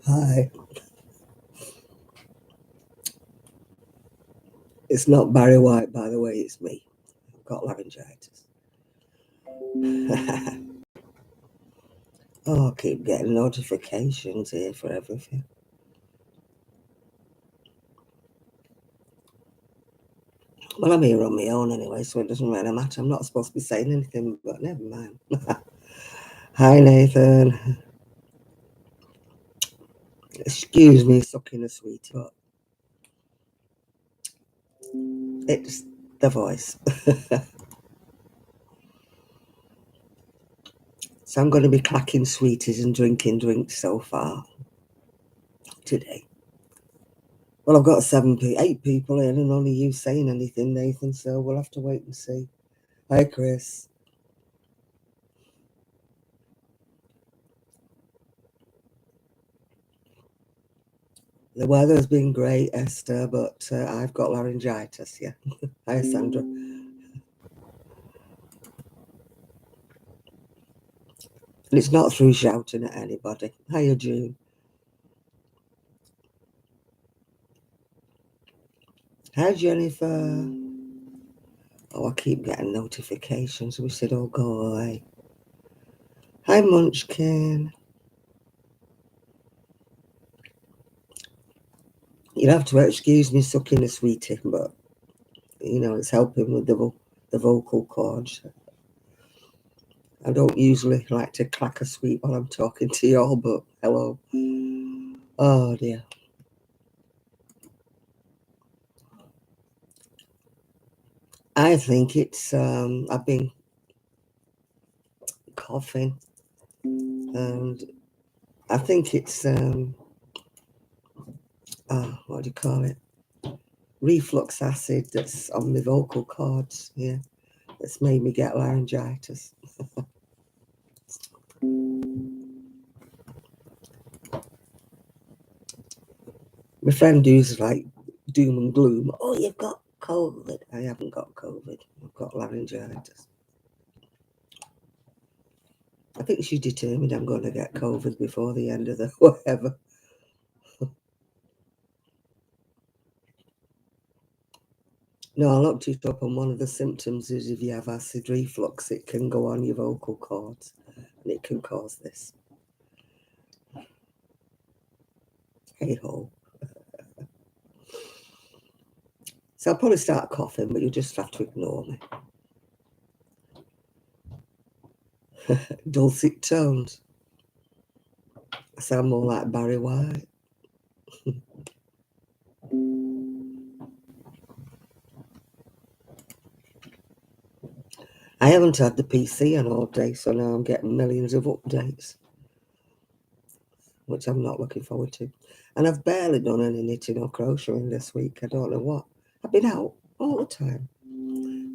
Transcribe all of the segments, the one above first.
Hi. It's not Barry White, by the way, it's me. I've got laryngitis. Oh, I keep getting notifications here for everything. Well, I'm here on my own anyway, so it doesn't really matter. I'm not supposed to be saying anything, but never mind. Hi, Nathan. Excuse me sucking a sweetie, but it's the voice. So I'm going to be clacking sweeties and drinking drinks so far today. Well, I've got 8 people in and only you saying anything, Nathan, so we'll have to wait and see. Hi, Chris. The weather's been great, Esther, but I've got laryngitis, yeah. Hi, Sandra. And it's not through shouting at anybody. Hiya, June. Hi, Jennifer. Oh, I keep getting notifications. We said, oh, go away. Hi, Munchkin. You'll have to excuse me sucking a sweetie, but, it's helping with the vocal cords. I don't usually like to clack a sweet while I'm talking to y'all, but hello. Oh, dear. I think it's, I've been coughing, and I think it's, what do you call it? Reflux acid that's on my vocal cords, yeah, that's made me get laryngitis. My friend who's like doom and gloom, oh, you've got COVID. I haven't got COVID, I've got laryngitis. I think she's determined I'm going to get COVID before the end of the whatever. No, I looked it up, and one of the symptoms is if you have acid reflux, it can go on your vocal cords, and it can cause this. Hey ho. So I'll probably start coughing, but you'll just have to ignore me. Dulcet tones. I sound more like Barry White. I haven't had the PC on all day, so now I'm getting millions of updates, which I'm not looking forward to. And I've barely done any knitting or crocheting this week. I don't know what. I've been out all the time.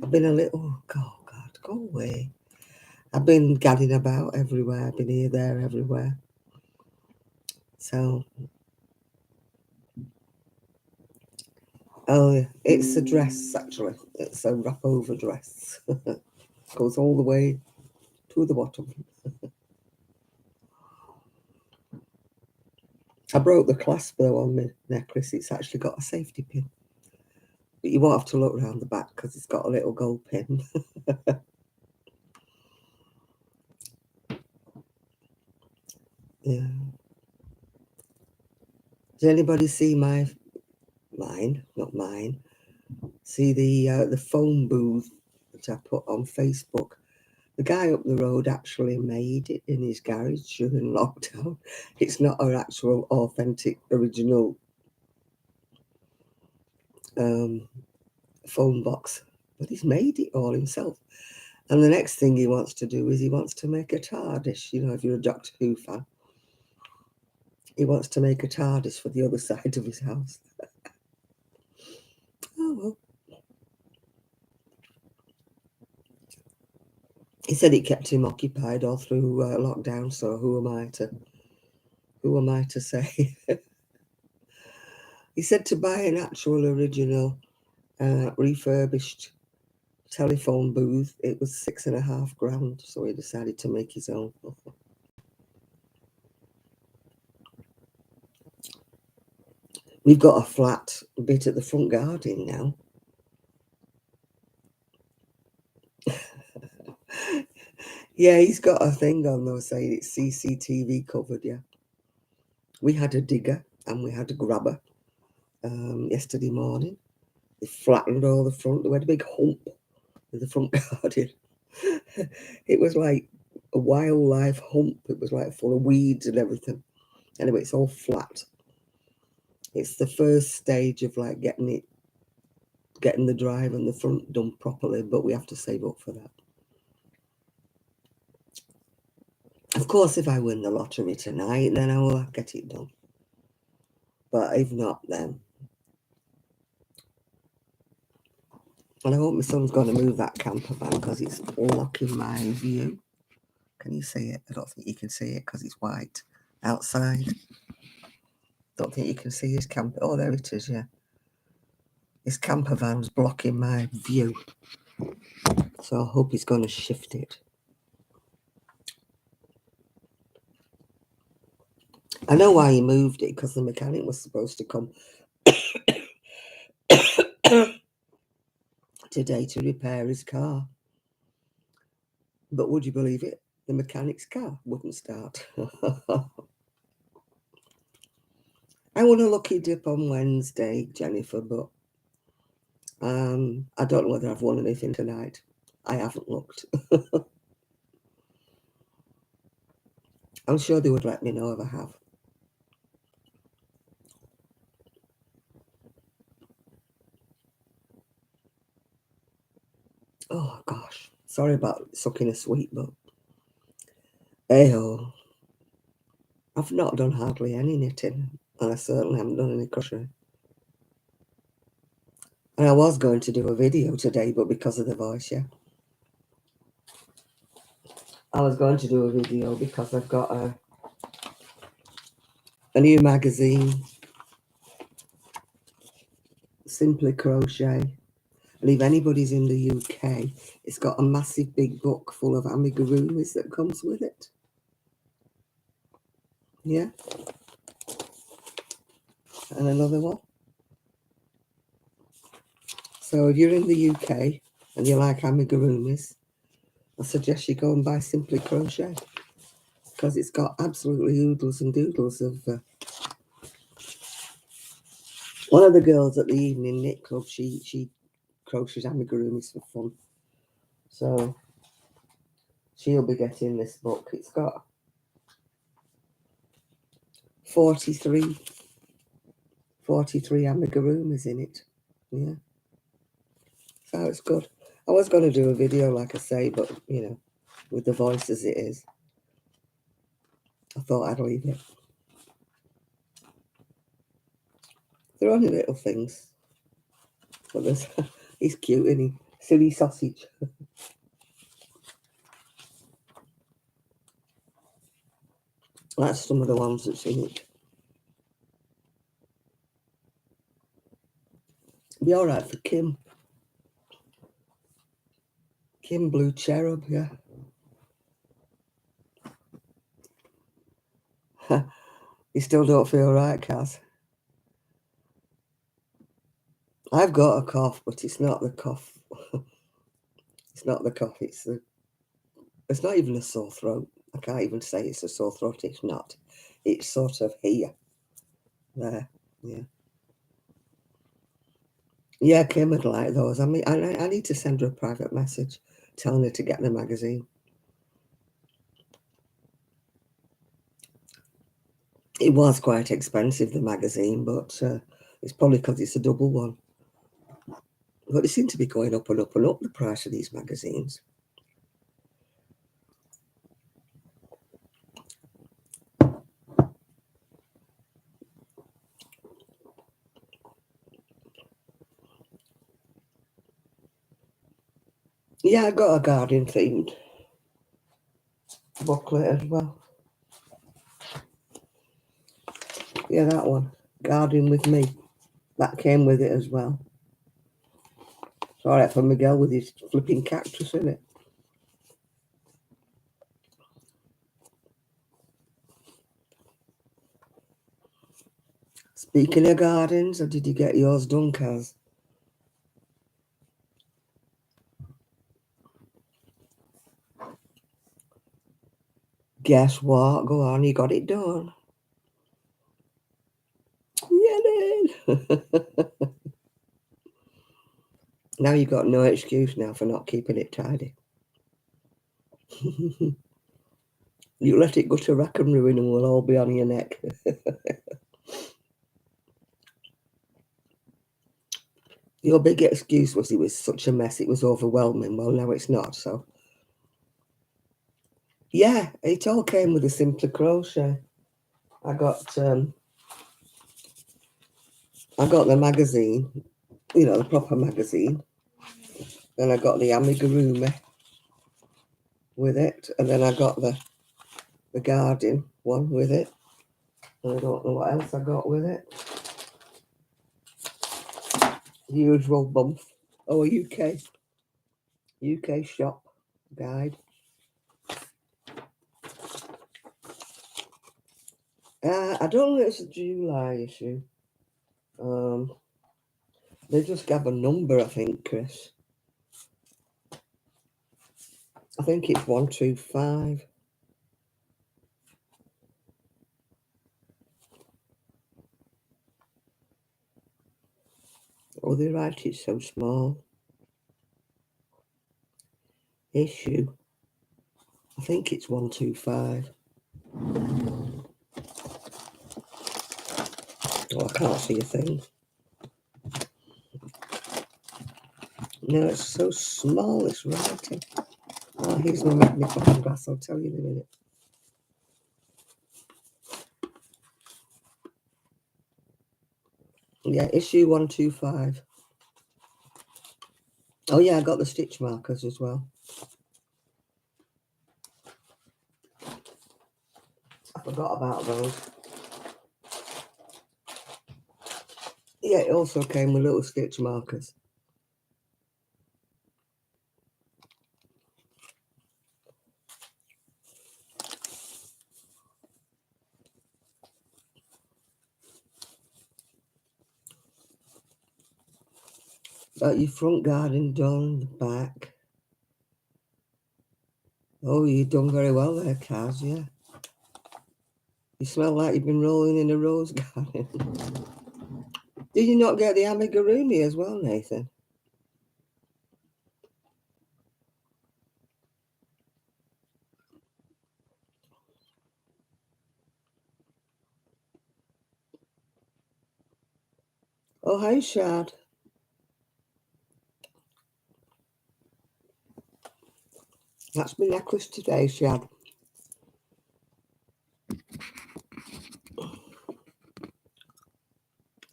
I've been a little, oh God, go away. I've been gadding about everywhere. I've been here, there, everywhere. So, oh yeah, it's a dress actually. It's a wrap over dress. Goes all the way to the bottom. I broke the clasp though on my necklace. It's actually got a safety pin. But you won't have to look around the back because it's got a little gold pin. Yeah. Does anybody see mine? Not mine. See the phone booth that I put on Facebook? The guy up the road actually made it in his garage during lockdown. It's not an actual, authentic, original phone box, but he's made it all himself. And the next thing he wants to do is he wants to make a TARDIS. If you're a Doctor Who fan, he wants to make a TARDIS for the other side of his house. Oh well. He said it kept him occupied all through lockdown. So who am I to say? He said to buy an actual original refurbished telephone booth. It was $6.5 grand, so he decided to make his own. We've got a flat bit at the front garden now. Yeah, he's got a thing on though saying it's CCTV covered, yeah. We had a digger and we had a grabber yesterday morning. They flattened all the front. They had a big hump in the front garden. It was like a wildlife hump. It was like full of weeds and everything. Anyway, it's all flat. It's the first stage of like getting the drive and the front done properly, but we have to save up for that. Of course, if I win the lottery tonight, then I will get it done. But if not, then. And I hope my son's going to move that camper van because it's blocking my view. Can you see it? I don't think you can see it because it's white outside. Don't think you can see his camper. Oh, there it is, yeah. His camper van's blocking my view. So I hope he's going to shift it. I know why he moved it, because the mechanic was supposed to come today to repair his car. But would you believe it? The mechanic's car wouldn't start. I want a lucky dip on Wednesday, Jennifer, but I don't know whether I've won anything tonight. I haven't looked. I'm sure they would let me know if I have. Oh, gosh. Sorry about sucking a sweet, but hey-ho. I've not done hardly any knitting, and I certainly haven't done any crochet. And I was going to do a video today, but because of the voice, yeah. I was going to do a video because I've got a new magazine, Simply Crochet. And if anybody's in the UK, it's got a massive big book full of amigurumis that comes with it. Yeah. And another one. So if you're in the UK and you like amigurumis, I suggest you go and buy Simply Crochet, because it's got absolutely oodles and doodles of... one of the girls at the evening knit club, she crochets amigurumis for fun. So she'll be getting this book. It's got 43 amigurumis in it. Yeah. So it's good. I was going to do a video, like I say, but, you know, with the voice as it is, I thought I'd leave it. They're only little things. But there's, he's cute, isn't he? Silly sausage. That's some of the ones that's in it. Be all right for Kim. Kim Blue Cherub, yeah. You still don't feel right, Kaz? I've got a cough, but it's not the cough. It's not the cough. It's not even a sore throat. I can't even say it's a sore throat. It's not. It's sort of here. There. Yeah. Yeah, Kim would like those. I mean, I need to send her a private message telling her to get the magazine. It was quite expensive, the magazine, but it's probably because it's a double one. But they seem to be going up and up and up, the price of these magazines. Yeah, I got a garden themed booklet as well. Yeah, that one. Garden with Me. That came with it as well. Sorry for Miguel with his flipping cactus in it. Speaking of gardens, or did you get yours done, Kaz? Guess what? Go on, you got it done. Yeah, then. Now you got no excuse now for not keeping it tidy. You let it go to rack and ruin and we'll all be on your neck. Your big excuse was it was such a mess, it was overwhelming. Well, now it's not, so. Yeah, it all came with a simpler crochet. I got the magazine, the proper magazine. Then I got the amigurumi with it, and then I got the garden one with it. And I don't know what else I got with it. The usual bump. Oh, a UK shop guide. I don't know if it's a July issue. They just gave a number, I think, Chris. I think it's 125. Oh, they write it so small. Issue. I think it's 125. Oh, I can't see a thing. No, it's so small, it's writing. Oh, here's my magnifying glass, I'll tell you in a minute. Yeah, issue 125. Oh, yeah, I got the stitch markers as well. I forgot about those. Yeah, it also came with little stitch markers. Got your front garden done, the back. Oh, you've done very well there, Kaz, yeah. You smell like you've been rolling in a rose garden. Did you not get the amigurumi as well, Nathan? Oh, hi, Shad. That's my necklace today, Shad.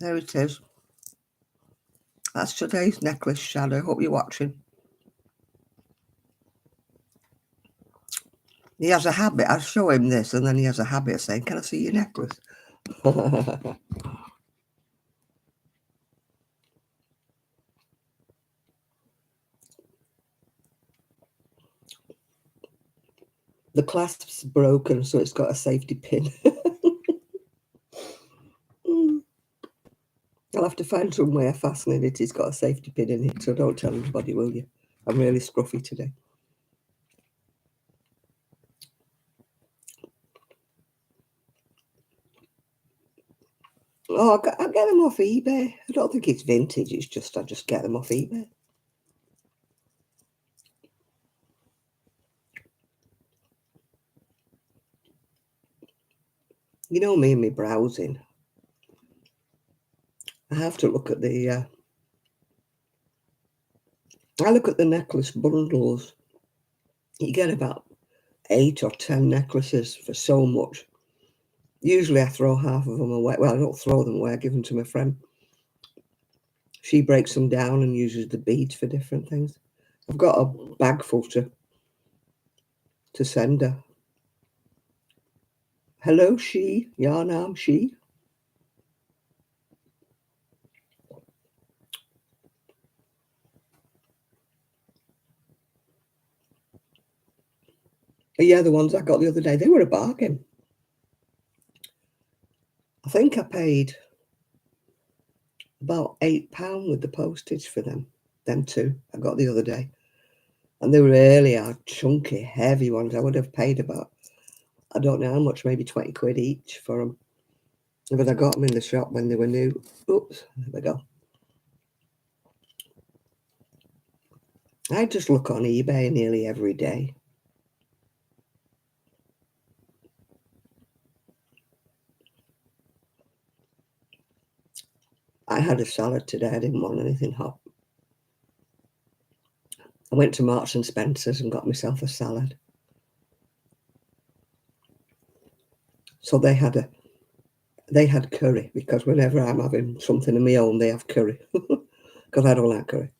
There it is. That's today's necklace, Shad. I hope you're watching. He has a habit. I show him this, and then he has a habit of saying, "Can I see your necklace?" The clasp's broken, so it's got a safety pin. I'll have to find some way of fastening it. It's got a safety pin in it, so don't tell anybody, will you? I'm really scruffy today. Oh, I get them off eBay. I don't think it's vintage. It's just I just get them off eBay. You know me and my browsing. I have to look at the. I look at the necklace bundles. You get about 8 or 10 necklaces for so much. Usually I throw half of them away. Well, I don't throw them away. I give them to my friend. She breaks them down and uses the beads for different things. I've got a bag full to send her. Hello, she. Ja, naam, she. Yeah, the ones I got the other day, they were a bargain. I think I paid about £8 with the postage for them. Them two I got the other day. And they really are chunky, heavy ones. I would have paid about, I don't know how much, maybe 20 quid each for them. But I got them in the shop when they were new. Oops, there we go. I just look on eBay nearly every day. I had a salad today. I didn't want anything hot. I went to Marks and Spencer's and got myself a salad. So they had curry, because whenever I'm having something of my own, they have curry. Because I don't like curry.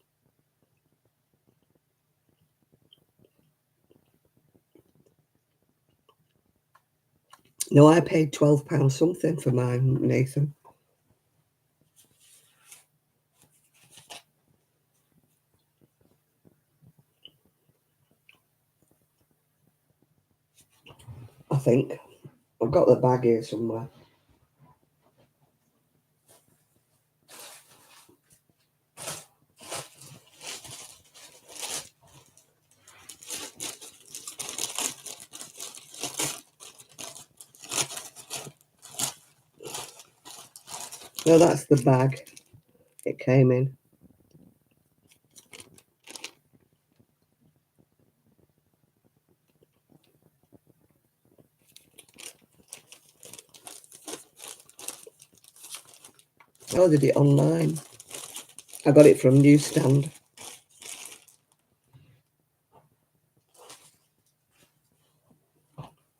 No, I paid £12 something for mine, Nathan. I think. I've got the bag here somewhere. No, that's the bag it came in. I ordered it online. I got it from Newsstand.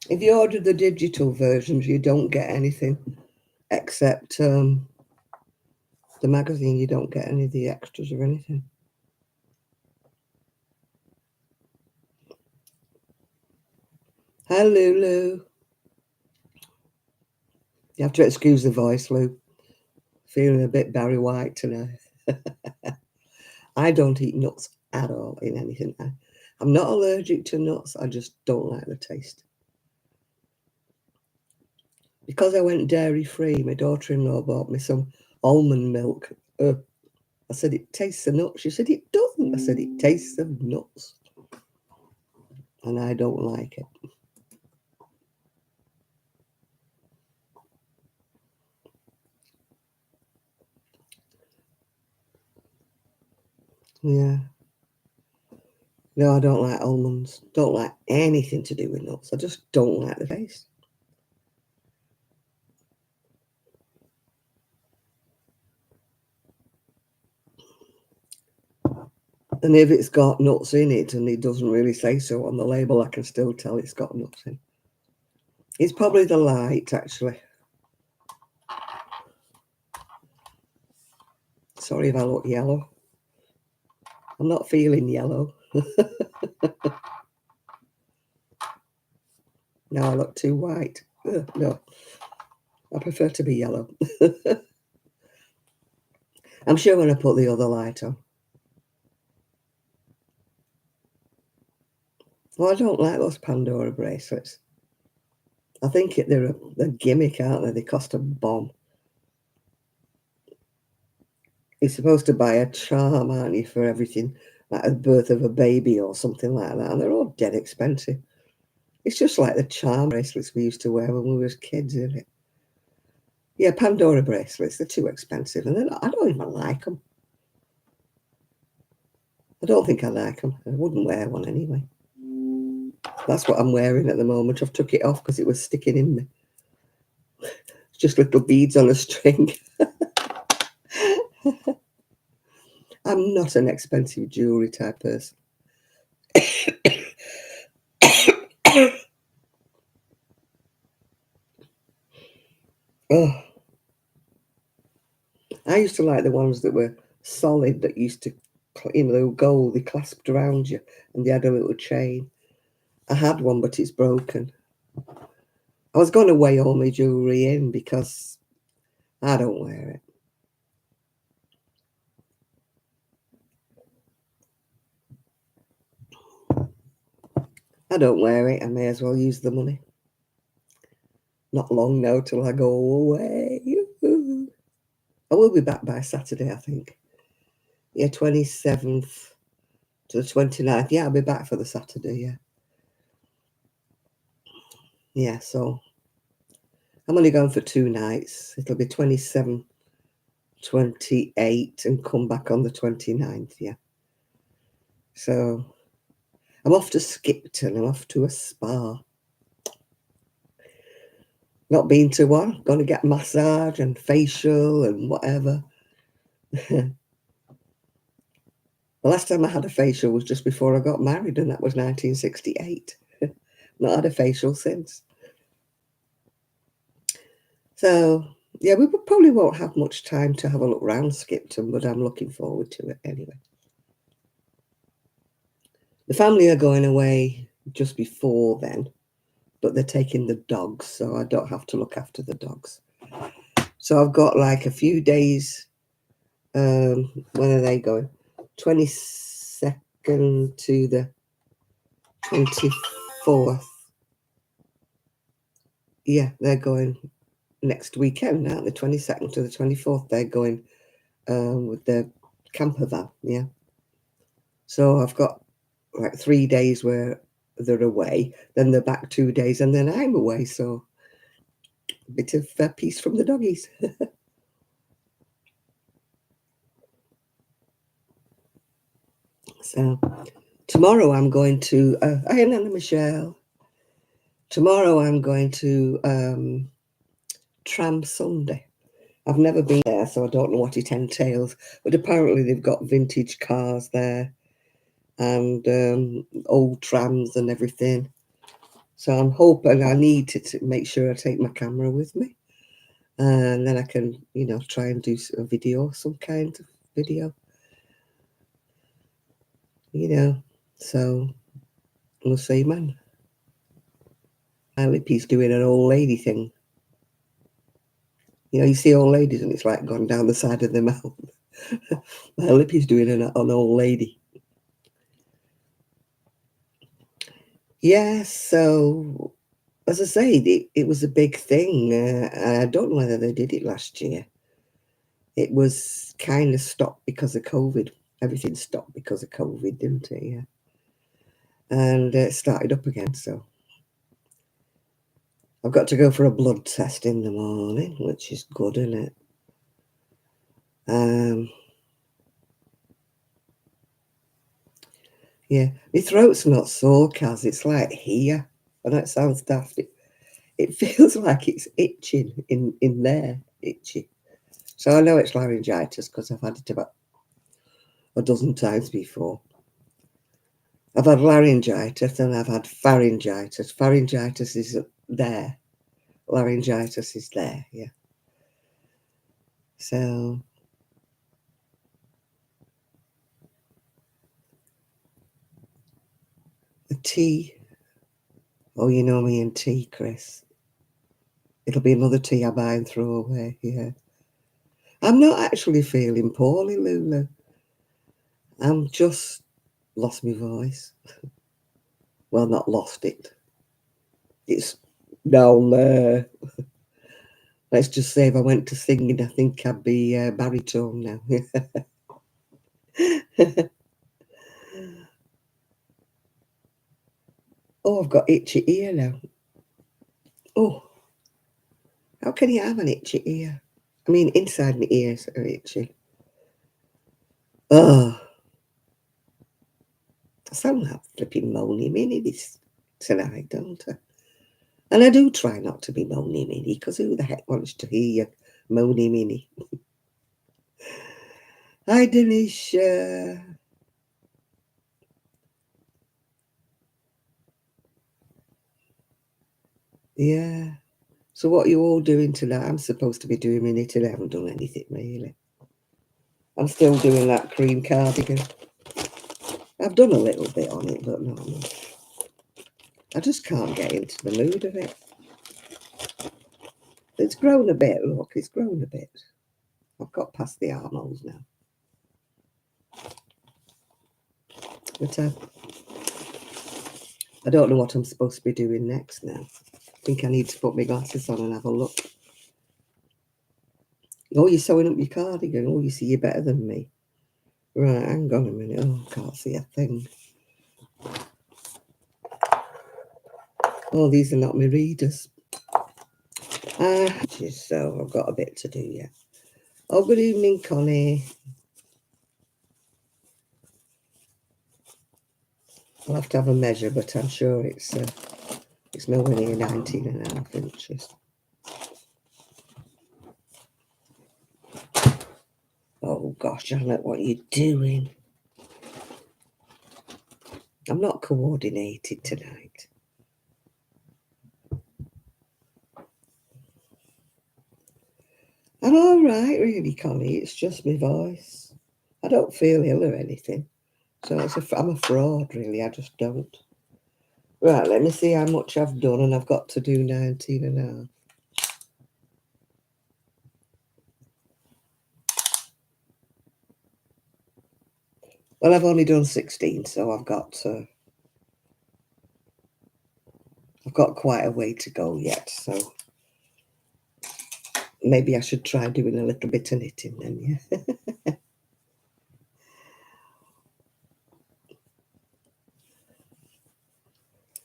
If you order the digital versions, you don't get anything except the magazine. You don't get any of the extras or anything. Hi, Lulu. You have to excuse the voice, Lou. Feeling a bit Barry White tonight. I don't eat nuts at all in anything. I'm not allergic to nuts. I just don't like the taste. Because I went dairy free, my daughter-in-law bought me some almond milk. I said, it tastes of nuts. She said, it doesn't. I said, it tastes of nuts. And I don't like it. Yeah. No, I don't like almonds. Don't like anything to do with nuts. I just don't like the taste. And if it's got nuts in it and it doesn't really say so on the label, I can still tell it's got nuts in. It's probably the light, actually. Sorry if I look yellow. I'm not feeling yellow. No, I look too white. No, I prefer to be yellow. I'm sure when I put the other light on. Well, I don't like those Pandora bracelets. I think they're a gimmick, aren't they? They cost a bomb. You're supposed to buy a charm, aren't you, for everything, like the birth of a baby or something like that, and they're all dead expensive. It's just like the charm bracelets we used to wear when we were kids, isn't it? Yeah, Pandora bracelets, they're too expensive, and I don't even like them. I don't think I like them. I wouldn't wear one anyway. That's what I'm wearing at the moment. I've took it off because it was sticking in me. It's just little beads on a string. I'm not an expensive jewellery type person. Oh, I used to like the ones that were solid, that used to, they were gold, they clasped around you, and they had a little chain. I had one, but it's broken. I was going to weigh all my jewellery in because I don't wear it. I don't wear it, I may as well use the money. Not long now till I go away. I will be back by Saturday, I think. Yeah, 27th to the 29th. Yeah, I'll be back for the Saturday, yeah. Yeah, so I'm only going for 2 nights. It'll be 27, 28 and come back on the 29th, yeah. So I'm off to Skipton. I'm off to a spa. Not been to one. Going to get a massage and facial and whatever. The last time I had a facial was just before I got married, and that was 1968. Not had a facial since. So, yeah, we probably won't have much time to have a look round Skipton, but I'm looking forward to it anyway. The family are going away just before then, but they're taking the dogs, so I don't have to look after the dogs. So I've got like a few days. When are they going? 22nd to the 24th. Yeah, they're going next weekend, aren't they? 22nd to the 24th. They're going with their camper van. Yeah. So I've got like 3 days where they're away, then they're back 2 days, and then I'm away. So a bit of peace from the doggies. So tomorrow I'm going to, hi Nana Michelle. Tomorrow I'm going to Tram Sunday. I've never been there, so I don't know what it entails. But apparently they've got vintage cars there and old trams and everything. So I'm hoping I need to make sure I take my camera with me. And then I can, try and do a video, some kind of video. So we'll see, man. My Lippy's doing an old lady thing. You see old ladies and it's like gone down the side of their mouth. My Lippy's doing an old lady. Yeah, so as I say, it was a big thing. I don't know whether they did it last year. It was kind of stopped because of COVID. Everything stopped because of COVID, didn't it? Yeah. And it started up again, so I've got to go for a blood test in the morning, which is good, isn't it? Yeah, my throat's not sore, Kaz. It's like here. I know it sounds daft. It feels like it's itching in there, itchy. So I know it's laryngitis because I've had it about a dozen times before. I've had laryngitis and I've had pharyngitis. Pharyngitis is there. Laryngitis is there, yeah. So the tea. Oh, you know me and tea, Chris. It'll be another tea I buy and throw away, yeah. I'm not actually feeling poorly, Lulu. I'm just lost my voice. Well, not lost it. It's down there. Let's just say if I went to singing, I think I'd be baritone now. Oh, I've got itchy ear now. Oh, how can you have an itchy ear? I mean, inside my ears are itchy. Oh, I sound like flipping moany Minnie this tonight, don't I? And I do try not to be moany Minnie, because who the heck wants to hear you moany Minnie? Hi, Denisha. Yeah. So what are you all doing tonight? I'm supposed to be doing my knitting. I haven't done anything really. I'm still doing that cream cardigan. I've done a little bit on it, but not much. I just can't get into the mood of it. It's grown a bit, look, it's grown a bit. I've got past the armholes now. But I don't know what I'm supposed to be doing next now. I think I need to put my glasses on and have a look. Oh, you're sewing up your cardigan. Oh, you see, you're better than me. Right, hang on a minute. Oh, I can't see a thing. Oh, these are not my readers. So I've got a bit to do yet. Oh, good evening, Connie. I'll have to have a measure, but I'm sure it's nowhere near 19.5 inches. Oh gosh, Janet, what are you doing? I'm not coordinated tonight. I'm all right, really, Connie. It's just my voice. I don't feel ill or anything. So I'm a fraud, really. I just don't. Right, let me see how much I've done, and I've got to do 19.5. Well, I've only done 16, so I've got quite a way to go yet. So maybe I should try doing a little bit of knitting then, yeah.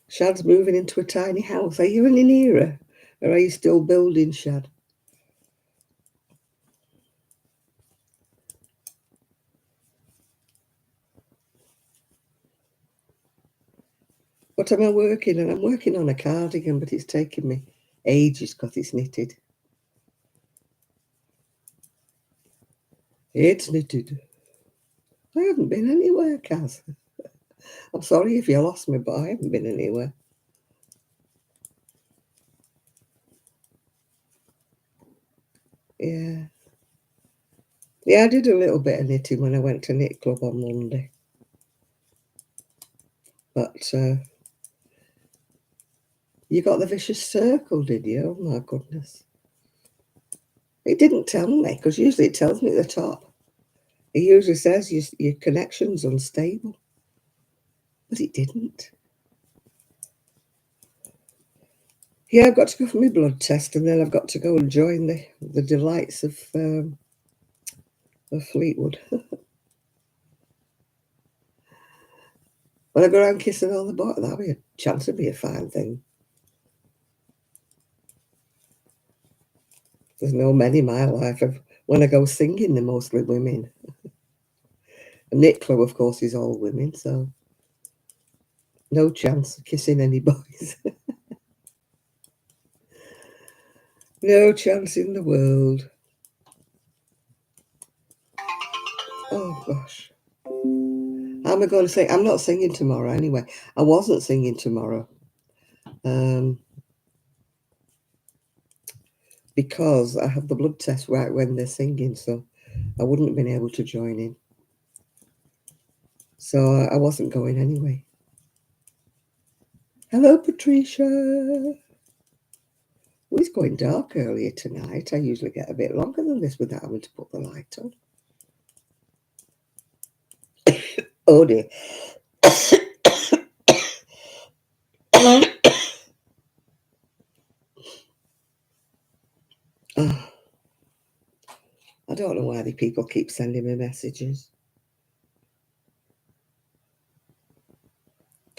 Shad's moving into a tiny house. Are you in an era, or are you still building, Shad? What am I working on? I'm working on a cardigan, but it's taking me ages because it's knitted. It's knitted. I haven't been anywhere, Kaz. I'm sorry if you lost me, but I haven't been anywhere. Yeah. Yeah, I did a little bit of knitting when I went to knit club on Monday. But you got the vicious circle, did you? Oh my goodness. It didn't tell me, because usually it tells me at the top. It usually says your connection's unstable. But it didn't. Yeah, I've got to go for my blood test, and then I've got to go and join the delights of Fleetwood. When I go around kissing all the boys, that'll be a chance to be a fine thing. There's no men in my life. When I go singing, they're mostly women. And knit club, of course, is all women, so no chance of kissing any boys. No chance in the world. Oh, gosh. How am I going to sing? I'm not singing tomorrow anyway. I wasn't singing tomorrow. Because I have the blood test right when they're singing, so I wouldn't have been able to join in. So I wasn't going anyway. Hello, Patricia. Oh, it's going dark earlier tonight. I usually get a bit longer than this without having to put the light on. Oh dear. Oh, I don't know why the people keep sending me messages.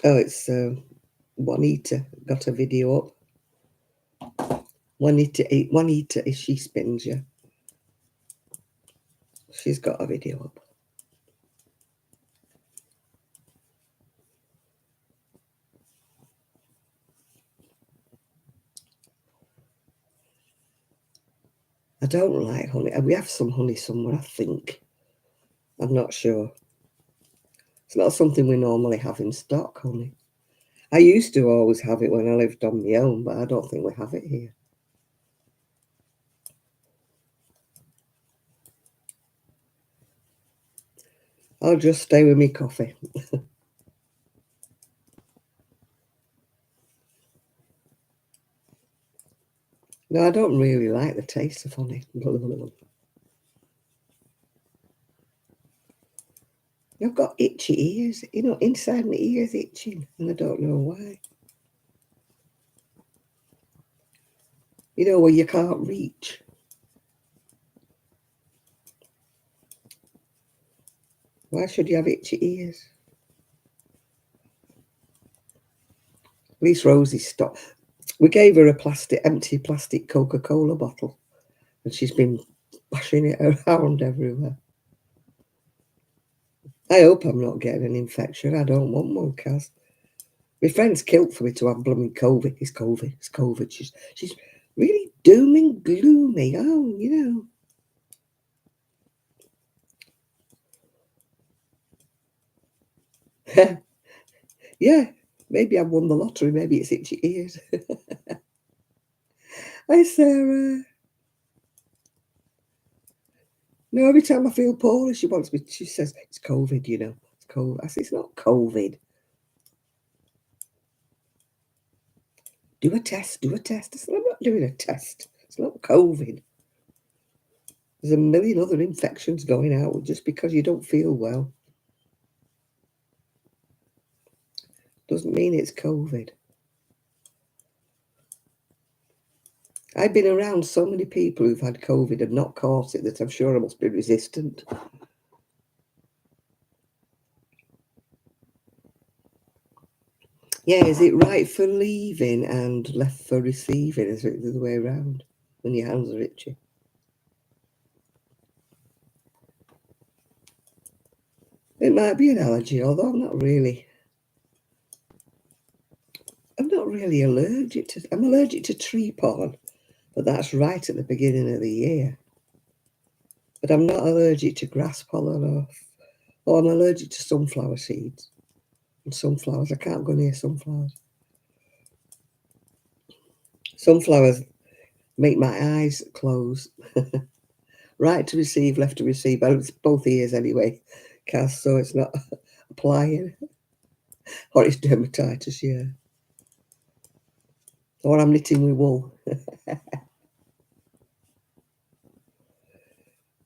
Oh, it's Juanita got a video up. Juanita, is she spins you? She's got a video up. I don't like honey. We have some honey somewhere, I think. I'm not sure. It's not something we normally have in stock, honey. I used to always have it when I lived on my own, but I don't think we have it here. I'll just stay with me coffee. No, I don't really like the taste of honey. Okay, got itchy ears, inside my ears itching, and I don't know why. Where you can't reach. Why should you have itchy ears? At least Rosie stopped. We gave her a empty plastic Coca-Cola bottle, and she's been bashing it around everywhere. I hope I'm not getting an infection. I don't want one, Kaz. My friend's killed for me to have blooming COVID. It's COVID. It's COVID. She's really doom and gloomy. Oh, yeah. Maybe I won the lottery. Maybe it's itchy ears. Hi, Sarah. No, every time I feel poorly, she says, it's COVID, It's COVID. I say, it's not COVID. Do a test. I said, I'm not doing a test. It's not COVID. There's a million other infections going out just because you don't feel well. Doesn't mean it's COVID. I've been around so many people who've had COVID and not caught it that I'm sure I must be resistant. Yeah, is it right for leaving and left for receiving? Is it the other way around when your hands are itchy? It might be an allergy, although I'm not really allergic to. I'm allergic to tree pollen, but that's right at the beginning of the year. But I'm not allergic to grass pollen or I'm allergic to sunflower seeds and sunflowers. I can't go near sunflowers. Sunflowers make my eyes close. Right to receive, left to receive. It's both ears anyway, Cass, so it's not applying. Or it's dermatitis, yeah. Or I'm knitting with wool.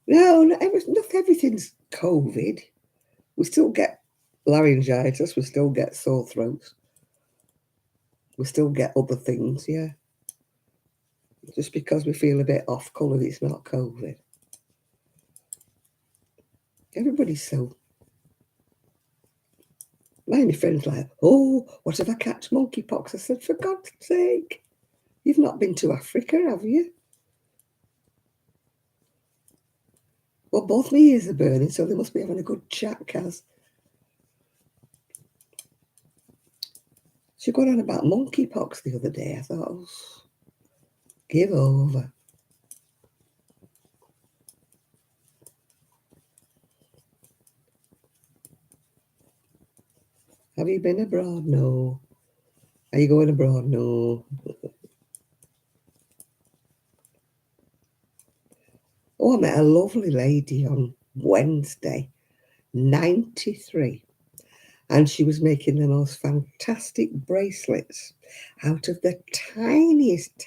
No, not everything's COVID. We still get laryngitis. We still get sore throats. We still get other things, yeah. Just because we feel a bit off-coloured, it's not COVID. Everybody's so... My friend's like, oh, what if I catch monkeypox? I said, for God's sake, you've not been to Africa, have you? Well, both my ears are burning, so they must be having a good chat, Kaz. She got on about monkeypox the other day. I thought, oh, give over. Have you been abroad? No. Are you going abroad? No. Oh, I met a lovely lady on Wednesday, 93. And she was making the most fantastic bracelets out of the tiniest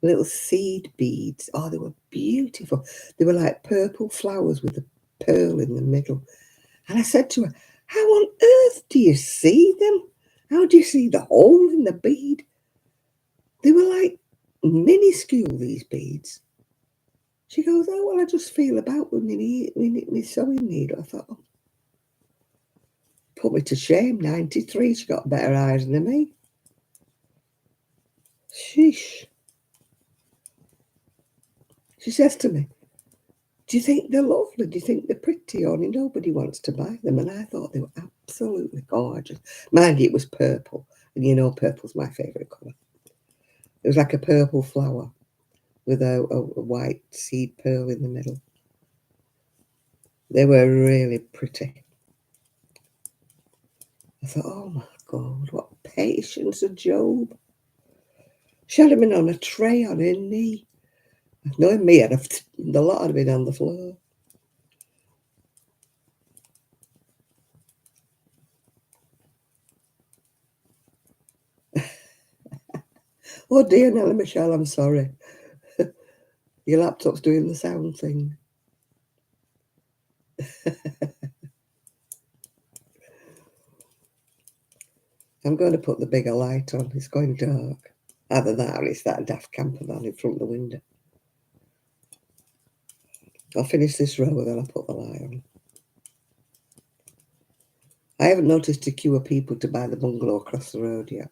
little seed beads. Oh, they were beautiful. They were like purple flowers with a pearl in the middle. And I said to her, how on earth do you see them? How do you see the hole in the bead? They were like minuscule, these beads. She goes, oh, well, I just feel about with my sewing needle. I thought, oh, put me to shame. 93, she got better eyes than me. Sheesh. She says to me, do you think they're lovely? Do you think they're pretty? Only nobody wants to buy them. And I thought they were absolutely gorgeous. Mind you, it was purple. And purple's my favourite colour. It was like a purple flower with a white seed pearl in the middle. They were really pretty. I thought, oh my God, what patience of Job. She had them in on a tray on her knee. Knowing me, the lot had been on the floor. Oh dear, Nellie Michelle, I'm sorry. Your laptop's doing the sound thing. I'm going to put the bigger light on. It's going dark. Either that or it's that daft camper van in front of the window. I'll finish this row and then I'll put the light on. I haven't noticed a queue of people to buy the bungalow across the road yet.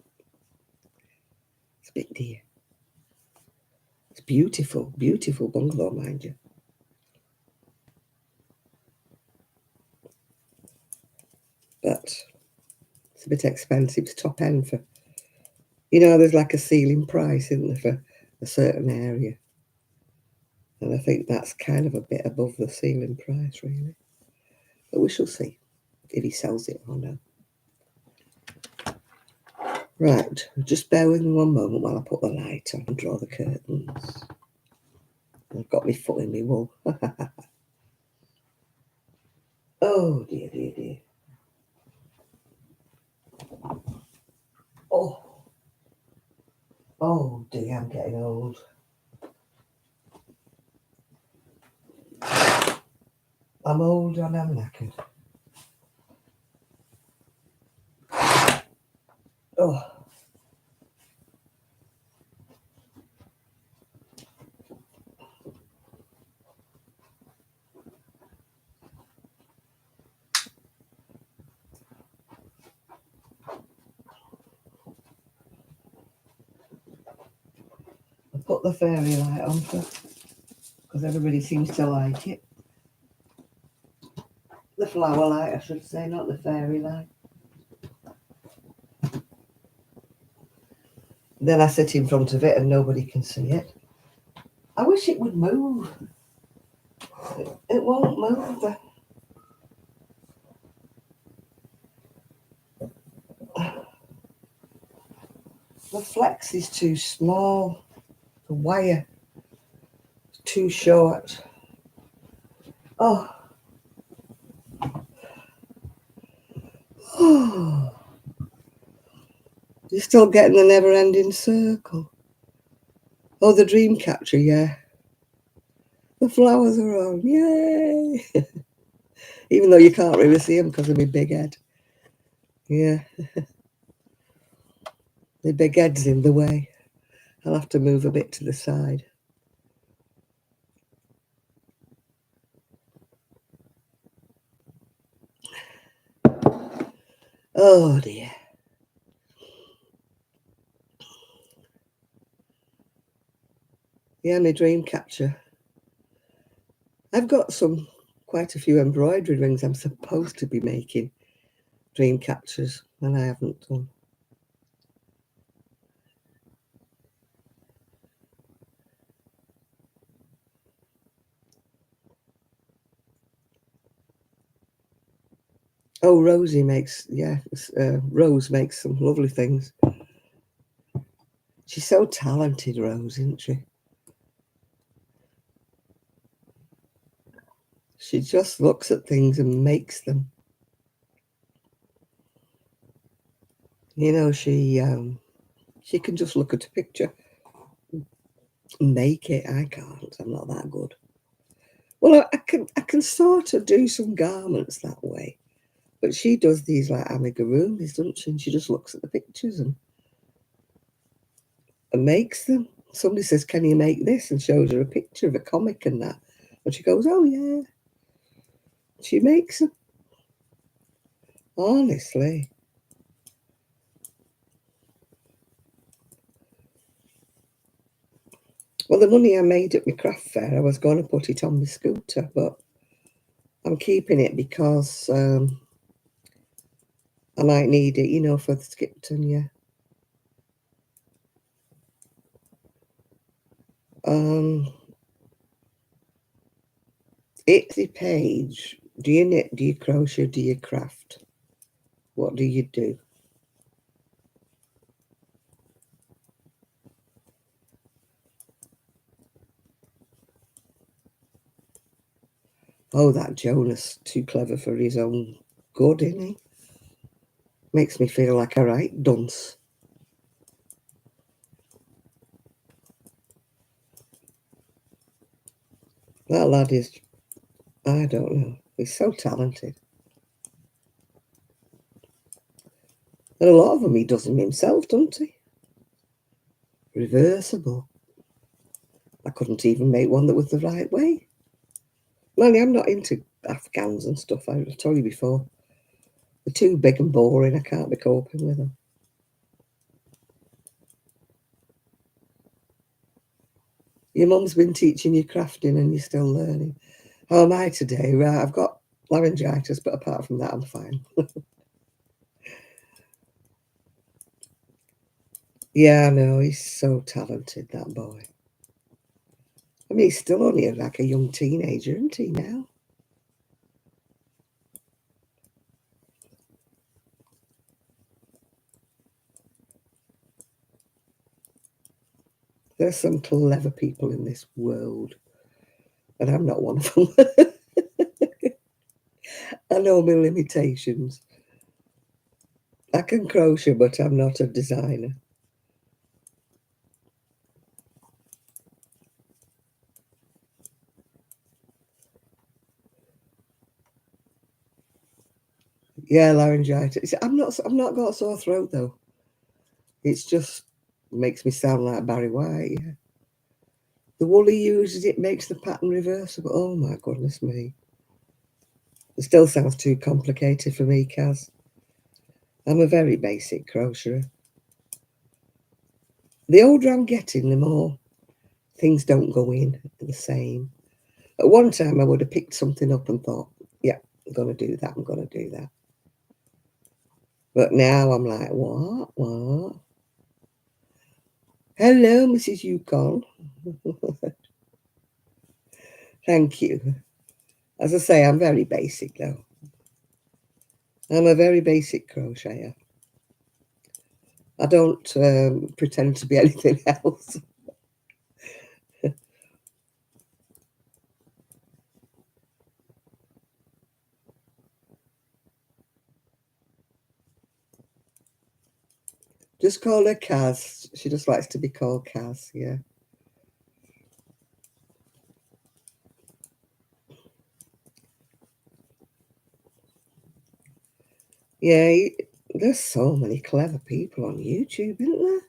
It's a bit dear. It's beautiful, beautiful bungalow, mind you. But it's a bit expensive. It's top end for, there's like a ceiling price, isn't there, for a certain area. And I think that's kind of a bit above the ceiling price, really. But we shall see if he sells it or no. Right, just bear with me one moment while I put the light on and draw the curtains. I've got my foot in my wool. Oh, dear, dear, dear. Oh dear, I'm getting old. I'm old and I'm knackered. Oh. I put the fairy light on because everybody seems to like it. The flower light, I should say, not the fairy light. Then I sit in front of it and nobody can see it. I wish it would move. It won't move. The flex is too small. The wire is too short. Oh. Oh. You're still getting the never-ending circle. Oh, the dream catcher, yeah. The flowers are on, yay! Even though you can't really see them because of my big head. Yeah. The big head's in the way. I'll have to move a bit to the side. Oh dear. Yeah, my dream catcher. I've got quite a few embroidery rings I'm supposed to be making dream catchers, and I haven't done. Oh, Rosie makes, Rose makes some lovely things. She's so talented, Rose, isn't she? She just looks at things and makes them. She can just look at a picture and make it. I can't. I'm not that good. Well, I can sort of do some garments that way, but she does these like amigurumis, doesn't she? And she just looks at the pictures and makes them. Somebody says, "Can you make this?" and shows her a picture of a comic and that, and she goes, "Oh yeah." She makes them. Honestly. Well, the money I made at my craft fair, I was going to put it on my scooter, but I'm keeping it because I might need it, for the Skipton, yeah. Itsy Page, do you knit, do you crochet, do you craft? What do you do? Oh, that Jonas, too clever for his own good, isn't he? Makes me feel like a right dunce. That lad is, I don't know, he's so talented. And a lot of them he does them himself, doesn't he? Reversible. I couldn't even make one that was the right way. Well, I'm not into Afghans and stuff. I told you before. They're too big and boring. I can't be coping with them. Your mum's been teaching you crafting and you're still learning. How am I today? Right, I've got laryngitis, but apart from that, I'm fine. Yeah, I know. He's so talented, that boy. I mean, he's still only like a young teenager, isn't he, now? There's some clever people in this world, and I'm not one of them. I know my limitations. I can crochet, but I'm not a designer. Yeah, laryngitis. I'm not got a sore throat though. It's just makes me sound like Barry White. Yeah. The wool he uses, it makes the pattern reversible. Oh my goodness me! It still sounds too complicated for me, Kaz. I'm a very basic crocheter. The older I'm getting, the more things don't go in the same. At one time, I would have picked something up and thought, yeah, I'm going to do that, I'm going to do that. But now I'm like, what? What? Hello, Mrs. Yukon. Thank you. As I say, I'm very basic though. I'm a very basic crocheter. I don't pretend to be anything else. Just call her Kaz. She just likes to be called Kaz, yeah. Yeah, there's so many clever people on YouTube, isn't there?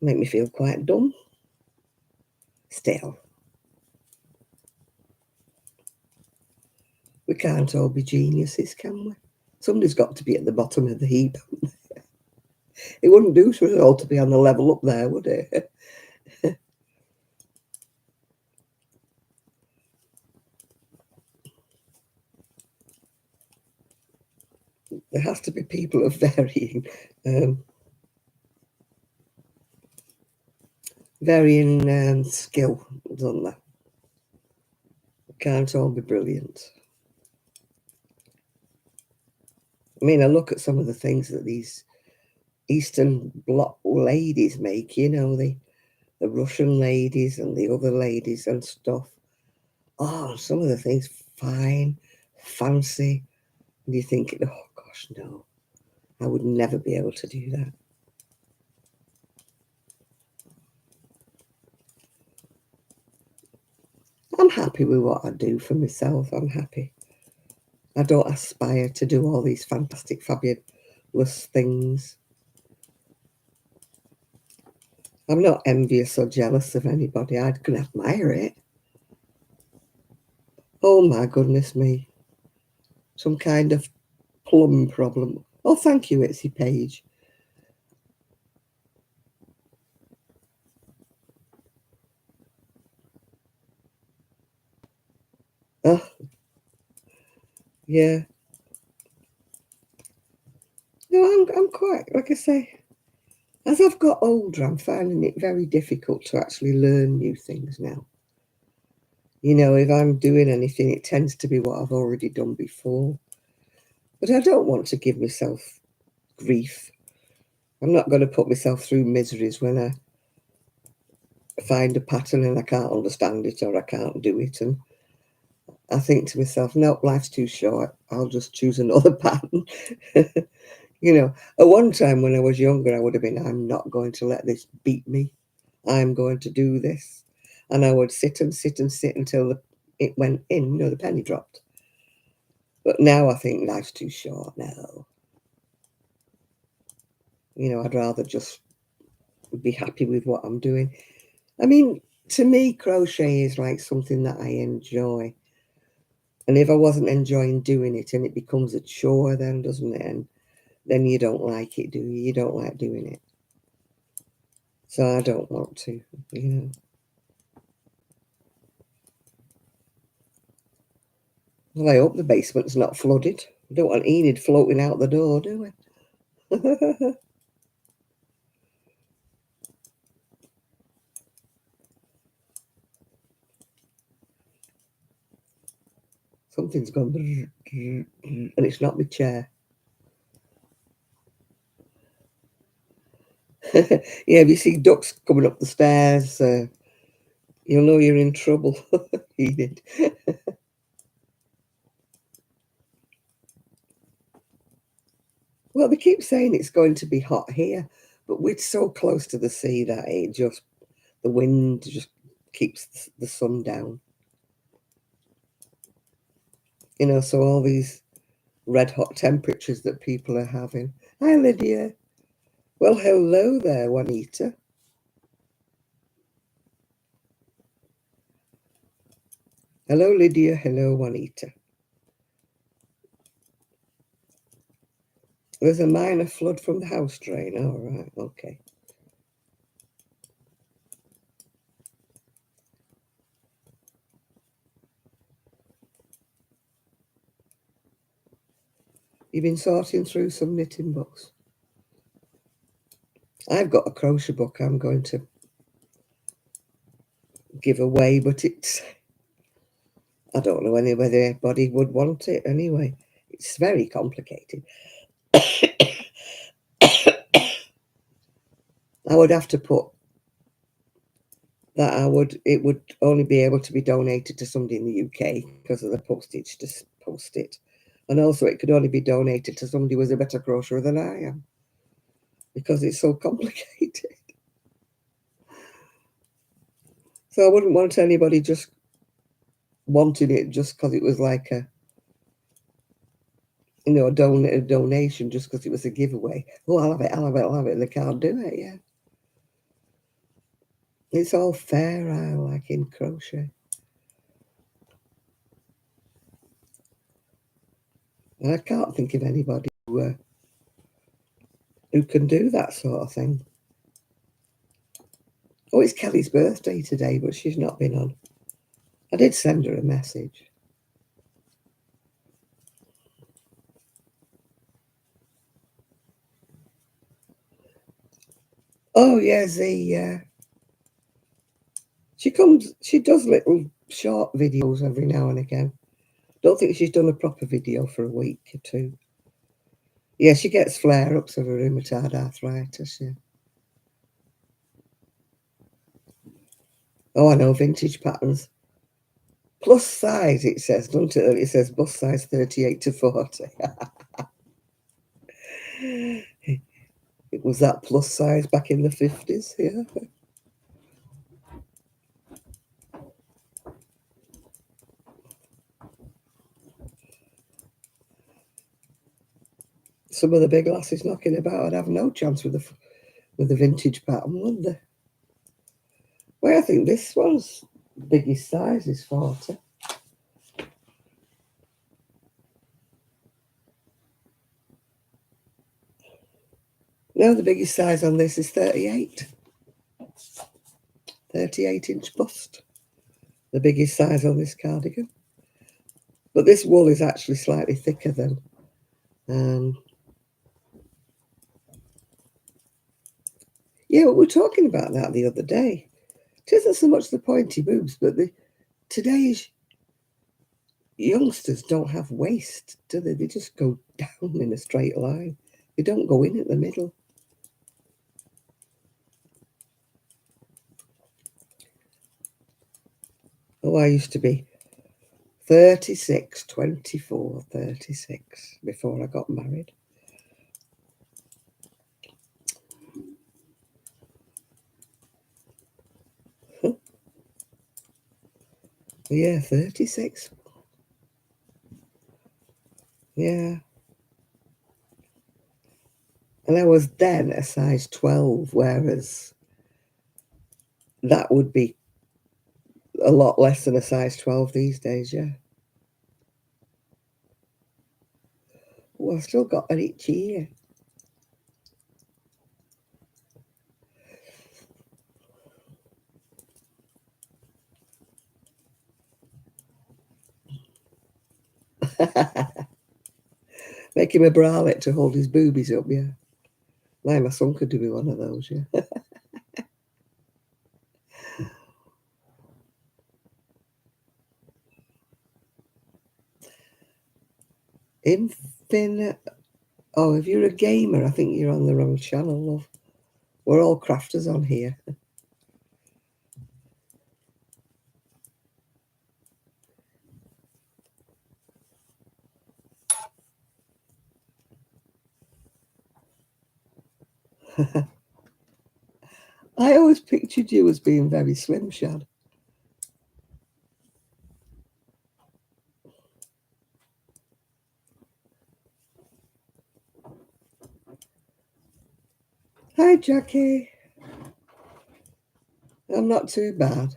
Make me feel quite dumb. Still, we can't all be geniuses, can we? Somebody's got to be at the bottom of the heap. It wouldn't do for us all to be on the level up there, would it? There has to be people of um, varying skill, doesn't there? Can't all be brilliant. I mean, I look at some of the things that these Eastern Bloc ladies make, the Russian ladies and the other ladies and stuff. Oh, some of the things fine, fancy. And you think, oh gosh, no, I would never be able to do that. I'm happy with what I do for myself. I'm happy. I don't aspire to do all these fantastic, fabulous things. I'm not envious or jealous of anybody. I can admire it. Oh my goodness me. Some kind of plum problem. Oh, thank you, Itsy Page. Oh, yeah. No, I'm quite, like I say, as I've got older, I'm finding it very difficult to actually learn new things now. If I'm doing anything, it tends to be what I've already done before. But I don't want to give myself grief. I'm not going to put myself through miseries when I find a pattern and I can't understand it or I can't do it. And I think to myself, no, life's too short. I'll just choose another pattern. At one time when I was younger, I would have been, I'm not going to let this beat me. I'm going to do this. And I would sit and sit and sit until it went in, the penny dropped. But now I think life's too short now. I'd rather just be happy with what I'm doing. I mean, to me, crochet is like something that I enjoy. And if I wasn't enjoying doing it and it becomes a chore, then doesn't it? And then you don't like it, do you? You don't like doing it. So I don't want to, you know. Well, I hope the basement's not flooded. We don't want Enid floating out the door, do we? Something's gone and it's not my chair. Yeah, if you see ducks coming up the stairs, you'll know you're in trouble, Enid. Well, they keep saying it's going to be hot here, but we're so close to the sea that the wind just keeps the sun down. So all these red hot temperatures that people are having. Hi, Lydia. Well, hello there, Juanita. Hello, Lydia. Hello, Juanita. There's a minor flood from the house drain. All right, okay. You've been sorting through some knitting books. I've got a crochet book I'm going to give away, but I don't know whether anybody would want it anyway. It's very complicated. I would have to put that it would only be able to be donated to somebody in the UK because of the postage to post it. And also it could only be donated to somebody who was a better crocheter than I am because it's so complicated. So I wouldn't want anybody just wanting it just because it was like a donation just because it was a giveaway. Oh, I'll have it, I'll have it, I'll have it. And they can't do it, yeah. It's all fair, I like in crochet. And I can't think of anybody who can do that sort of thing. Oh, it's Kelly's birthday today, but she's not been on. I did send her a message. Oh, yeah, she does little short videos every now and again. Don't think she's done a proper video for a week or two. Yeah, she gets flare-ups of her rheumatoid arthritis, yeah. Oh, I know, vintage patterns. Plus size, it says, doesn't it? It says bust size 38 to 40. It was that plus size back in the 50s, yeah. Some of the big lasses knocking about would have no chance with the vintage pattern, would they? Well, I think this one's biggest size is 40. No, the biggest size on this is 38. 38-inch bust. The biggest size on this cardigan. But this wool is actually slightly thicker than. Yeah, we were talking about that the other day. It isn't so much the pointy boobs, but today's youngsters don't have waist, do they? They just go down in a straight line. They don't go in at the middle. Oh, I used to be 36, 24, 36 before I got married. Yeah, 36. Yeah. And I was then a size 12, whereas that would be a lot less than a size 12 these days, yeah. Well, I've still got an itchy ear. Make him a bralette to hold his boobies up, yeah. My son could do one of those, yeah. Infinite. Oh, if you're a gamer, I think you're on the wrong channel, love. We're all crafters on here. I always pictured you as being very slim, Shad. Hi, Jackie. I'm not too bad.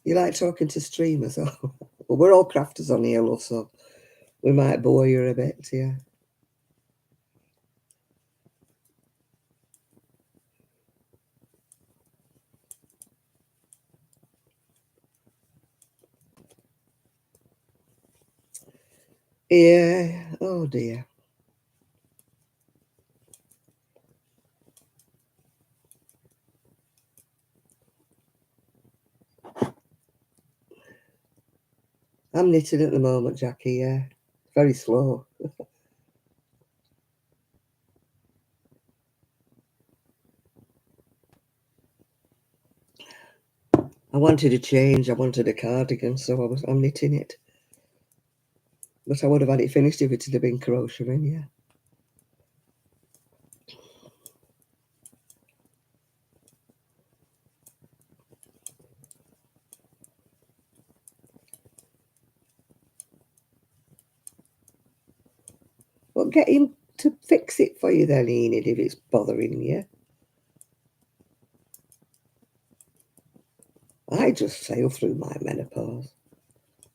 You like talking to streamers? Oh, well, we're all crafters on here, love, so we might bore you a bit, yeah. Yeah, oh dear. I'm knitting at the moment, Jackie, yeah. Very slow. I wanted a change. I wanted a cardigan, so I'm knitting it. But I would have had it finished if it had been crocheting, yeah. Well, get him to fix it for you then, Enid, if it's bothering you. I just sail through my menopause.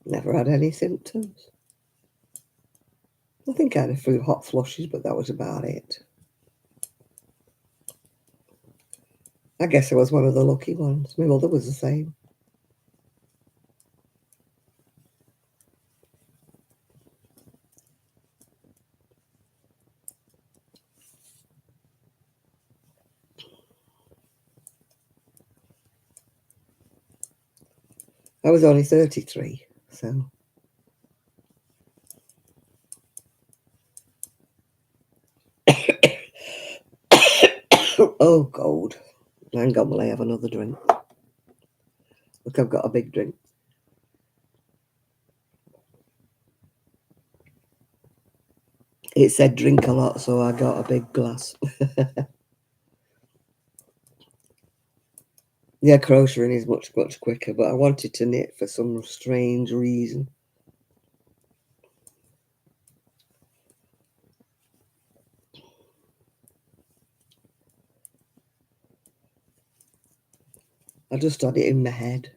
Never had any symptoms. I think I had a few hot flushes, but that was about it. I guess I was one of the lucky ones. My mother was the same. I was only 33, so. Oh, God. Hang on, will I have another drink? Look, I've got a big drink. It said drink a lot, so I got a big glass. Yeah, crocheting is much, much quicker, but I wanted to knit for some strange reason. I just had it in my head.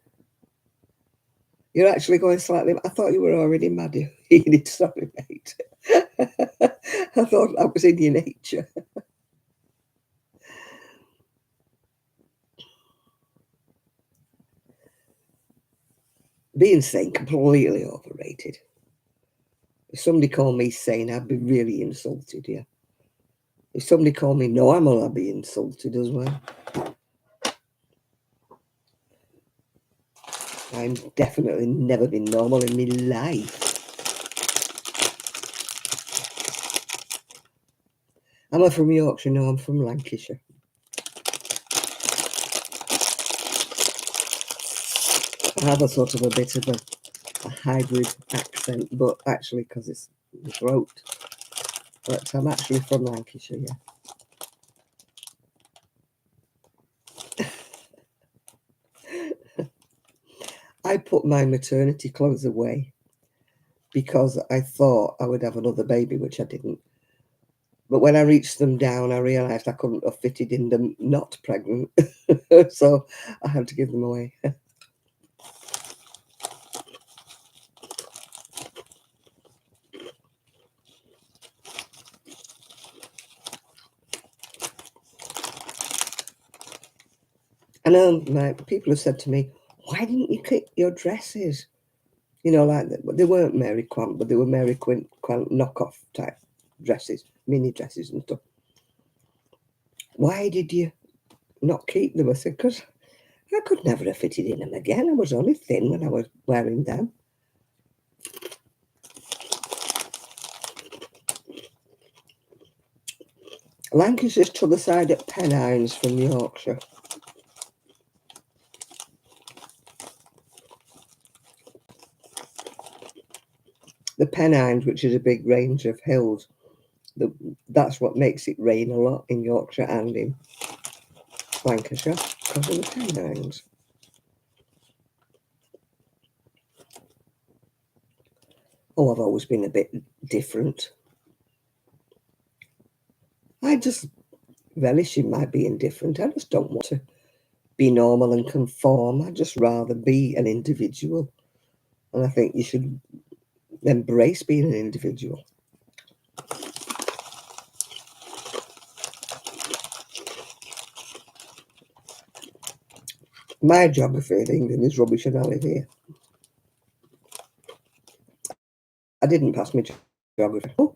You're actually going slightly. I thought you were already mad. Enid, sorry, mate. I thought that was in your nature. Being sane, completely overrated. If somebody called me sane, I'd be really insulted, yeah. If somebody called me normal, I'd be insulted as well. I've definitely never been normal in my life. I'm from Yorkshire, no, I'm from Lancashire. I have a sort of a bit of a hybrid accent, but actually because it's the throat. But I'm actually from Lancashire, yeah. I put my maternity clothes away because I thought I would have another baby, which I didn't. But when I reached them down, I realised I couldn't have fitted in them not pregnant. So I had to give them away. I know people have said to me, why didn't you keep your dresses? You know, like they weren't Mary Quant, but they were Mary Quant knockoff type dresses, mini dresses and stuff. Why did you not keep them? I said, because I could never have fitted in them again. I was only thin when I was wearing them. Lancashire's to the side at Pennines from Yorkshire. The Pennines, which is a big range of hills, that's what makes it rain a lot in Yorkshire and in Lancashire, because of the Pennines. Oh, I've always been a bit different. I just relish in my being different. I just don't want to be normal and conform. I just rather be an individual. And I think you should embrace being an individual. My geography in England is rubbish and I live here. I didn't pass my geography. Oh,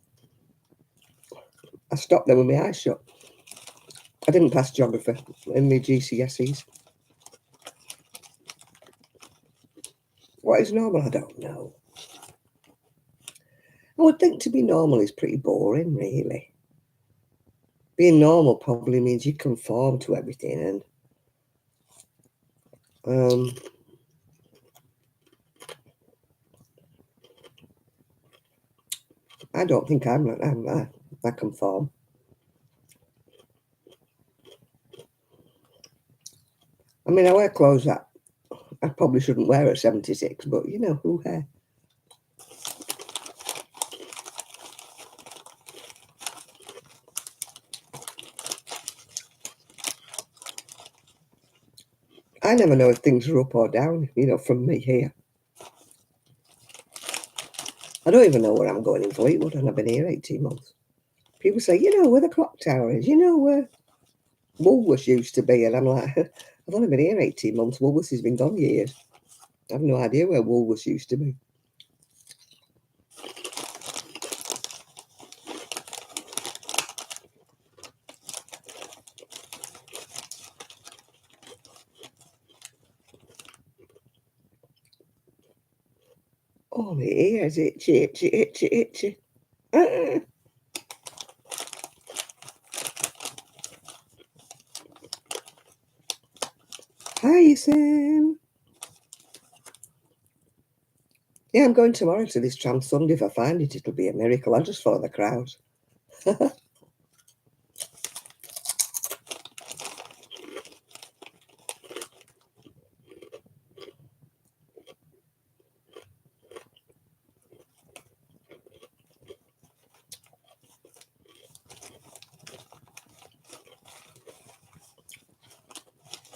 I stopped there with my eyes shut. I didn't pass geography in my GCSEs. What is normal? I don't know. I would think to be normal is pretty boring, really. Being normal probably means you conform to everything, and I don't think I conform. I mean, I wear clothes that I probably shouldn't wear at 76, but you know, who cares? I never know if things are up or down, you know, from me here. I don't even know where I'm going in Fleetwood, and I've been here 18 months. People say, you know, where the clock tower is, you know, where Woolworths used to be. And I'm like, I've only been here 18 months. Woolworths has been gone years. I have no idea where Woolworths used to be. Oh, my ears itchy, itchy, itchy, itchy. Hi, Sam. Yeah, I'm going tomorrow to this tram Sunday. If I find it, it'll be a miracle. I'll just follow the crowd.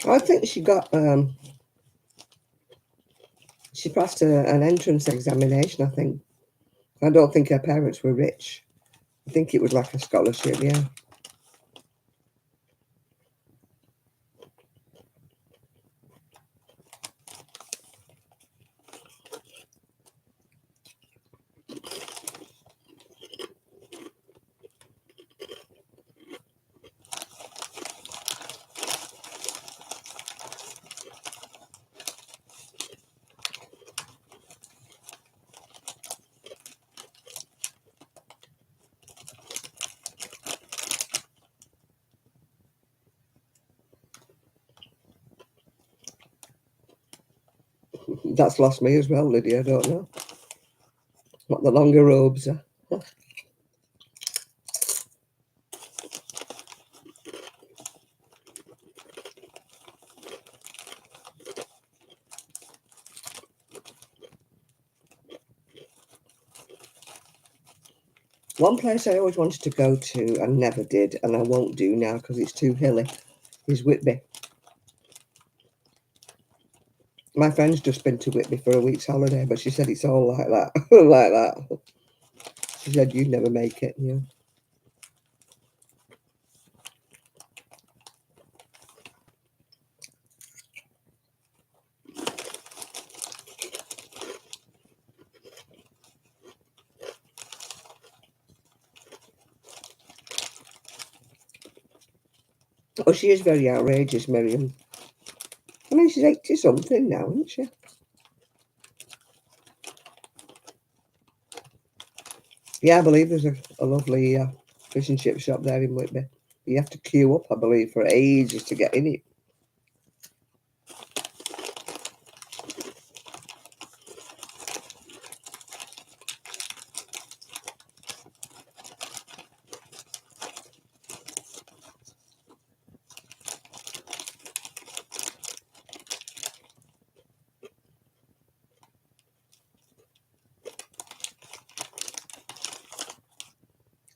I think she passed an entrance examination, I think. I don't think her parents were rich. I think it was like a scholarship, yeah. That's lost me as well, Lydia. I don't know what the longer robes are. One place I always wanted to go to and never did, and I won't do now because it's too hilly, is Whitby. My friend's just been to Whitby for a week's holiday, but she said it's all like that, like that. She said you'd never make it, yeah. Oh, she is very outrageous, Miriam. I mean, she's 80 something now, isn't she? Yeah, I believe there's a lovely fish and chip shop there in Whitby. You have to queue up, I believe, for ages to get in it.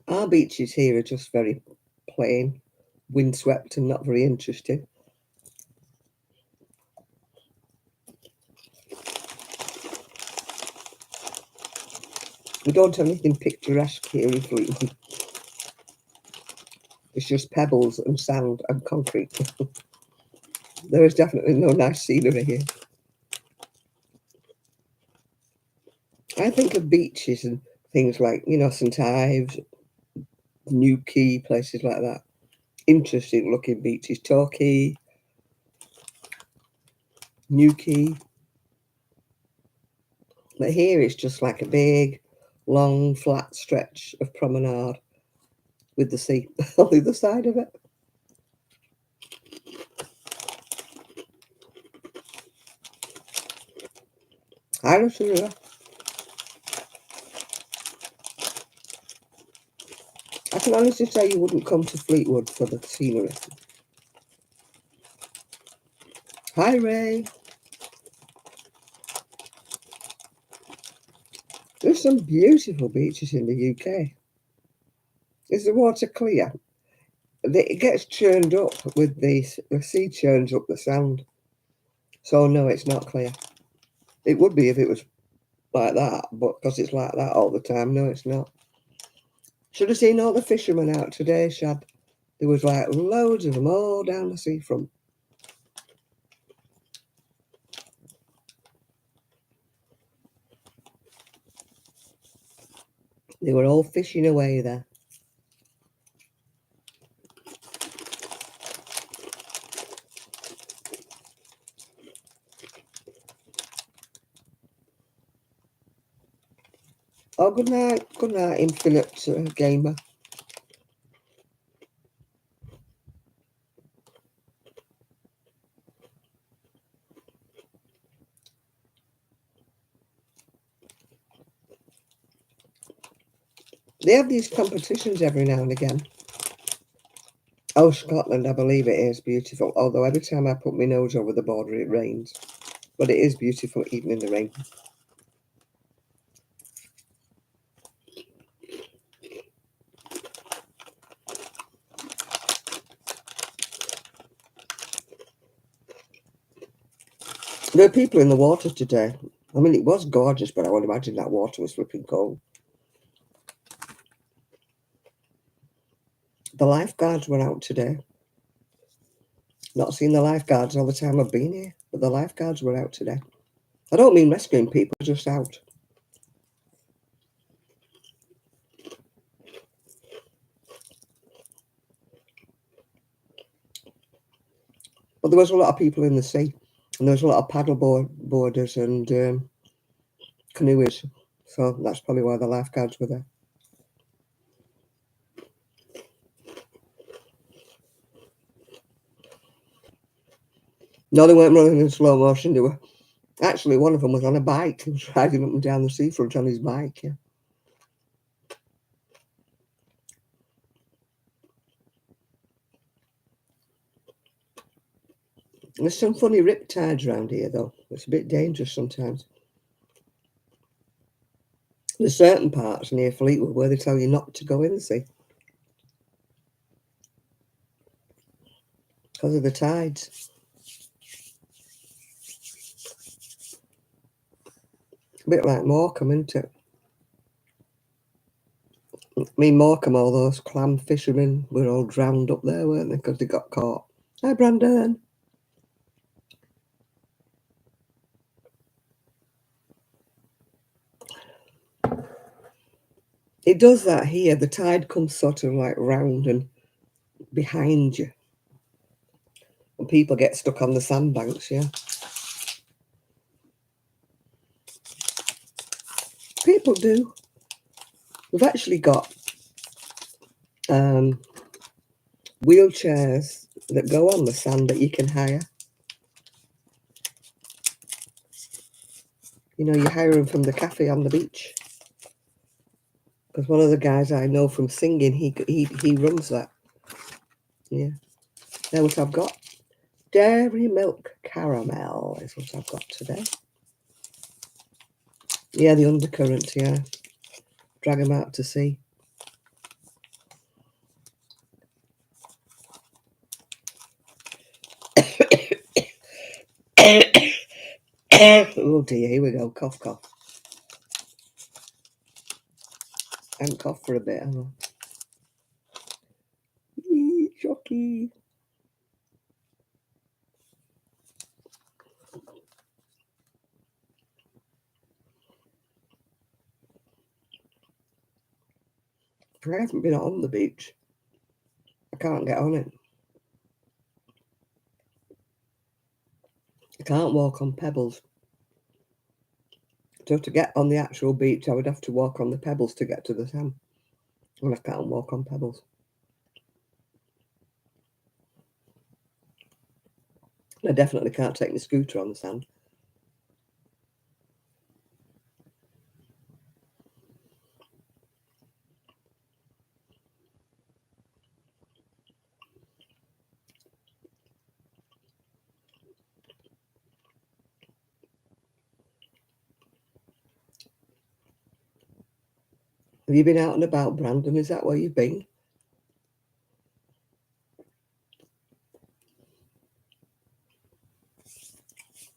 Our beaches here are just very plain, windswept and not very interesting. We don't have anything picturesque here in Fleetwood. It's just pebbles and sand and concrete. There is definitely no nice scenery here. I think of beaches and things like, St Ives, Newquay, places like that. Interesting looking beaches. Torquay, Newquay. But here it's just like a big, long, flat stretch of promenade with the sea on the other side of it. Irish River. I can honestly say you wouldn't come to Fleetwood for the scenery. Hi, Ray. There's some beautiful beaches in the UK. Is the water clear? It gets churned up with the sea churns up the sand. So no, it's not clear. It would be if it was like that, but because it's like that all the time, no, it's not. Should have seen all the fishermen out today, Shad. There was like loads of them all down the seafront. They were all fishing away there. Oh, good night, Infinite Gamer. They have these competitions every now and again. Oh, Scotland, I believe it is beautiful. Although every time I put my nose over the border, it rains. But it is beautiful even in the rain. There are people in the water today. I mean, it was gorgeous, but I would imagine that water was flipping cold. The lifeguards were out today. Not seen the lifeguards all the time I've been here, but the lifeguards were out today. I don't mean rescuing people, just out. But there was a lot of people in the sea, and there was a lot of boarders and canoeists. So that's probably why the lifeguards were there. No, they weren't running in slow motion. They were actually, one of them was on a bike. He was riding up and down the seafront on his bike. Yeah. There's some funny riptides around here, though. It's a bit dangerous sometimes. There's certain parts near Fleetwood where they tell you not to go in, see, because of the tides. A bit like Morecambe, isn't it? I mean, Morecambe, all those clam fishermen were all drowned up there, weren't they, because they got caught. Hi, Brandon. It does that here. The tide comes sort of like round and behind you. And people get stuck on the sandbanks, yeah. People do. We've actually got wheelchairs that go on the sand that you can hire. You know, you hire them from the cafe on the beach. Because one of the guys I know from singing, he runs that. Yeah. Now what I've got. Dairy milk caramel is what I've got today. Yeah, the undercurrent, yeah. Drag them out to sea. Oh dear, here we go. Cough, cough. I haven't coughed for a bit, have I? Shocky. I haven't been on the beach. I can't get on it. I can't walk on pebbles. So to get on the actual beach, I would have to walk on the pebbles to get to the sand. And I can't walk on pebbles. I definitely can't take the scooter on the sand. Have you been out and about, Brandon? Is that where you've been?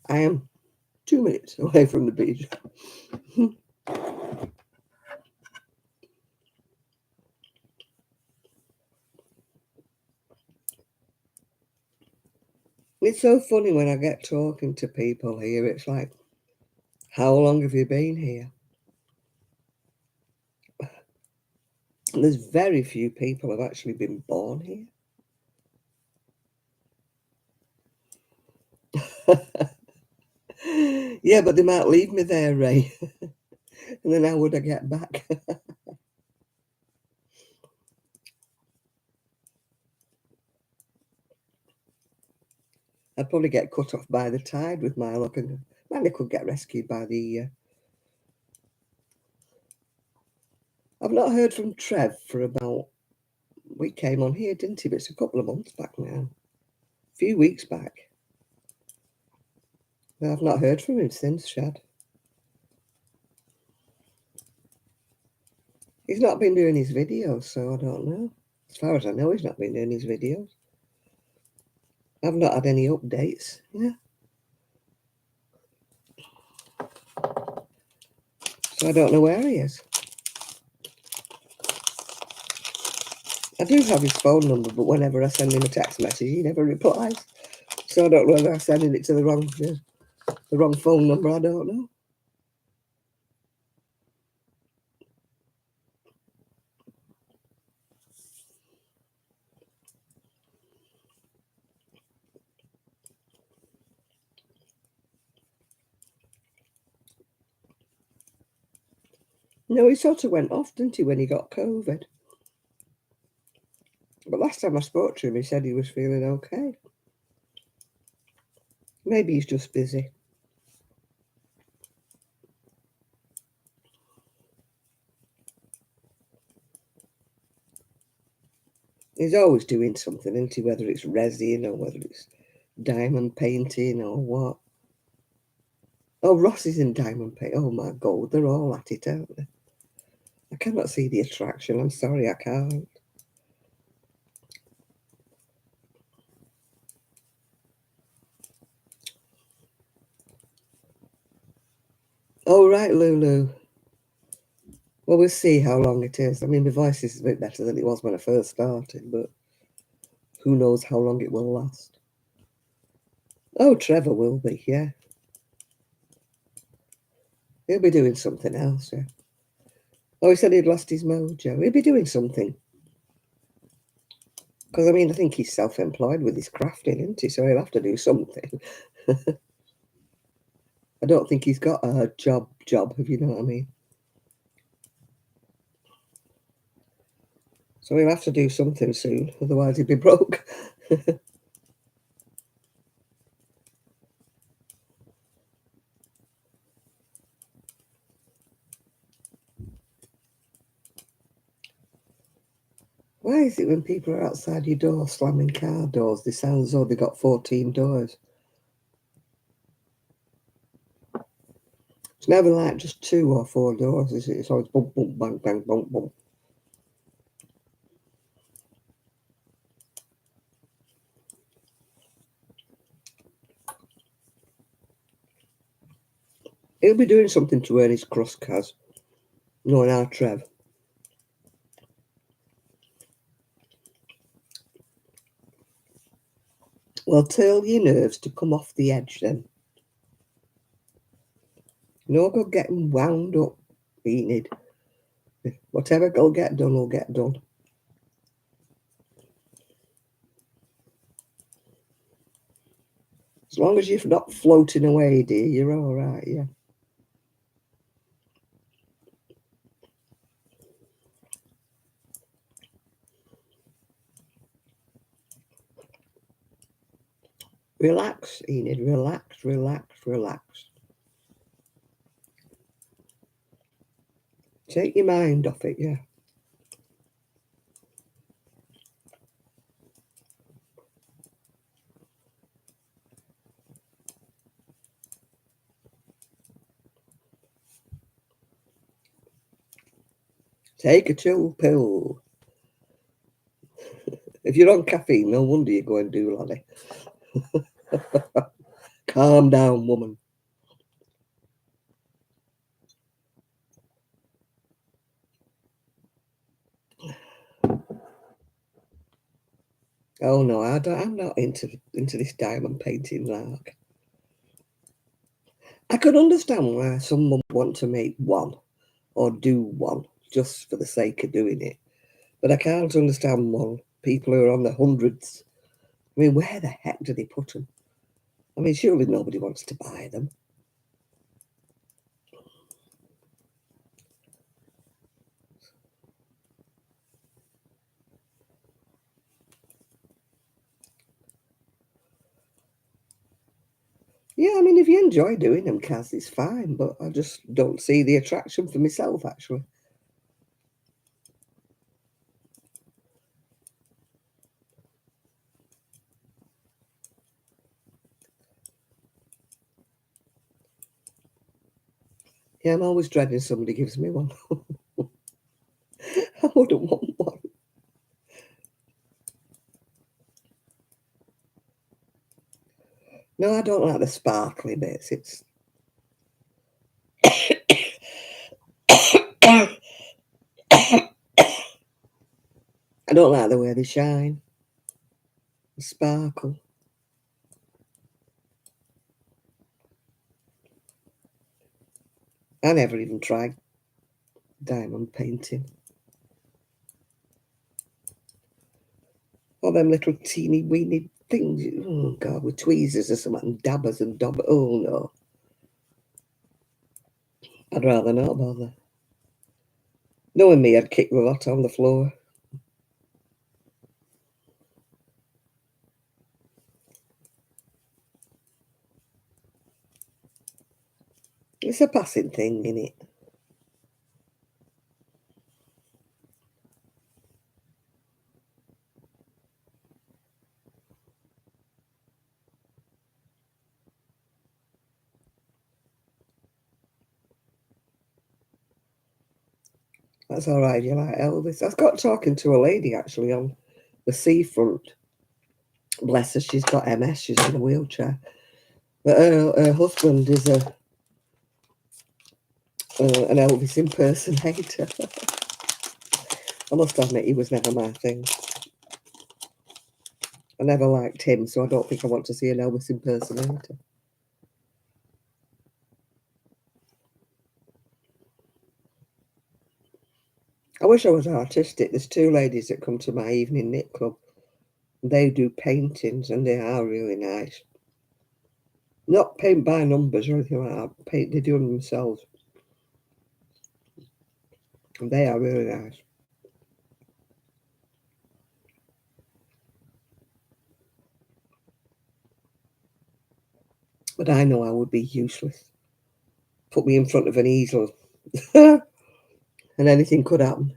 I am 2 minutes away from the beach. It's so funny when I get talking to people here. It's like, how long have you been here? And there's very few people have actually been born here. Yeah, but they might leave me there, Ray. And then how would I get back? I'd probably get cut off by the tide with my luck, and maybe could get rescued by the. I've not heard from Trev for about. We came on here, didn't he? But it's a couple of months back now, a few weeks back. But I've not heard from him since, Shad. He's not been doing his videos, so I don't know. As far as I know, he's not been doing his videos. I've not had any updates. Yeah. So I don't know where he is. I do have his phone number, but whenever I send him a text message, he never replies. So I don't know whether I'm sending it to the wrong phone number. I don't know. No, he sort of went off, didn't he, when he got COVID? But last time I spoke to him, he said he was feeling okay. Maybe he's just busy. He's always doing something, isn't he? Whether it's resin or whether it's diamond painting or what. Oh, Ross is in diamond paint. Oh my God, they're all at it, aren't they? I cannot see the attraction. I'm sorry, I can't. Oh, right, Lulu. Well, we'll see how long it is. I mean, my voice is a bit better than it was when I first started, but who knows how long it will last. Oh, Trevor will be, yeah. He'll be doing something else, yeah. Oh, he said he'd lost his mojo. He'll be doing something. Because, I mean, I think he's self-employed with his crafting, isn't he? So he'll have to do something. I don't think he's got a job, if you know what I mean. So he'll have to do something soon, otherwise he'd be broke. Why is it when people are outside your door slamming car doors, they sound as though they got 14 doors? It's never like just 2 or 4 doors, is it? It's always bump, bump, bang, bang, bump, bump. He'll be doing something to earn his crust, Kaz. Knowing our Trev. Well, tell your nerves to come off the edge then. No good getting wound up, Enid. Whatever will get done will get done. As long as you're not floating away, dear, you're all right, yeah. Relax, Enid. Relax, relax, relax. Take your mind off it, yeah. Take a chill pill. If you're on caffeine, no wonder you're going doolally. Calm down, woman. Oh no, I'm not into this diamond painting lark. I could understand why someone would want to make one or do one just for the sake of doing it, but I can't understand one people who are on the hundreds. I mean, where the heck do they put them? I mean, surely nobody wants to buy them. Yeah, I mean, if you enjoy doing them, Kaz, it's fine, but I just don't see the attraction for myself, actually. Yeah, I'm always dreading somebody gives me one. I wouldn't want one. No, I don't like the sparkly bits. It's I don't like the way they shine, the sparkle. I never even tried diamond painting. All them little teeny weeny things. Oh God, with tweezers or something, and dabbers and dabbers. Oh no, I'd rather not bother. Knowing me, I'd kick the lot on the floor. It's a passing thing, innit? That's all right. You like Elvis? I got talking to a lady actually on the seafront. Bless her, she's got MS. She's in a wheelchair. But her husband is an Elvis impersonator. I must admit, he was never my thing. I never liked him, so I don't think I want to see an Elvis impersonator. I wish I was artistic. There's two ladies that come to my evening knit club. They do paintings and they are really nice. Not paint by numbers or anything like that. Paint, they do them themselves. And they are really nice. But I know I would be useless. Put me in front of an easel and anything could happen.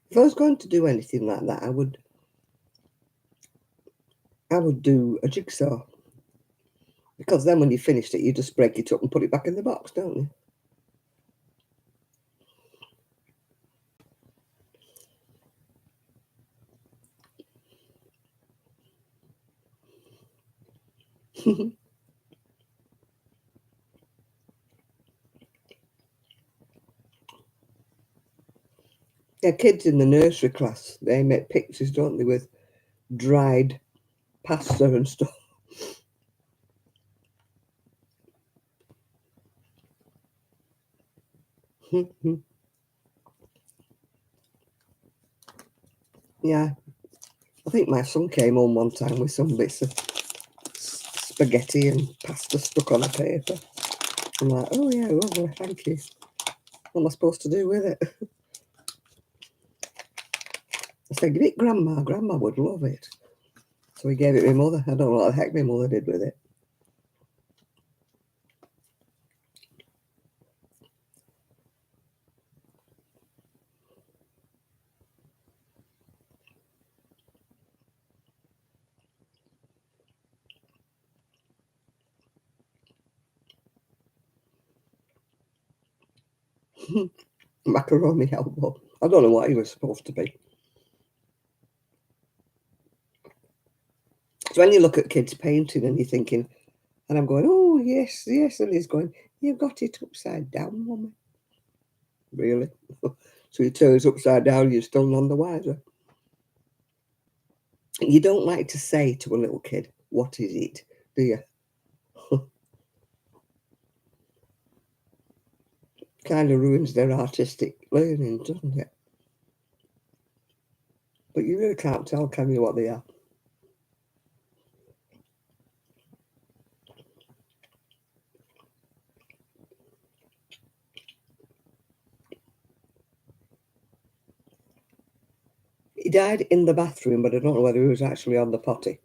If I was going to do anything like that, I would do a jigsaw. Because then when you finished it, you just break it up and put it back in the box, don't you? Yeah, kids in the nursery class, they make pictures, don't they, with dried pasta and stuff. Yeah, I think my son came home one time with some bits of spaghetti and pasta stuck on a paper. I'm like, oh yeah, lovely, thank you. What am I supposed to do with it? I said, give it grandma. Grandma would love it. So he gave it my mother. I don't know what the heck my mother did with it. Macaroni elbow. I don't know what he was supposed to be. So when you look at kids painting and you're thinking, and I'm going, oh, yes, yes. And he's going, you've got it upside down, woman. Really? So he turns upside down, you're still none the wiser. You don't like to say to a little kid, what is it? Do you? Kind of ruins their artistic learning, doesn't it? But you really can't tell, can you, what they are? He died in the bathroom, but I don't know whether he was actually on the potty.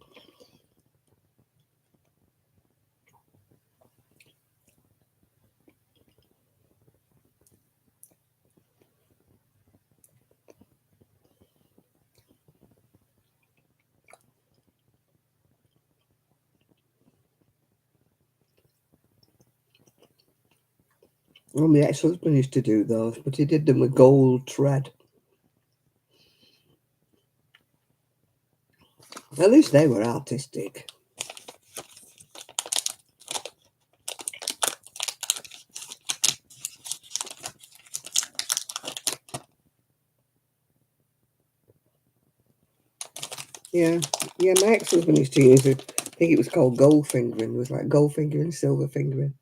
Well, my ex-husband used to do those, but he did them with gold thread. At least they were artistic. Yeah, yeah. My ex-husband used to use it. I think it was called gold fingering. It was like gold fingering, silver fingering,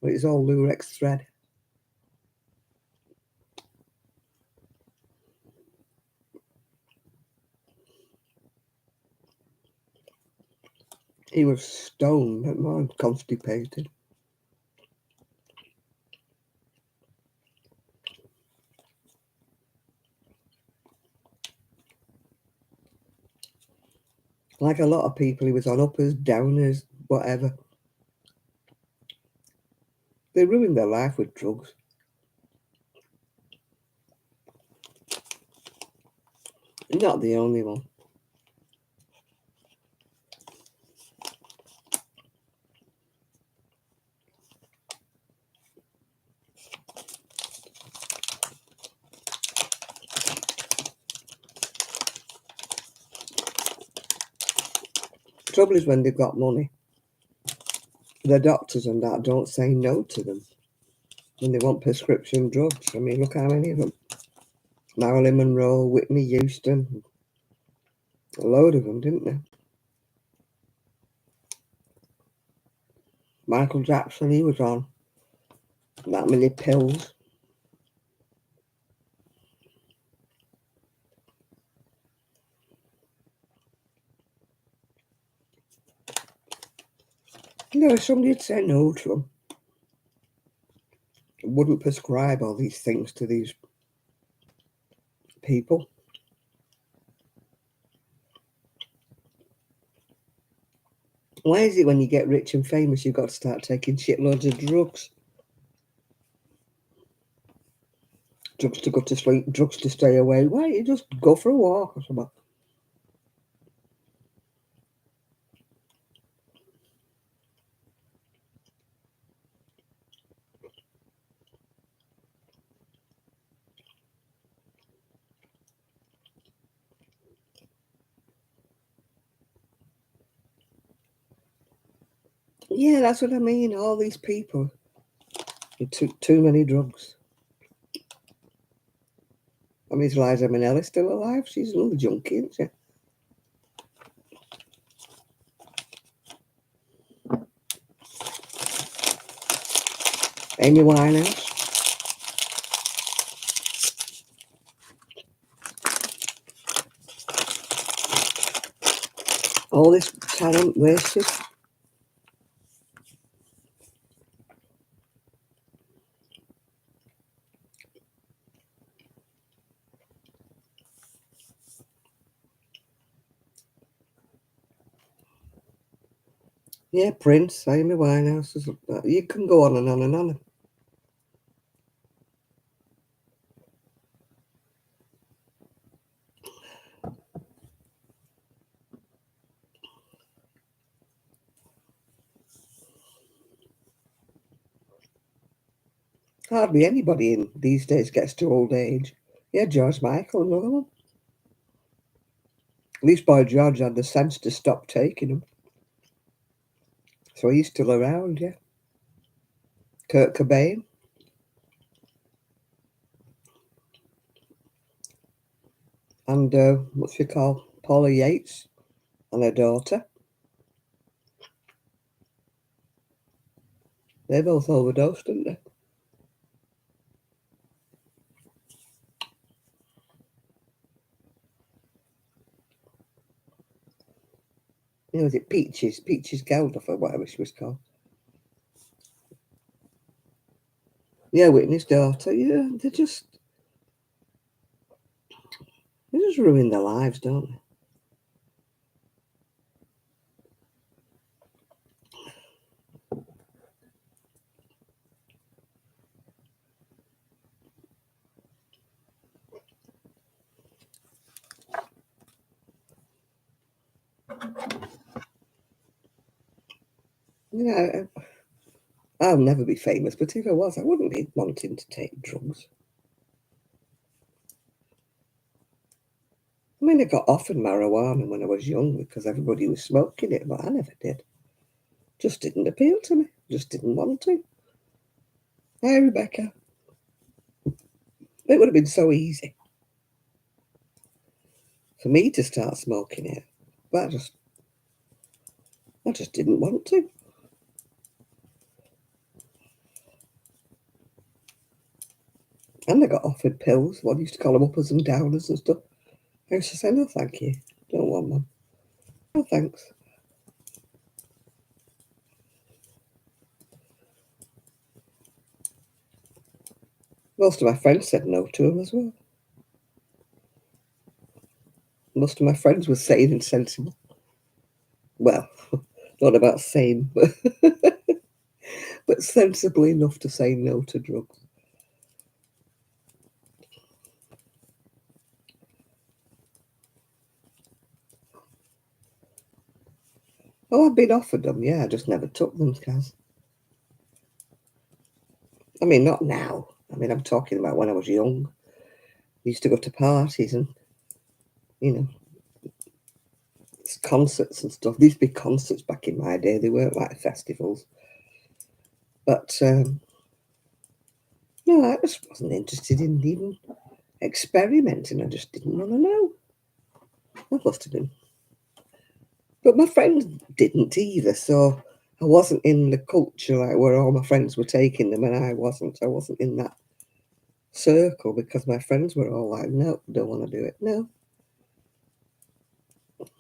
but it's all lurex thread. He was stoned and more constipated. Like a lot of people, he was on uppers, downers, whatever. They ruin their life with drugs. Not the only one. The trouble is when they've got money, the doctors and that don't say no to them when they want prescription drugs. I mean, look how many of them. Marilyn Monroe, Whitney Houston, a load of them, didn't they? Michael Jackson, he was on that many pills. You know, if somebody had said no to them, wouldn't prescribe all these things to these people. Why is it when you get rich and famous, you've got to start taking shitloads of drugs? Drugs to go to sleep, drugs to stay away. Why don't you just go for a walk or something? Yeah, that's what I mean. All these people who took too many drugs. I mean, is Liza Minnelli still alive? She's another junkie, isn't she? Amy Winehouse. All this talent wasted. Yeah, Prince, Amy Winehouse. You can go on and on and on. Hardly anybody in these days gets to old age. Yeah, George Michael, another one. At least Boy George had the sense to stop taking them. So he's still around, yeah. Kurt Cobain. And what's she called? Paula Yates and her daughter. They both overdosed, didn't they? You know, was it Peaches? Peaches Geldof or whatever she was called. Yeah, Whitney's daughter. Yeah, they just ruin their lives, don't they? You know, I'll never be famous, but if I was, I wouldn't be wanting to take drugs. I mean, I got offered marijuana when I was young because everybody was smoking it, but I never did. Just didn't appeal to me. Just didn't want to. Hi, Rebecca. It would have been so easy for me to start smoking it, but I just didn't want to. And I got offered pills. One used to call them uppers and downers and stuff. I used to say, no, thank you. Don't want one. No, thanks. Most of my friends said no to them as well. Most of my friends were sane and sensible. Well, Not about same, but sensibly enough to say no to drugs. Oh, I've been offered them, yeah, I just never took them, Kaz. I mean, not now. I mean, I'm talking about when I was young. I used to go to parties and, you know, concerts and stuff. These big concerts back in my day, they weren't like festivals. But no, I just wasn't interested in even experimenting. I just didn't want to know. I must have been. But my friends didn't either, so I wasn't in the culture like where all my friends were taking them and I wasn't. I wasn't in that circle because my friends were all like, no, don't want to do it. No.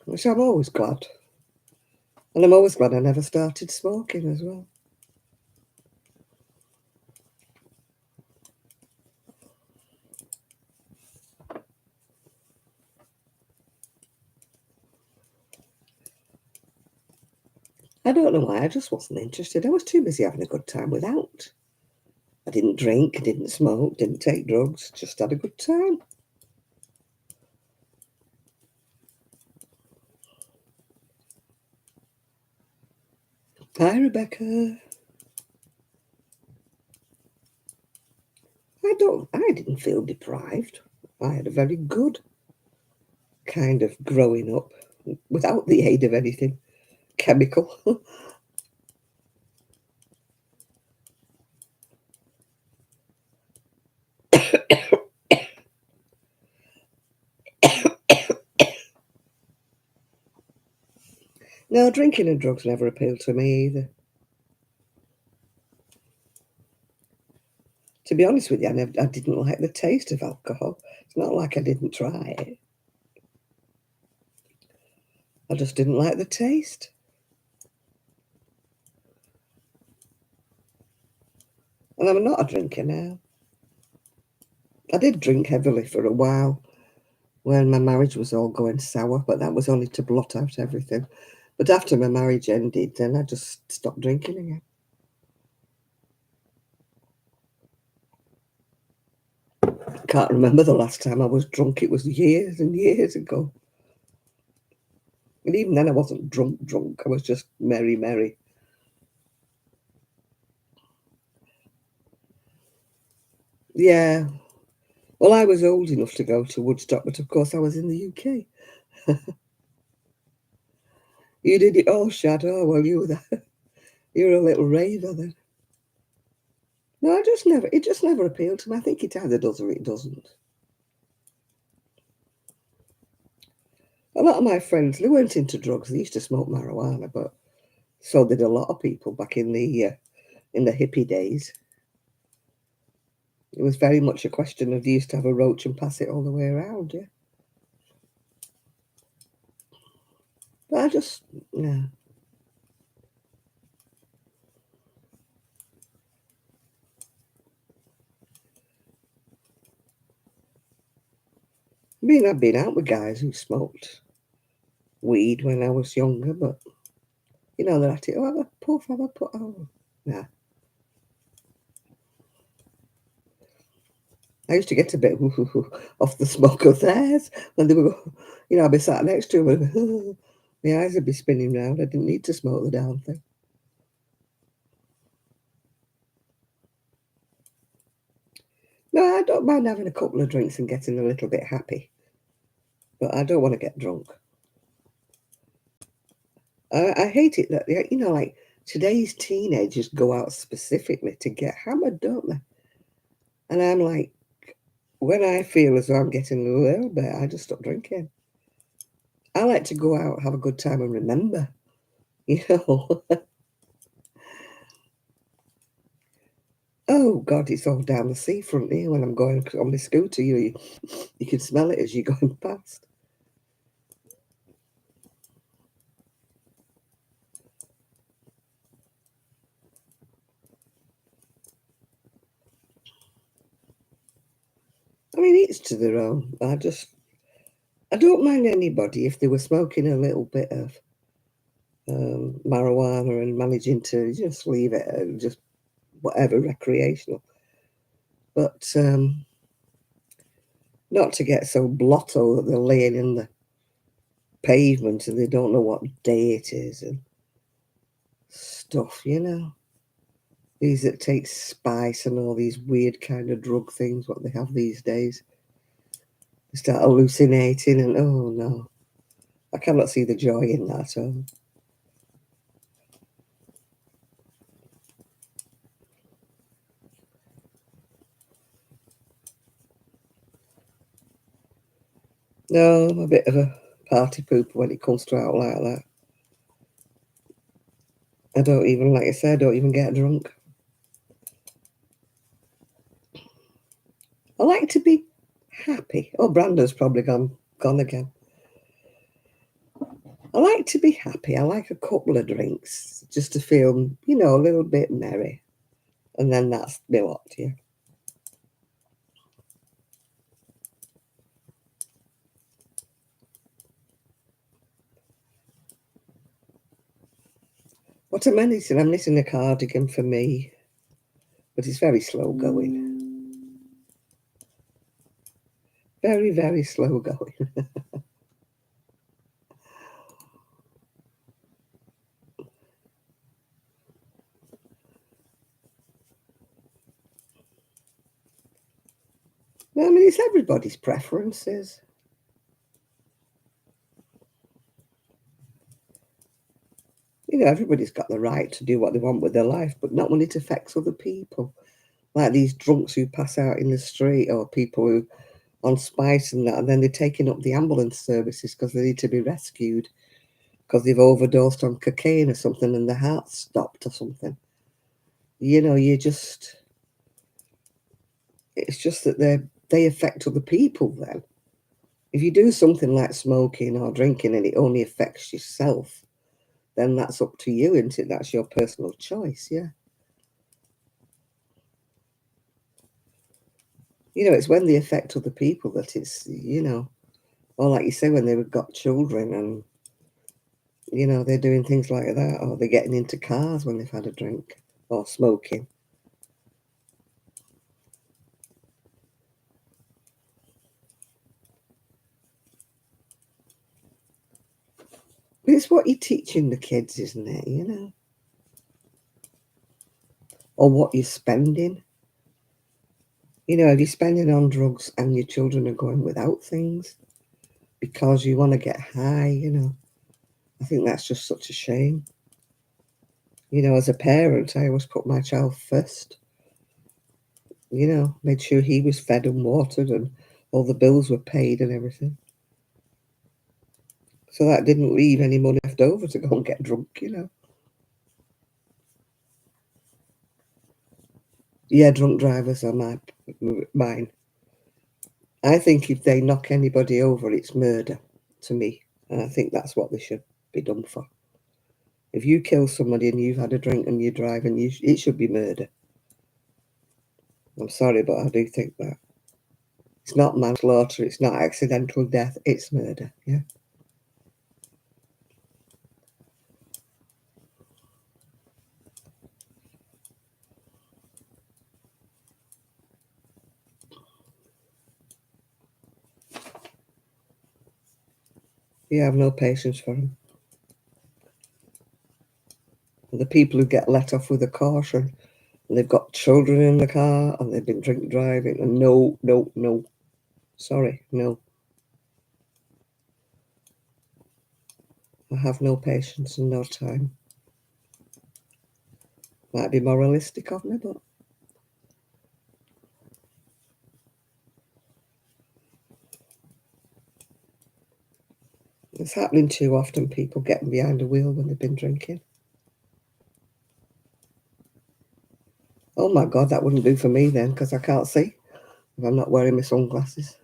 Which I'm always glad. And I'm always glad I never started smoking as well. I don't know why, I just wasn't interested. I was too busy having a good time without. I didn't drink, didn't smoke, didn't take drugs, just had a good time. Hi, Rebecca. I didn't feel deprived. I had a very good kind of growing up without the aid of anything chemical. No, drinking and drugs never appealed to me either. To be honest with you, I didn't like the taste of alcohol. It's not like I didn't try it. I just didn't like the taste. And I'm not a drinker now. I did drink heavily for a while when my marriage was all going sour, but that was only to blot out everything. But after my marriage ended, then I just stopped drinking again. Can't remember the last time I was drunk. It was years and years ago. And even then, I wasn't drunk, drunk. I was just merry, merry. Yeah. Well, I was old enough to go to Woodstock, but of course I was in the UK. You did it all, Shadow. Well, you were there. You were a little raver then. No, it just never appealed to me. I think it either does or it doesn't. A lot of my friends, they weren't into drugs. They used to smoke marijuana, but so did a lot of people back in the hippie days. It was very much a question of they used to have a roach and pass it all the way around, yeah. But I just, yeah. I mean, I've been out with guys who smoked weed when I was younger, but they're at it. Oh, have a puff, have a puff. Oh, nah. I used to get a bit off the smoke of theirs when they were, I'd be sat next to them and my eyes would be spinning round. I didn't need to smoke the damn thing. No, I don't mind having a couple of drinks and getting a little bit happy, but I don't want to get drunk. I hate it that, like today's teenagers go out specifically to get hammered, don't they? And I'm like, when I feel as though I'm getting a little bit, I just stop drinking. I like to go out, have a good time, and remember, you know. Oh God, it's all down the seafront here when I'm going on my scooter. You can smell it as you're going past. I mean, each to their own. I don't mind anybody if they were smoking a little bit of marijuana and managing to just leave it at just whatever recreational. But not to get so blotto that they're laying in the pavement and they don't know what day it is and stuff, you know. These that take spice and all these weird kind of drug things, what they have these days. They start hallucinating and oh no. I cannot see the joy in that at all. No, I'm a bit of a party pooper when it comes to out like that. I don't even, like I said, I don't even get drunk. I like to be happy. Oh, Brandon's probably gone again. I like to be happy. I like a couple of drinks just to feel, a little bit merry. And then that's me lot, yeah. What am I knitting? I'm knitting a cardigan for me, but it's very slow going. Very, very slow going. I mean, it's everybody's preferences. Everybody's got the right to do what they want with their life, but not when it affects other people. Like these drunks who pass out in the street or people who on spice and that, and then they're taking up the ambulance services because they need to be rescued because they've overdosed on cocaine or something and their heart stopped or something. It's just that they affect other people then. If you do something like smoking or drinking and it only affects yourself, then that's up to you, isn't it? That's your personal choice, yeah. It's when they affect other people that or like you say, when they've got children and, they're doing things like that, or they're getting into cars when they've had a drink or smoking. But it's what you're teaching the kids, isn't it? Or what you're spending. If you're spending on drugs and your children are going without things because you want to get high. I think that's just such a shame. As a parent, I always put my child first. Made sure he was fed and watered and all the bills were paid and everything. So that didn't leave any money left over to go and get drunk. Yeah, drunk drivers are mine. I think if they knock anybody over, it's murder to me. And I think that's what they should be done for. If you kill somebody and you've had a drink and you drive, and it should be murder. I'm sorry, but I do think that. It's not manslaughter, it's not accidental death, it's murder, yeah. You have no patience for them. And the people who get let off with a caution, and they've got children in the car, and they've been drink driving, and no, no, no. Sorry, no. I have no patience and no time. Might be moralistic of me, but it's happening too often, people getting behind a wheel when they've been drinking. Oh my God, that wouldn't do for me then, because I can't see if I'm not wearing my sunglasses.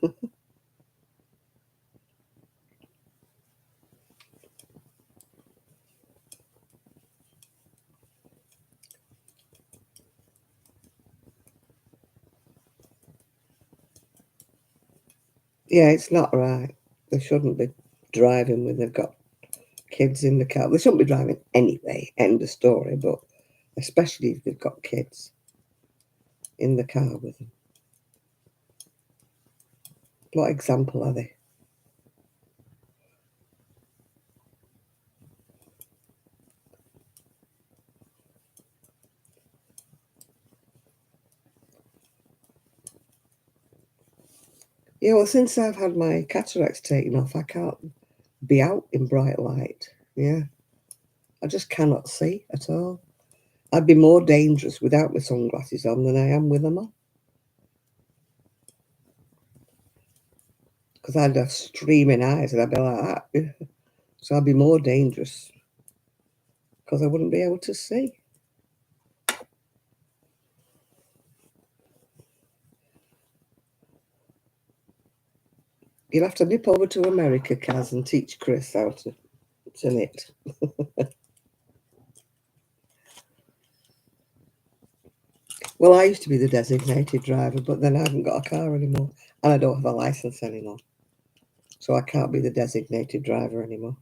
Yeah, it's not right. They shouldn't be driving when they've got kids in the car. They shouldn't be driving anyway, end of story, but especially if they've got kids in the car with them. What example are they? Yeah, well, since I've had my cataracts taken off, I can't be out in bright light. Yeah, I just cannot see at all. I'd be more dangerous without my sunglasses on than I am with them on. Because I'd have streaming eyes and I'd be like that. Yeah. So I'd be more dangerous because I wouldn't be able to see. You'll have to nip over to America, Kaz, and teach Chris how to knit. Well, I used to be the designated driver, but then I haven't got a car anymore, and I don't have a license anymore, so I can't be the designated driver anymore.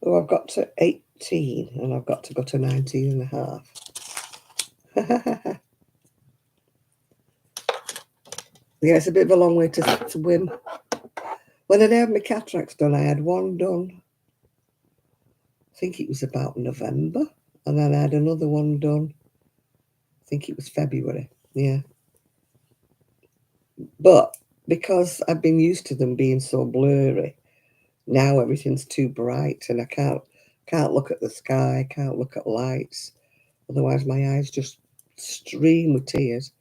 Oh, I've got to 18, and I've got to go to 19 and a half. Yeah, it's a bit of a long way to swim. When I had my cataracts done, I had one done, I think it was about November, and then I had another one done, I think it was February, yeah. But because I've been used to them being so blurry, now everything's too bright and I can't look at the sky, can't look at lights, otherwise my eyes just stream with tears.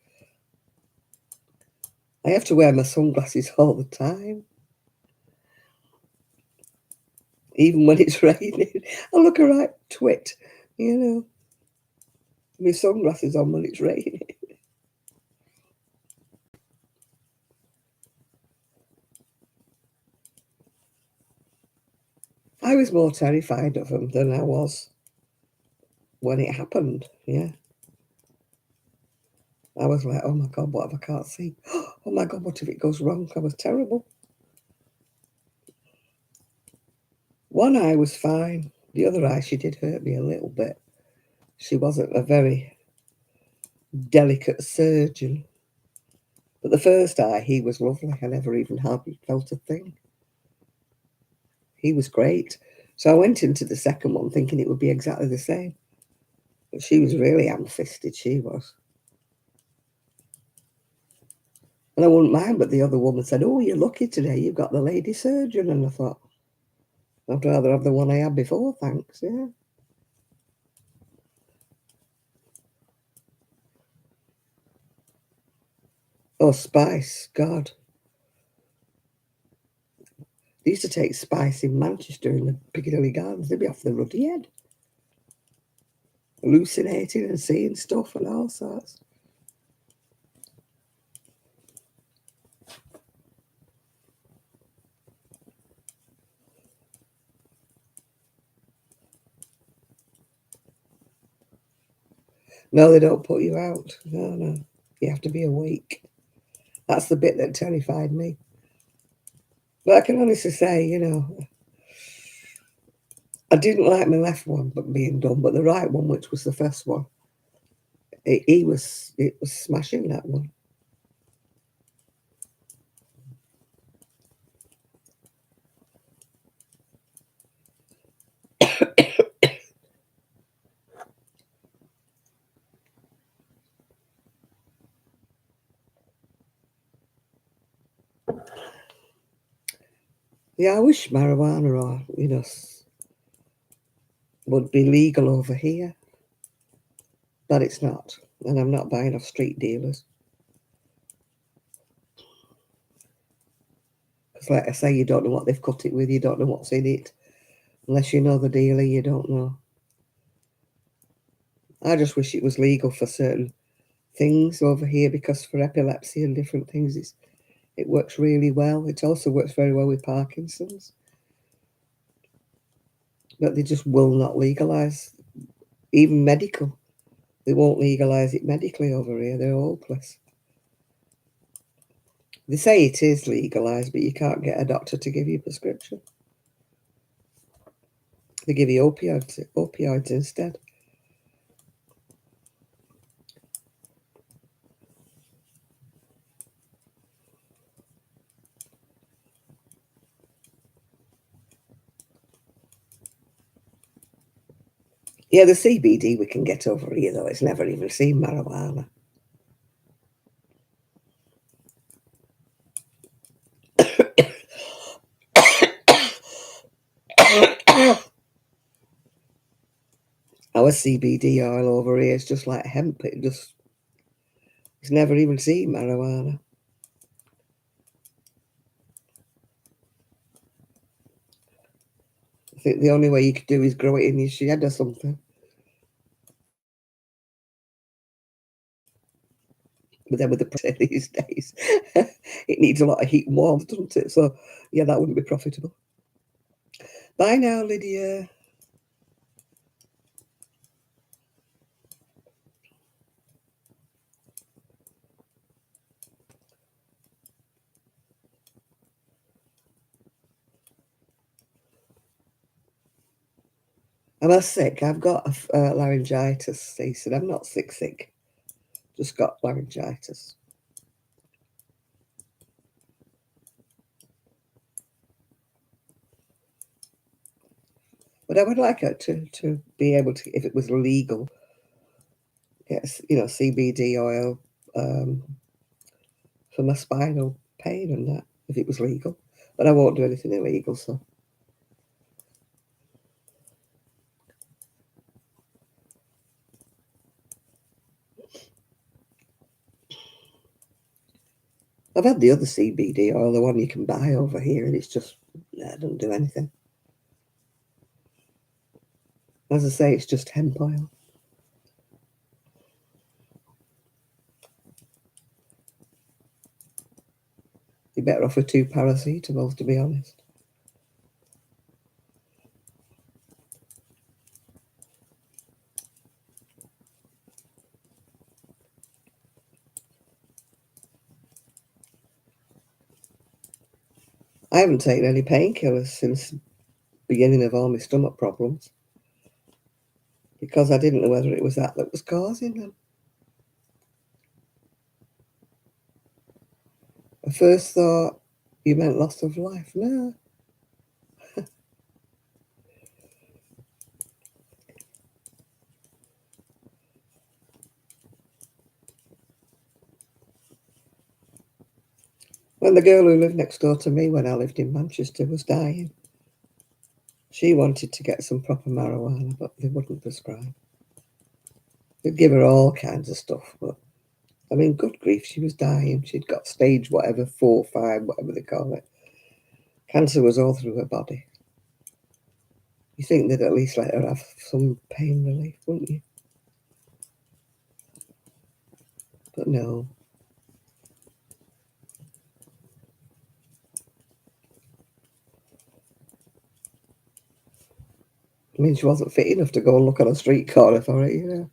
I have to wear my sunglasses all the time, even when it's raining. I look a right twit, you know, my sunglasses on when it's raining. I was more terrified of them than I was when it happened, yeah. I was like, oh my God, what if I can't see? Oh my God, what if it goes wrong? I was terrible. One eye was fine. The other eye, she did hurt me a little bit. She wasn't a very delicate surgeon. But the first eye, he was lovely. I never even hardly felt a thing. He was great. So I went into the second one thinking it would be exactly the same. But she was really ham-fisted, she was. And I wouldn't mind, but the other woman said, oh, you're lucky today. You've got the lady surgeon. And I thought, I'd rather have the one I had before, thanks, yeah. Oh, Spice, God. They used to take Spice in Manchester in the Piccadilly Gardens. They'd be off the ruddy head, hallucinating and seeing stuff and all sorts. No, they don't put you out. No, no. You have to be awake. That's the bit that terrified me. But I can honestly say, you know, I didn't like my left one but being done, but the right one, which was the first one, it was smashing, that one. Yeah, I wish marijuana or, you know, would be legal over here, but it's not. And I'm not buying off street dealers. Because, like I say, you don't know what they've cut it with, you don't know what's in it. Unless you know the dealer, you don't know. I just wish it was legal for certain things over here, because for epilepsy and different things, it works really well. It also works very well with Parkinson's. But they just will not legalise, even medical. They won't legalise it medically over here. They're hopeless. They say it is legalised, but you can't get a doctor to give you a prescription. They give you opioids instead. Yeah, the CBD we can get over here, though. It's never even seen marijuana. Our CBD oil over here is just like hemp. It's never even seen marijuana. I think the only way you could do is grow it in your shed or something. But then with the price these days, it needs a lot of heat and warmth, doesn't it? So, yeah, that wouldn't be profitable. Bye now, Lydia. Am I sick? I've got laryngitis. He said, I'm not sick. Just got laryngitis. But I would like her to be able to, if it was legal, get CBD oil for my spinal pain and that, if it was legal. But I won't do anything illegal, so. I've had the other CBD oil, the one you can buy over here, and it's just, it doesn't do anything. As I say, it's just hemp oil. You're better off with 2 paracetamols, to be honest. I haven't taken any painkillers since the beginning of all my stomach problems because I didn't know whether it was that was causing them. I first thought you meant loss of life. No. When the girl who lived next door to me when I lived in Manchester was dying, she wanted to get some proper marijuana, but they wouldn't prescribe. They'd give her all kinds of stuff, but I mean, good grief, she was dying. She'd got stage whatever, 4, 5, whatever they call it. Cancer was all through her body. You think they'd at least let her have some pain relief, wouldn't you? But no. I mean, she wasn't fit enough to go and look on a street corner for it.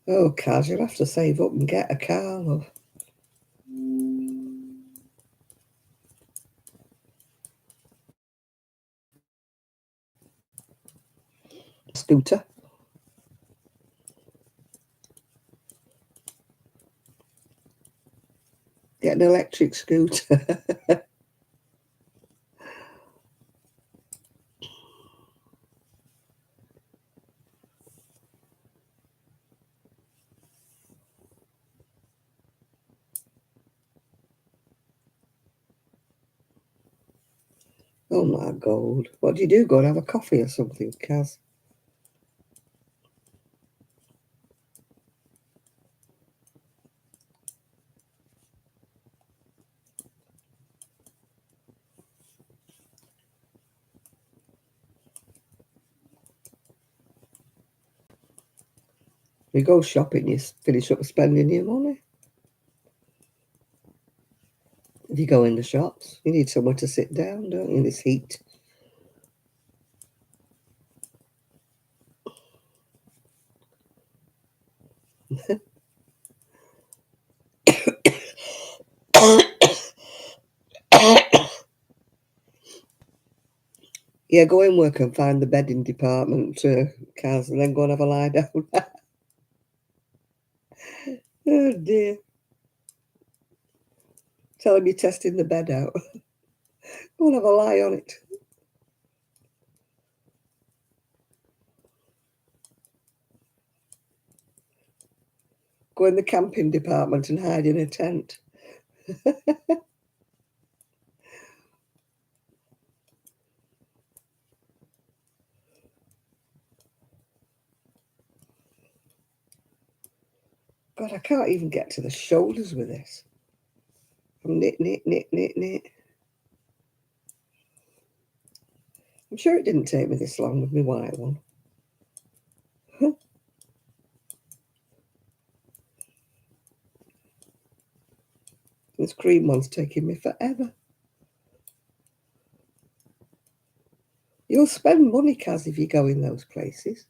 Oh, Kaz, you'll have to save up and get a car, love. Scooter. Get an electric scooter. Oh, my God. What do you do? Go and have a coffee or something, Kaz? You go shopping, you finish up spending your money. If you go in the shops, you need somewhere to sit down, don't you, in this heat? Yeah, go in work and find the bedding department, Kaz, and then go and have a lie down. Oh dear. Tell him you're testing the bed out. Go and have a lie on it. Go in the camping department and hide in a tent. God, I can't even get to the shoulders with this. I'm knit, knit, knit, knit, knit. I'm sure it didn't take me this long with my white one. This cream one's taking me forever. You'll spend money, Kaz, if you go in those places.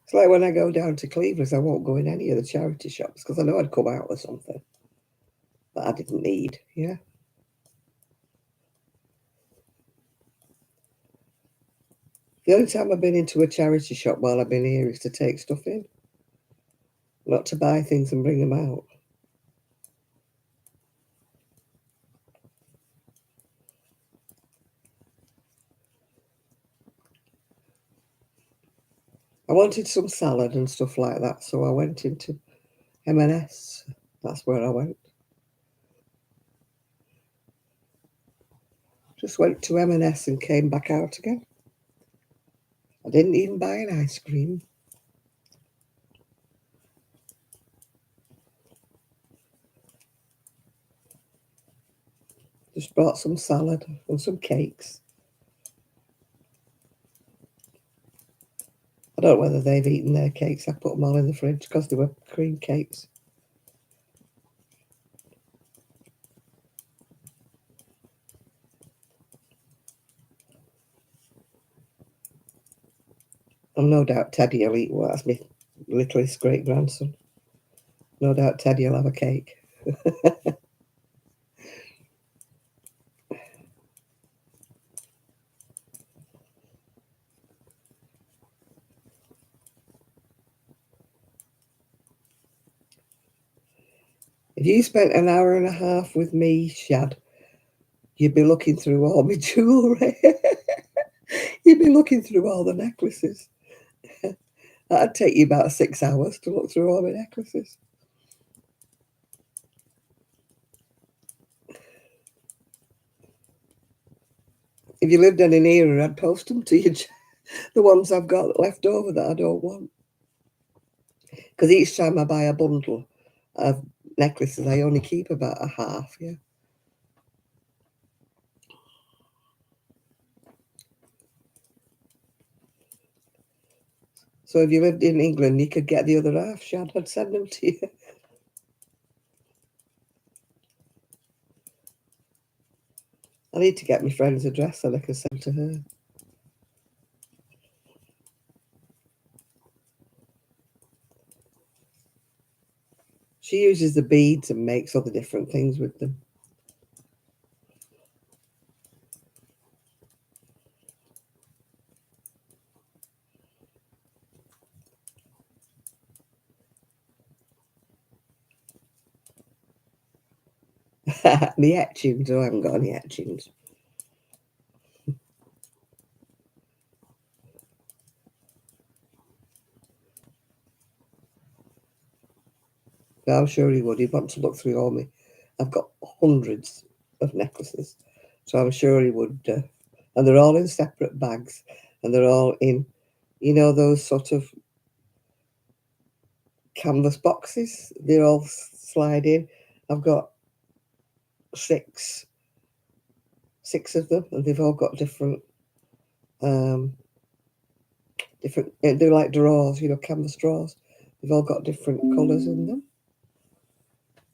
It's like when I go down to Cleveland's, I won't go in any of the charity shops because I know I'd come out with something that I didn't need, yeah. The only time I've been into a charity shop while I've been here is to take stuff in, not to buy things and bring them out. I wanted some salad and stuff like that, so I went into M&S. That's where I went. Just went to M&S and came back out again. I didn't even buy an ice cream. Just bought some salad and some cakes. I don't know whether they've eaten their cakes. I put them all in the fridge because they were cream cakes. And no doubt Teddy will eat one. That's my littlest great grandson. No doubt Teddy will have a cake. If you spent an hour and a half with me, Shad, you'd be looking through all my jewellery. You'd be looking through all the necklaces. That'd take you about 6 hours to look through all my necklaces. If you lived any nearer, I'd post them to you. The ones I've got left over that I don't want. Because each time I buy a bundle of necklaces, I only keep about a half, yeah. So if you lived in England, you could get the other half, Shad. I'd send them to you. I need to get my friend's address so I can send to her. She uses the beads and makes other different things with them. The etchings, oh, I haven't got any etchings. But I'm sure he would. He'd want to look through all me. I've got hundreds of necklaces, so I'm sure he would. And they're all in separate bags, and they're all in, you know, those sort of canvas boxes. They all slide in. I've got six of them, and they've all got different Different, they're like drawers, canvas drawers. They've all got different colours in them.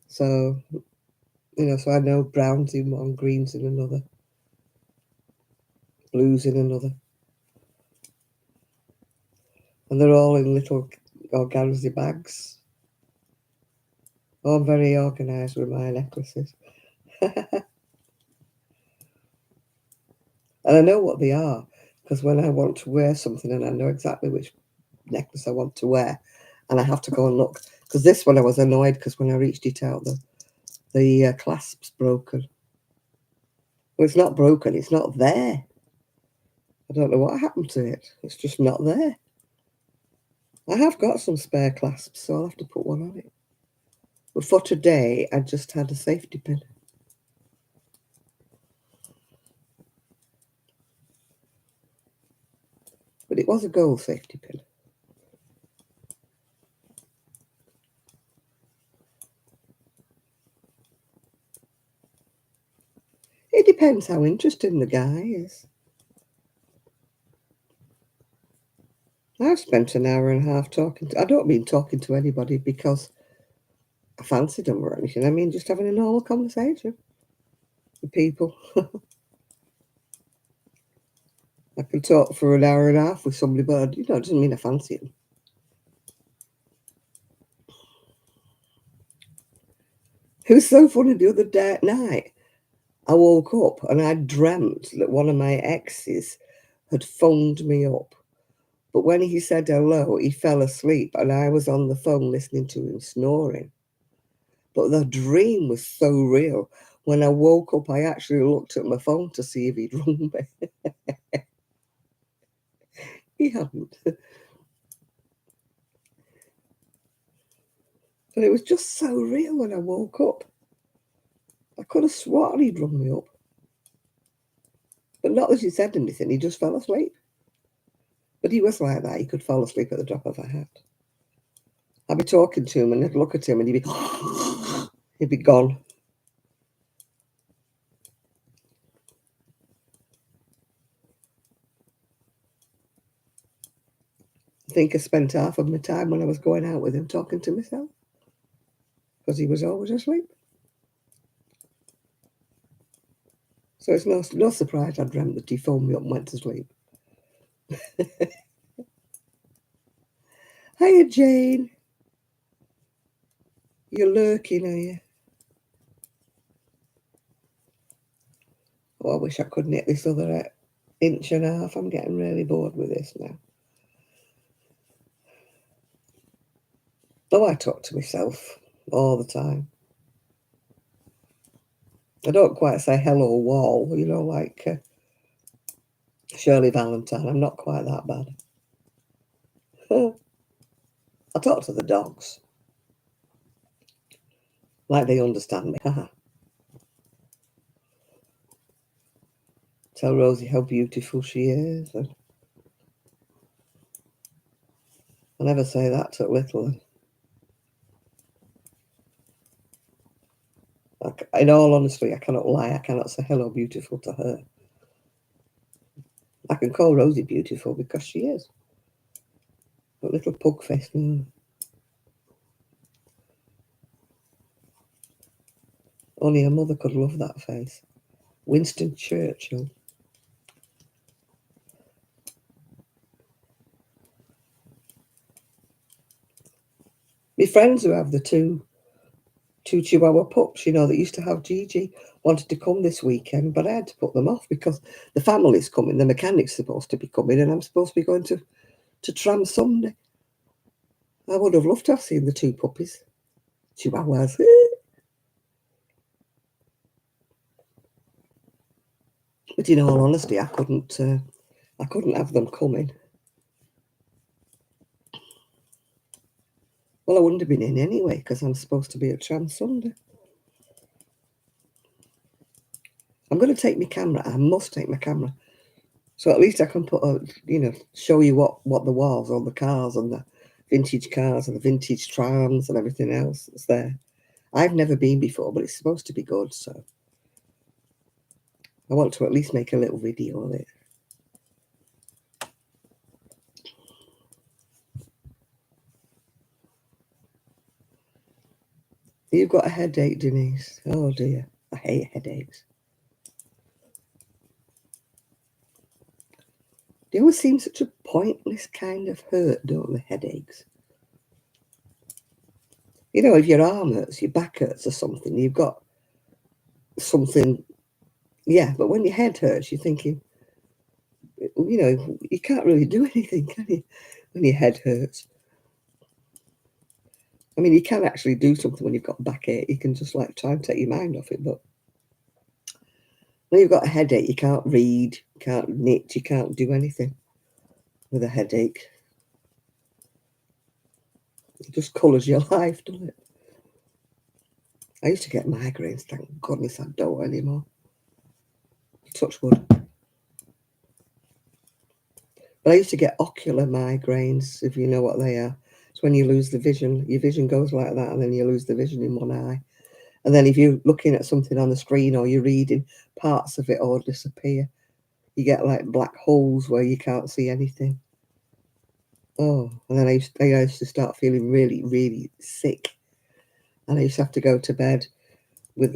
So, so I know browns in one, greens in another, blues in another. And they're all in little organza bags. Oh, I'm very organised with my necklaces. And I know what they are, because when I want to wear something and I know exactly which necklace I want to wear, and I have to go and look, because this one I was annoyed because when I reached it out, the clasp's broken. Well, it's not broken, it's not there. I don't know what happened to it. It's just not there. I have got some spare clasps, so I'll have to put one on it. But for today, I just had a safety pin. But it was a gold safety pin. It depends how interesting the guy is. I've spent an hour and a half talking I don't mean talking to anybody because I fancied them or anything. I mean just having a normal conversation with people. I can talk for an hour and a half with somebody, but it doesn't mean I fancy them. It was so funny the other day at night. I woke up and I dreamt that one of my exes had phoned me up. But when he said hello, he fell asleep and I was on the phone listening to him snoring. But the dream was so real. When I woke up, I actually looked at my phone to see if he'd rung me. He hadn't. But it was just so real when I woke up. I could have sworn he'd rung me up. But not that he said anything, he just fell asleep. But he was like that, he could fall asleep at the drop of a hat. I'd be talking to him and I'd look at him and he'd be gone. I think I spent half of my time when I was going out with him talking to myself. Because he was always asleep. So it's no surprise I dreamt that he phoned me up and went to sleep. Hiya, Jane. You're lurking, are you? Oh, I wish I could knit this other inch and a half. I'm getting really bored with this now. Oh, I talk to myself all the time. I don't quite say hello wall, like Shirley Valentine. I'm not quite that bad. I talk to the dogs. Like they understand me. Tell Rosie how beautiful she is. And I never say that to little. In all honesty, I cannot lie. I cannot say hello beautiful to her. I can call Rosie beautiful because she is. But little pug face, no. Only her mother could love that face. Winston Churchill. My friends who have the two Chihuahua pups, that used to have Gigi, wanted to come this weekend, but I had to put them off because the family's coming, the mechanic's supposed to be coming, and I'm supposed to be going to Tram Sunday. I would have loved to have seen the two puppies. Chihuahuas. But in all honesty, I couldn't have them coming. Well, I wouldn't have been in anyway because I'm supposed to be at Tram Sunday. I'm going to take my camera. I must take my camera. So at least I can show you what there was on the cars and the vintage cars and the vintage trams and everything else that's there. I've never been before, but it's supposed to be good. So I want to at least make a little video of it. You've got a headache, Denise. Oh dear. I hate headaches. They always seem such a pointless kind of hurt, don't they, headaches? You know, if your arm hurts, your back hurts or something, you've got something, yeah, but when your head hurts, you're thinking, you know, you can't really do anything, can you, when your head hurts? I mean, you can actually do something when you've got a backache. You can just like try and take your mind off it, but when you've got a headache, you can't read, you can't knit, you can't do anything with a headache. It just colours your life, doesn't it? I used to get migraines, thank goodness I don't anymore. Touch wood. But I used to get ocular migraines, if you know what they are. It's when you lose the vision. Your vision goes like that, and then you lose the vision in one eye. And then if you're looking at something on the screen or you're reading, parts of it all disappear. You get like black holes where you can't see anything. Oh, and then I used to start feeling really, really sick. And I used to have to go to bed with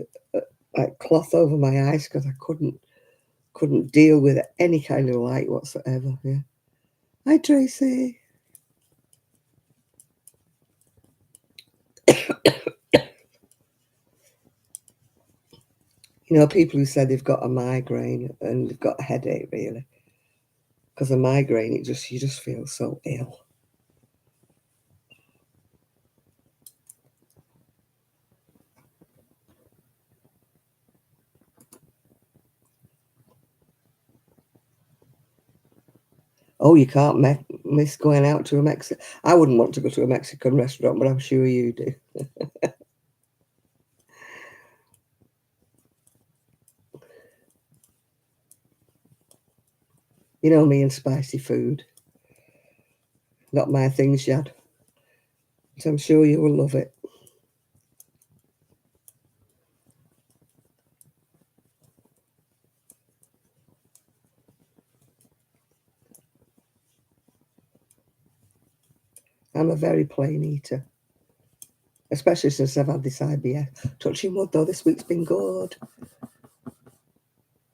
like cloth over my eyes because I couldn't deal with any kind of light whatsoever. Yeah. Hi, Tracy. You know, people who say they've got a migraine and they've got a headache, really. Because a migraine, you just feel so ill. Oh, you can't miss going out to a Mexican. I wouldn't want to go to a Mexican restaurant, but I'm sure you do. You know me and spicy food. Not my thing, Shad. But I'm sure you will love it. I'm a very plain eater, especially since I've had this IBS. Touching wood, though, this week's been good.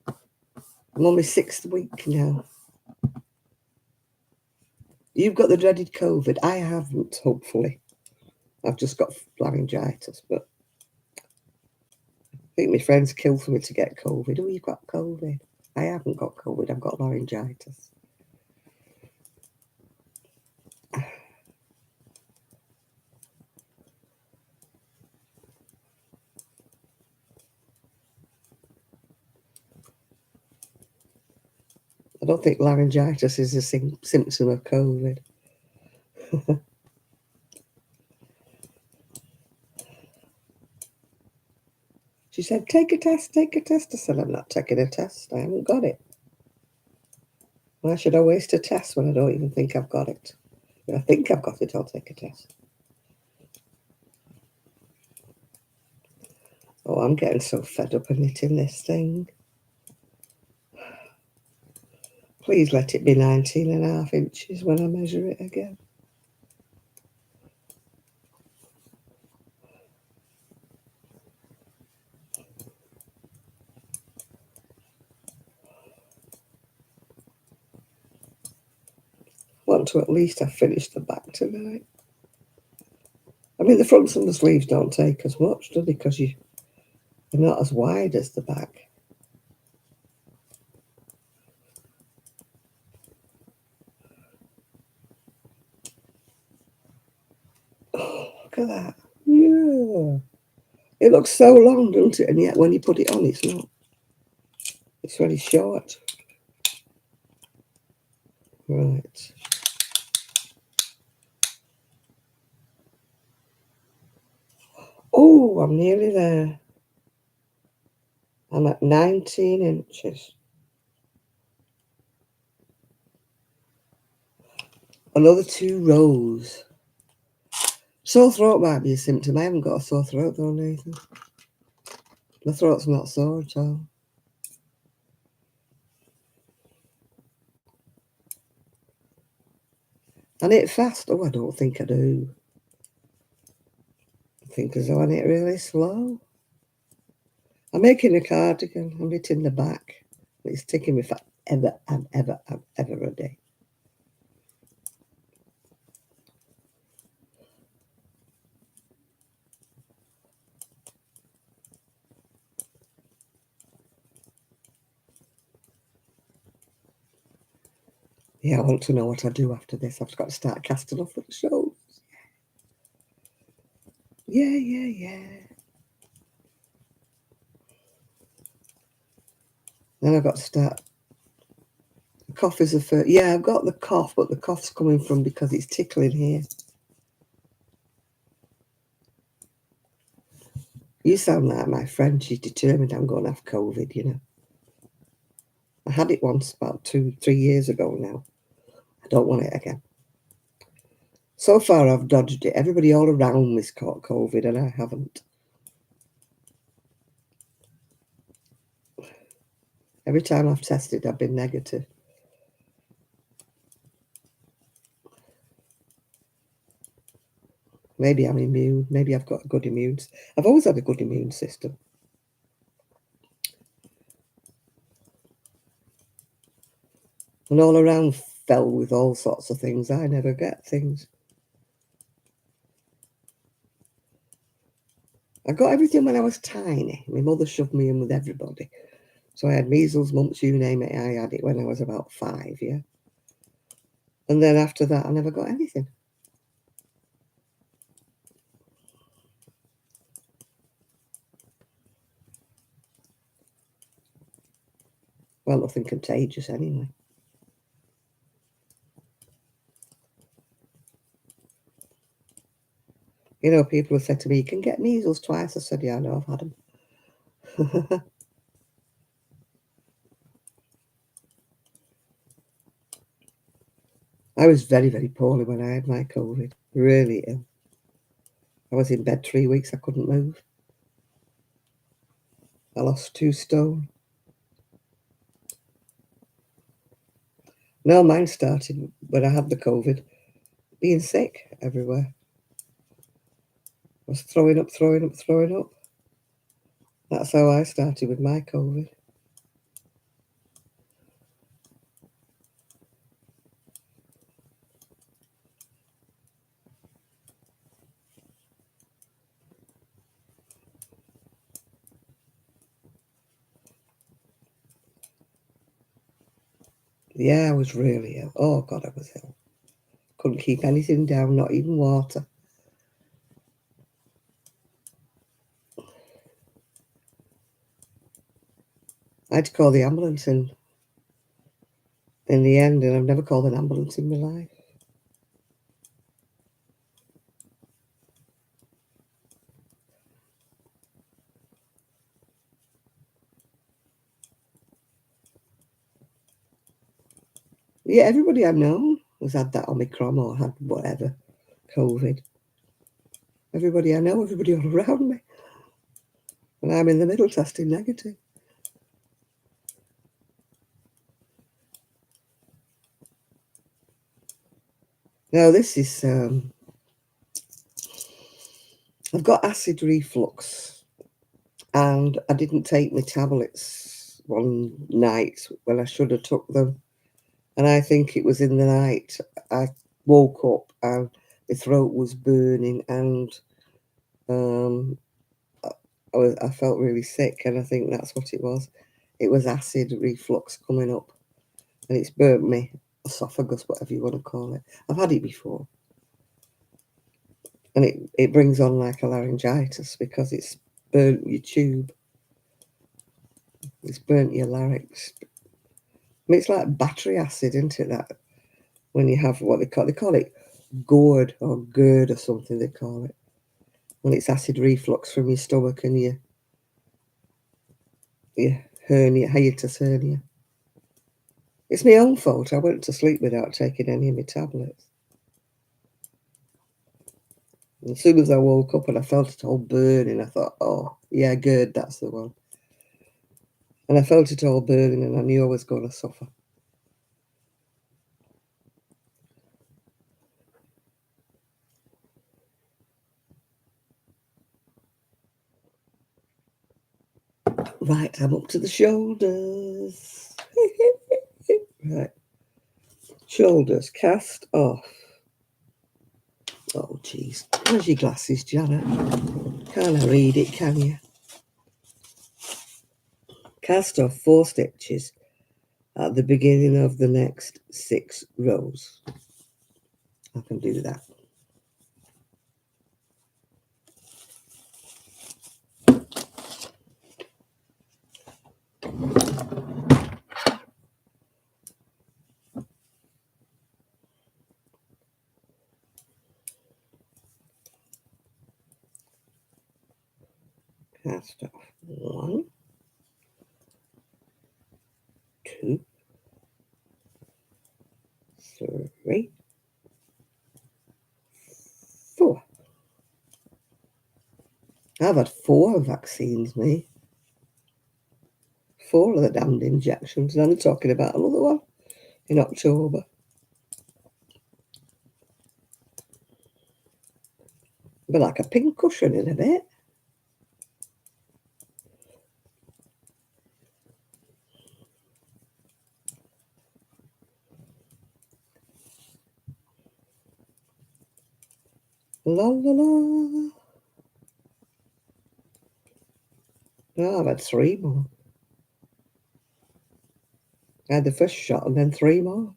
I'm on my 6th week now. You've got the dreaded COVID. I haven't, hopefully. I've just got laryngitis, but I think my friends killed for me to get COVID. Oh, you've got COVID. I haven't got COVID. I've got laryngitis. I don't think laryngitis is a symptom of COVID. She said, take a test, take a test. I said, I'm not taking a test. I haven't got it. Why should I waste a test when I don't even think I've got it? If I think I've got it, I'll take a test. Oh, I'm getting so fed up of knitting this thing. Please let it be 19.5 inches when I measure it again. I want to at least have finished the back tonight. I mean, the fronts and the sleeves don't take as much, do they? Because they're not as wide as the back. Oh, look at that. Yeah. It looks so long, doesn't it? And yet when you put it on, it's not. It's very short. Right. Oh, I'm nearly there. I'm at 19 inches. Another 2 rows. Sore throat might be a symptom. I haven't got a sore throat though, Nathan. My throat's not sore at all. I knit fast. Oh, I don't think I do. fingers on it really slow. I'm making a cardigan. I'm knitting the back. It's taking me forever and ever and ever a day. Yeah, I want to know what I do after this. I've got to start casting off at the shows. Yeah. Then I've got to start. The cough is the first. Yeah, I've got the cough, but the cough's coming from because it's tickling here. You sound like my friend. She's determined I'm going to have COVID, you know. I had it once about 2-3 years ago now. I don't want it again. So far, I've dodged it. Everybody all around me's caught COVID, and I haven't. Every time I've tested, I've been negative. Maybe I'm immune. Maybe I've got a good immune. I've always had a good immune system. And all around fell with all sorts of things. I never get things. I got everything when I was tiny. My mother shoved me in with everybody. So I had measles, mumps, you name it. I had it when I was about 5, yeah. And then after that, I never got anything. Well, nothing contagious anyway. You know, people have said to me, you can get measles twice. I said, yeah, I know, I've had them. I was very, very poorly when I had my COVID. Really ill. I was in bed 3 weeks. I couldn't move. I lost 2 stone. No, mine started when I had the COVID. Being sick everywhere. I was throwing up. That's how I started with my COVID. Yeah, I was really ill. Oh, God, I was ill. Couldn't keep anything down, not even water. I had to call the ambulance in the end, and I've never called an ambulance in my life. Yeah, everybody I know has had that Omicron or had whatever, COVID. Everybody I know, everybody all around me. And I'm in the middle testing negative. Now, this is, I've got acid reflux, and I didn't take my tablets one night when I should have took them. And I think it was in the night I woke up and my throat was burning, and um, I felt really sick, and I think that's what it was. It was acid reflux coming up, and it's burnt me esophagus, whatever you want to call it. I've had it before, and it brings on like a laryngitis because it's burnt your tube. It's burnt your larynx. I mean, it's like battery acid, isn't it? That when you have what they call it GORD or GERD or something they call it. When it's acid reflux from your stomach and your hernia, hiatus hernia. It's my own fault. I went to sleep without taking any of my tablets. And as soon as I woke up and I felt it all burning, I thought, oh, yeah, GERD, that's the one. And I felt it all burning, and I knew I was going to suffer. Right, I'm up to the shoulders. Right. Shoulders, cast off. Oh, jeez. Where's your glasses, Janet? Can't I read it, can you? Cast off 4 stitches at the beginning of the next 6 rows. I can do that. Cast off 1, 2, 3, 4. I've had 4 vaccines, me. 4 of the damned injections, and I'm talking about another one in October. But like a pink cushion in a bit. La la la. No, I've had 3 more. I had the first shot and then 3 more.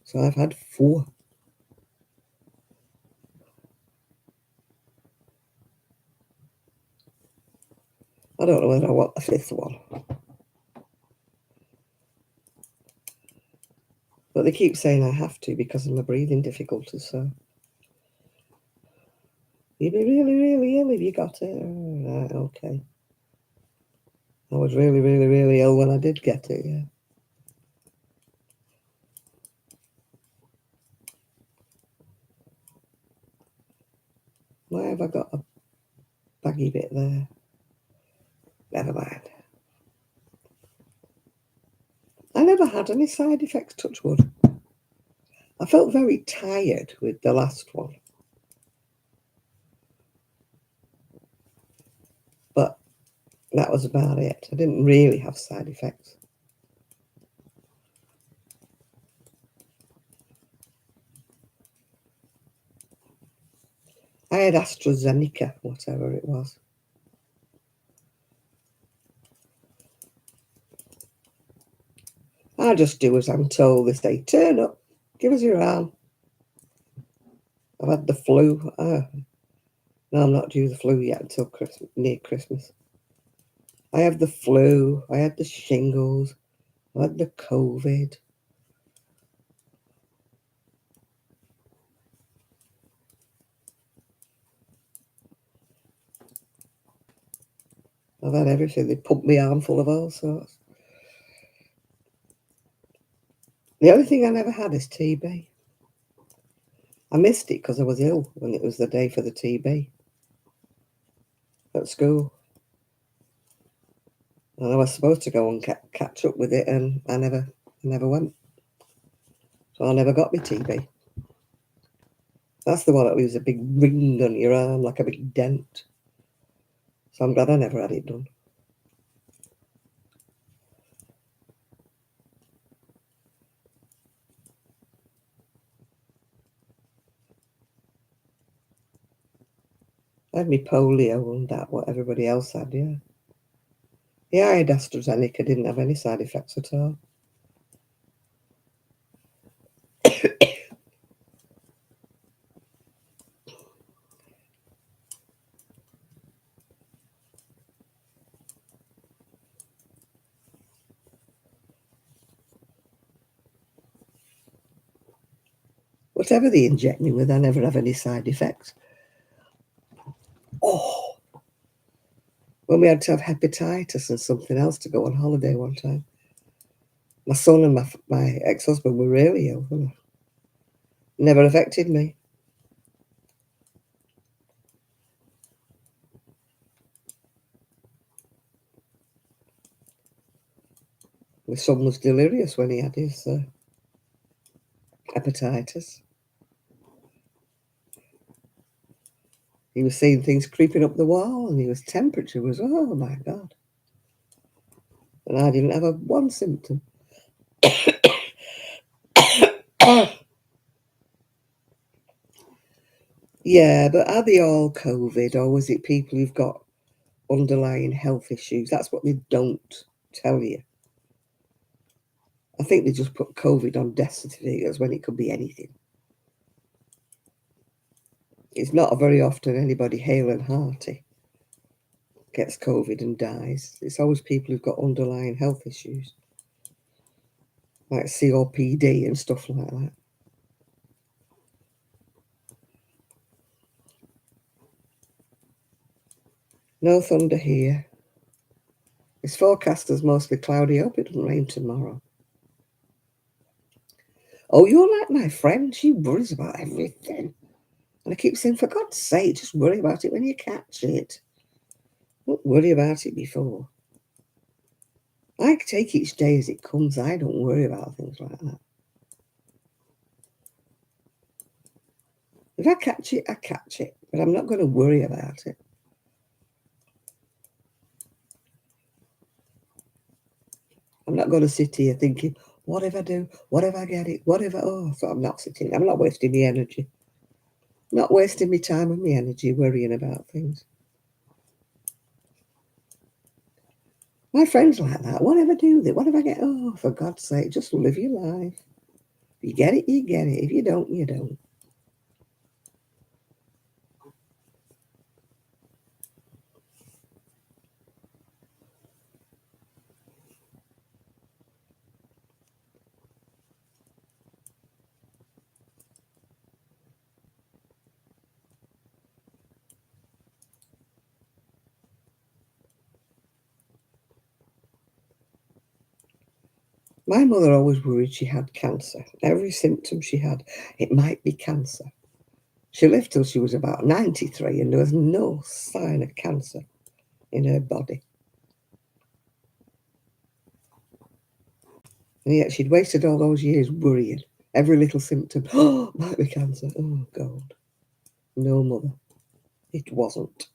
So I've had 4. I don't know whether I want the 5th one. But they keep saying I have to because of my breathing difficulties, so. You'd be really, really ill if you got it. Right, okay. I was really, really, really ill when I did get it, yeah. Why have I got a baggy bit there? Never mind. I never had any side effects, touch wood. I felt very tired with the last one. But that was about it. I didn't really have side effects. I had AstraZeneca, whatever it was. I just do as I'm told. They say, turn up, give us your arm. I've had the flu. No, I'm not due the flu yet until Christmas, near Christmas. I have the flu. I had the shingles. I had the COVID. I've had everything. They pumped my arm full of all sorts. The only thing I never had is TB. I missed it because I was ill when it was the day for the TB at school. And I was supposed to go and catch up with it, and I never went. So I never got my TB. That's the one that leaves a big ring on your arm, like a big dent. So I'm glad I never had it done. I had my polio and that, what everybody else had, yeah. Yeah, I had AstraZeneca, didn't have any side effects at all. Whatever they inject me with, I never have any side effects. Oh, when we had to have hepatitis and something else to go on holiday one time, my son and my ex-husband were really ill. Never affected me. My son was delirious when he had his hepatitis. He was seeing things creeping up the wall, and his temperature was, oh my God. And I didn't have one symptom. Yeah, but are they all COVID, or was it people who've got underlying health issues? That's what they don't tell you. I think they just put COVID on death certificates when it could be anything. It's not very often anybody hale and hearty gets COVID and dies. It's always people who've got underlying health issues, like COPD and stuff like that. No thunder here. It's forecast as mostly cloudy. I hope it doesn't rain tomorrow. Oh, you're like my friend. She worries about everything. And I keep saying, for God's sake, just worry about it when you catch it. Don't worry about it before. I take each day as it comes. I don't worry about things like that. If I catch it, I catch it. But I'm not going to worry about it. I'm not going to sit here thinking, what if I do? What if I get it? What if I... Oh, so I'm not sitting. I'm not wasting my energy. Not wasting my time and my energy worrying about things. My friends like that. What if I do that? What if I get... Oh, for God's sake, just live your life. If you get it, you get it. If you don't, you don't. My mother always worried she had cancer. Every symptom she had, it might be cancer. She lived till she was about 93 and there was no sign of cancer in her body. And yet she'd wasted all those years worrying. Every little symptom, oh, might be cancer. Oh, God. No, mother, it wasn't.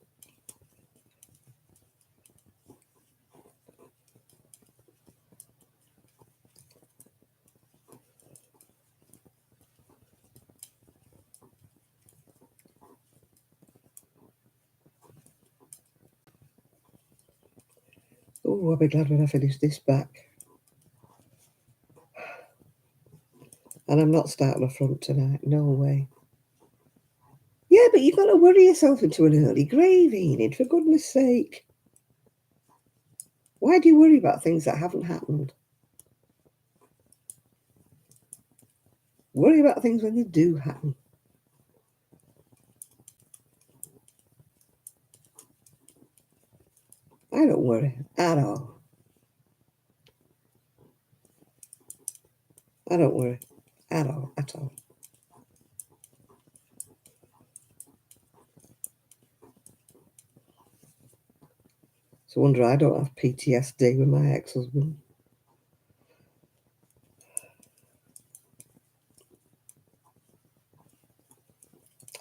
Oh, I'll be glad when I finish this back. And I'm not starting a front tonight. No way. Yeah, but you've got to worry yourself into an early grave, Enid, for goodness sake. Why do you worry about things that haven't happened? Worry about things when they do happen. I don't worry at all. I don't worry at all, at all. It's a wonder I don't have PTSD with my ex-husband.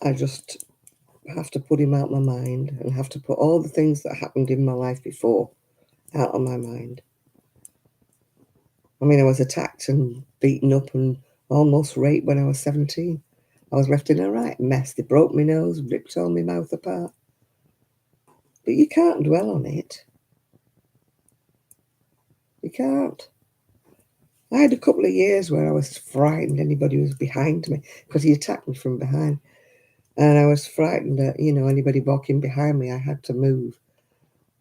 I just have to put him out of my mind and have to put all the things that happened in my life before out of my mind. I mean, I was attacked and beaten up and almost raped when I was 17. I was left in a right mess. They broke my nose, ripped all my mouth apart. But you can't dwell on it. You can't. I had a couple of years where I was frightened anybody was behind me because he attacked me from behind. And I was frightened that, anybody walking behind me, I had to move.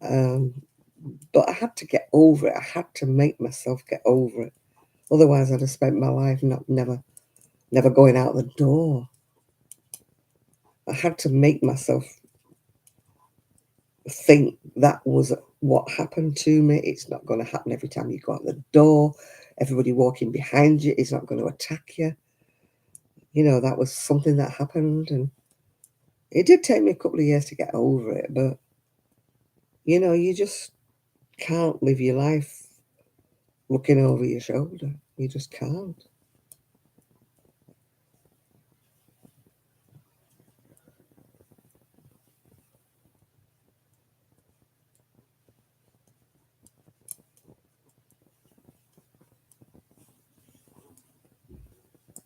But I had to get over it. I had to make myself get over it. Otherwise, I'd have spent my life never going out the door. I had to make myself think that was what happened to me. It's not going to happen every time you go out the door. Everybody walking behind you is not going to attack you. That was something that happened. And it did take me a couple of years to get over it. But, you just can't live your life looking over your shoulder. You just can't.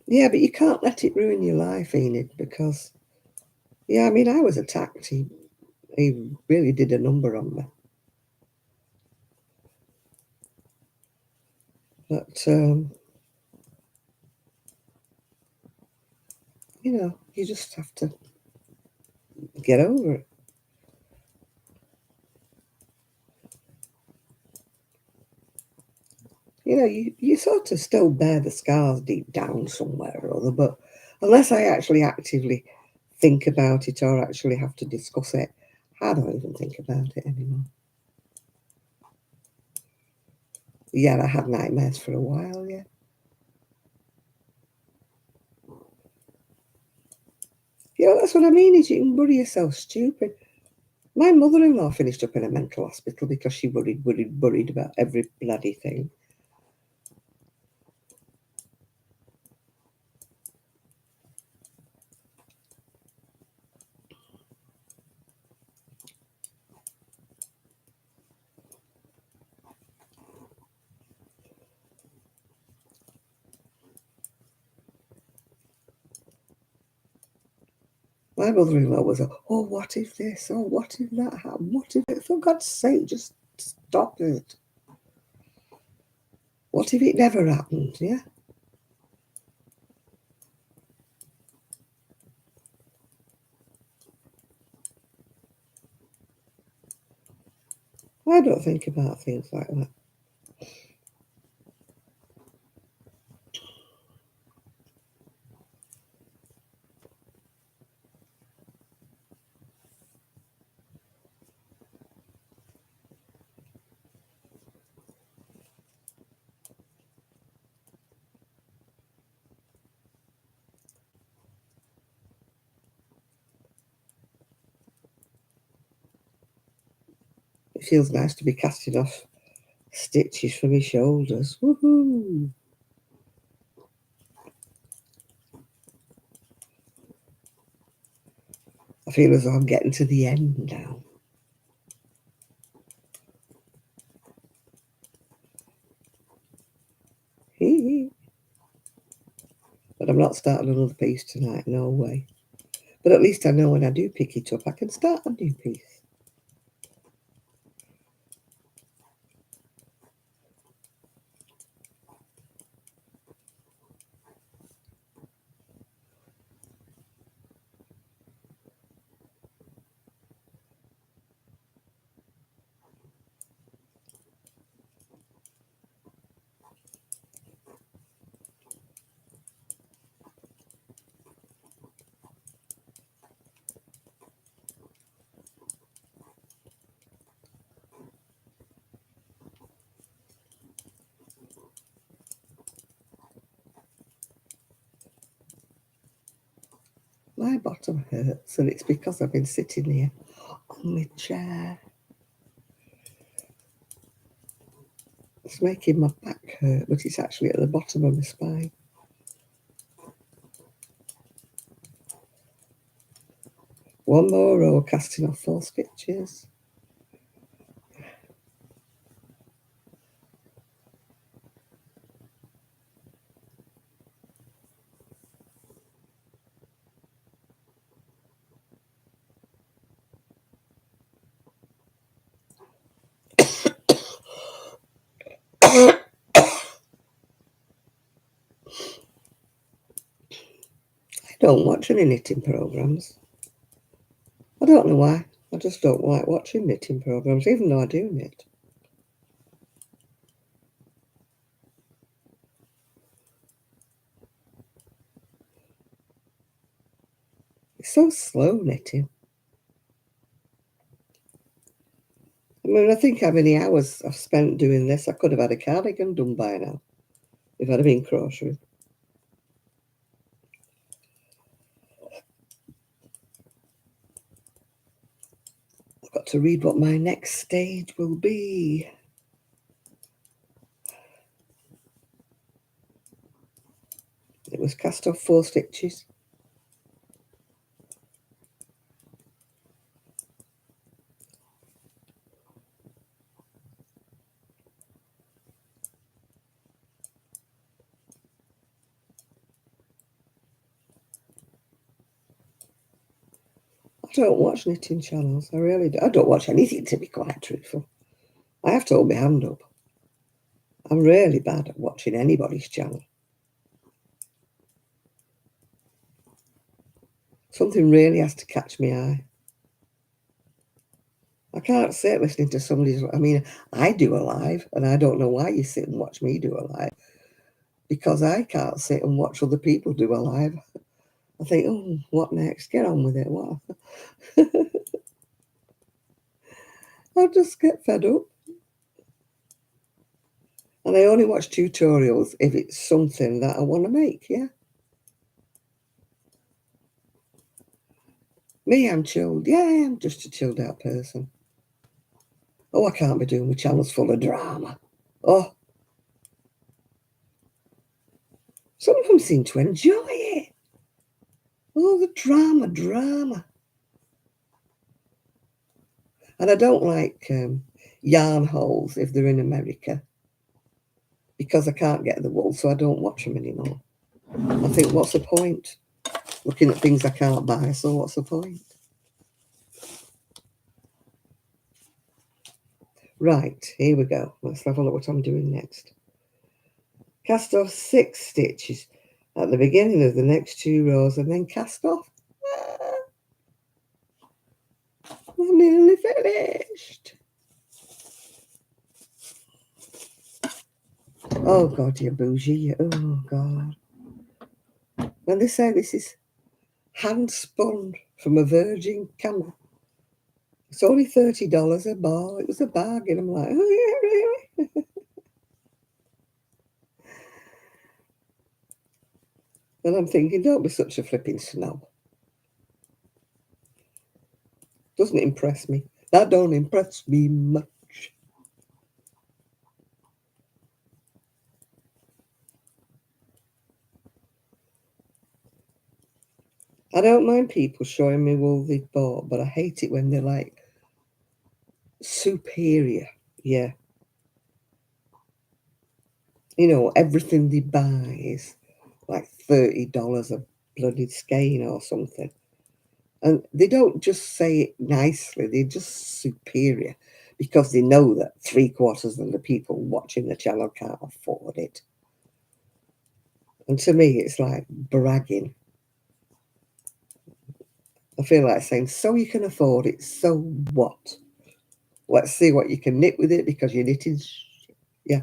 Yeah, but you can't let it ruin your life, Enid, because, yeah, I mean, I was attacked. He really did a number on me. But, you just have to get over it. You sort of still bear the scars deep down somewhere or other, but unless I actually actively think about it or actually have to discuss it, I don't even think about it anymore. Yeah, I had nightmares for a while, yeah. That's what I mean, is you can worry yourself stupid. My mother-in-law finished up in a mental hospital because she worried about every bloody thing. My mother-in-law was oh, what if this? Oh, what if that happened? What if it? For God's sake, just stop it. What if it never happened? Yeah. I don't think about things like that. It feels nice to be casting off stitches from my shoulders. Woohoo! I feel as though I'm getting to the end now. Hee hee. But I'm not starting another piece tonight, no way. But at least I know when I do pick it up, I can start a new piece. My bottom hurts, and it's because I've been sitting here on my chair. It's making my back hurt, but it's actually at the bottom of my spine. One more row, casting off 4 stitches. I don't watch any knitting programs. I don't know why. I just don't like watching knitting programs, even though I do knit. It's so slow knitting. I mean, I think how many hours I've spent doing this. I could have had a cardigan done by now if I'd have been crocheting. I've got to read what my next stage will be. It was cast off 4 stitches. don't watch knitting channels. I really do. I don't watch anything, to be quite truthful. I have to hold my hand up. I'm really bad at watching anybody's channel. Something really has to catch my eye. I can't sit listening to somebody's. I mean, I do a live, and I don't know why you sit and watch me do a live, because I can't sit and watch other people do a live. I think, oh, what next? Get on with it. What? I just get fed up. And I only watch tutorials if it's something that I want to make, yeah. Me, I'm chilled. Yeah, I'm just a chilled out person. Oh, I can't be doing my channels full of drama. Oh, some of them seem to enjoy it. Oh, the drama. And I don't like yarn holes if they're in America, because I can't get the wool, so I don't watch them anymore. I think, what's the point? Looking at things I can't buy, so what's the point? Right, here we go. Let's have a look what I'm doing next. Cast off 6 stitches at the beginning of the next 2 rows and then cast off. I'm nearly finished. Oh God, you're bougie. Oh God. When they say this is hand spun from a virgin camel, it's only $30 a ball. It was a bargain. I'm like, oh yeah, really? And I'm thinking, don't be such a flipping snob. Doesn't impress me. That don't impress me much. I don't mind people showing me wool they've bought, but I hate it when they're like superior. Yeah. You know, everything they buy is like $30 a bloody skein or something. And they don't just say it nicely, they're just superior, because they know that 3/4 of the people watching the channel can't afford it. And to me, it's like bragging. I feel like saying, so you can afford it, so what? Let's see what you can knit with it, because you're knitting. Yeah.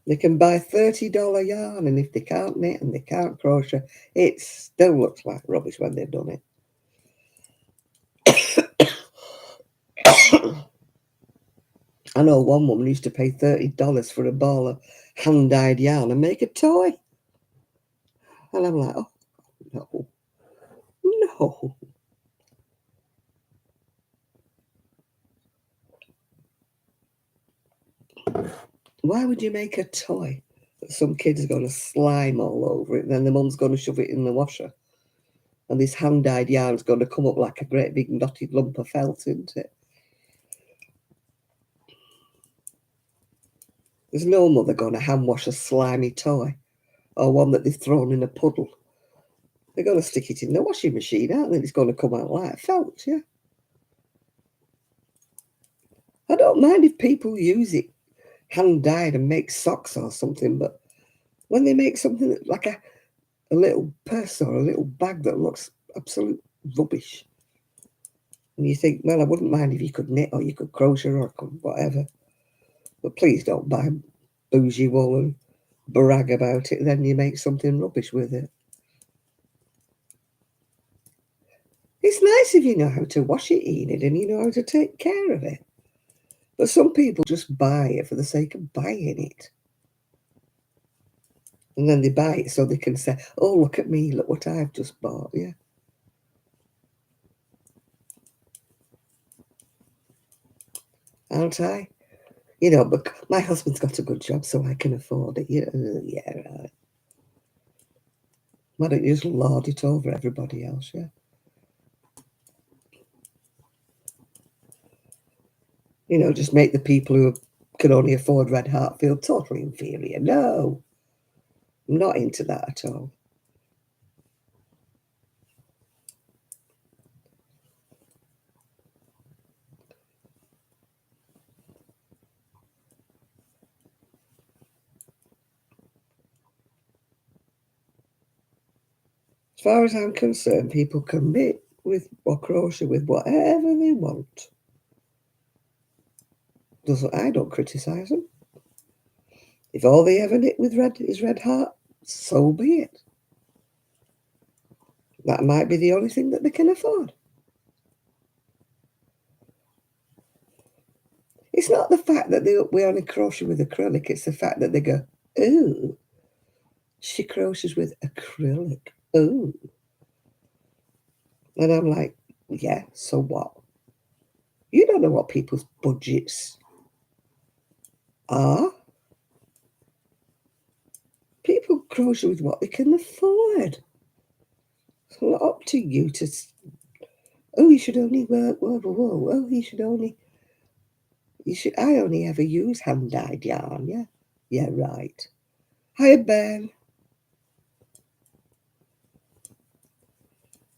They can buy $30 yarn, and if they can't knit and they can't crochet, it still looks like rubbish when they've done it. I know one woman used to pay $30 for a ball of hand-dyed yarn and make a toy. And I'm like, oh, no, no. Why would you make a toy that some kid's going to slime all over it, and then the mum's going to shove it in the washer? And this hand-dyed yarn's going to come up like a great big knotted lump of felt, isn't it? There's no mother going to hand wash a slimy toy, or one that they've thrown in a puddle. They're going to stick it in the washing machine, aren't they? It's going to come out like felt, yeah. I don't mind if people use it hand-dyed and make socks or something, but when they make something that, like a little purse or a little bag that looks absolute rubbish, and you think, well, I wouldn't mind if you could knit or you could crochet or could whatever, but please don't buy bougie wool and brag about it, then you make something rubbish with it. It's nice if you know how to wash it, Enid, and you know how to take care of it. But some people just buy it for the sake of buying it. And then they buy it so they can say, oh, look at me, look what I've just bought, yeah. Aren't I? You know, but my husband's got a good job, so I can afford it. Yeah, right. Why don't you just lord it over everybody else, yeah? You know, just make the people who can only afford Red Heart feel totally inferior. No, I'm not into that at all. As far as I'm concerned, people can knit with or crochet with whatever they want. I don't criticise them. If all they ever knit with red is red heart, so be it. That might be the only thing that they can afford. It's not the fact that we only crochet with acrylic, it's the fact that they go, ooh, she crochets with acrylic. Ooh. And I'm like, yeah, so what? You don't know what people's budgets are. People crochet with what they can afford. It's not up to you to, oh, you should only work, whoa, whoa, whoa, oh, I only ever use hand-dyed yarn, yeah? Yeah, right. Hiya, Ben.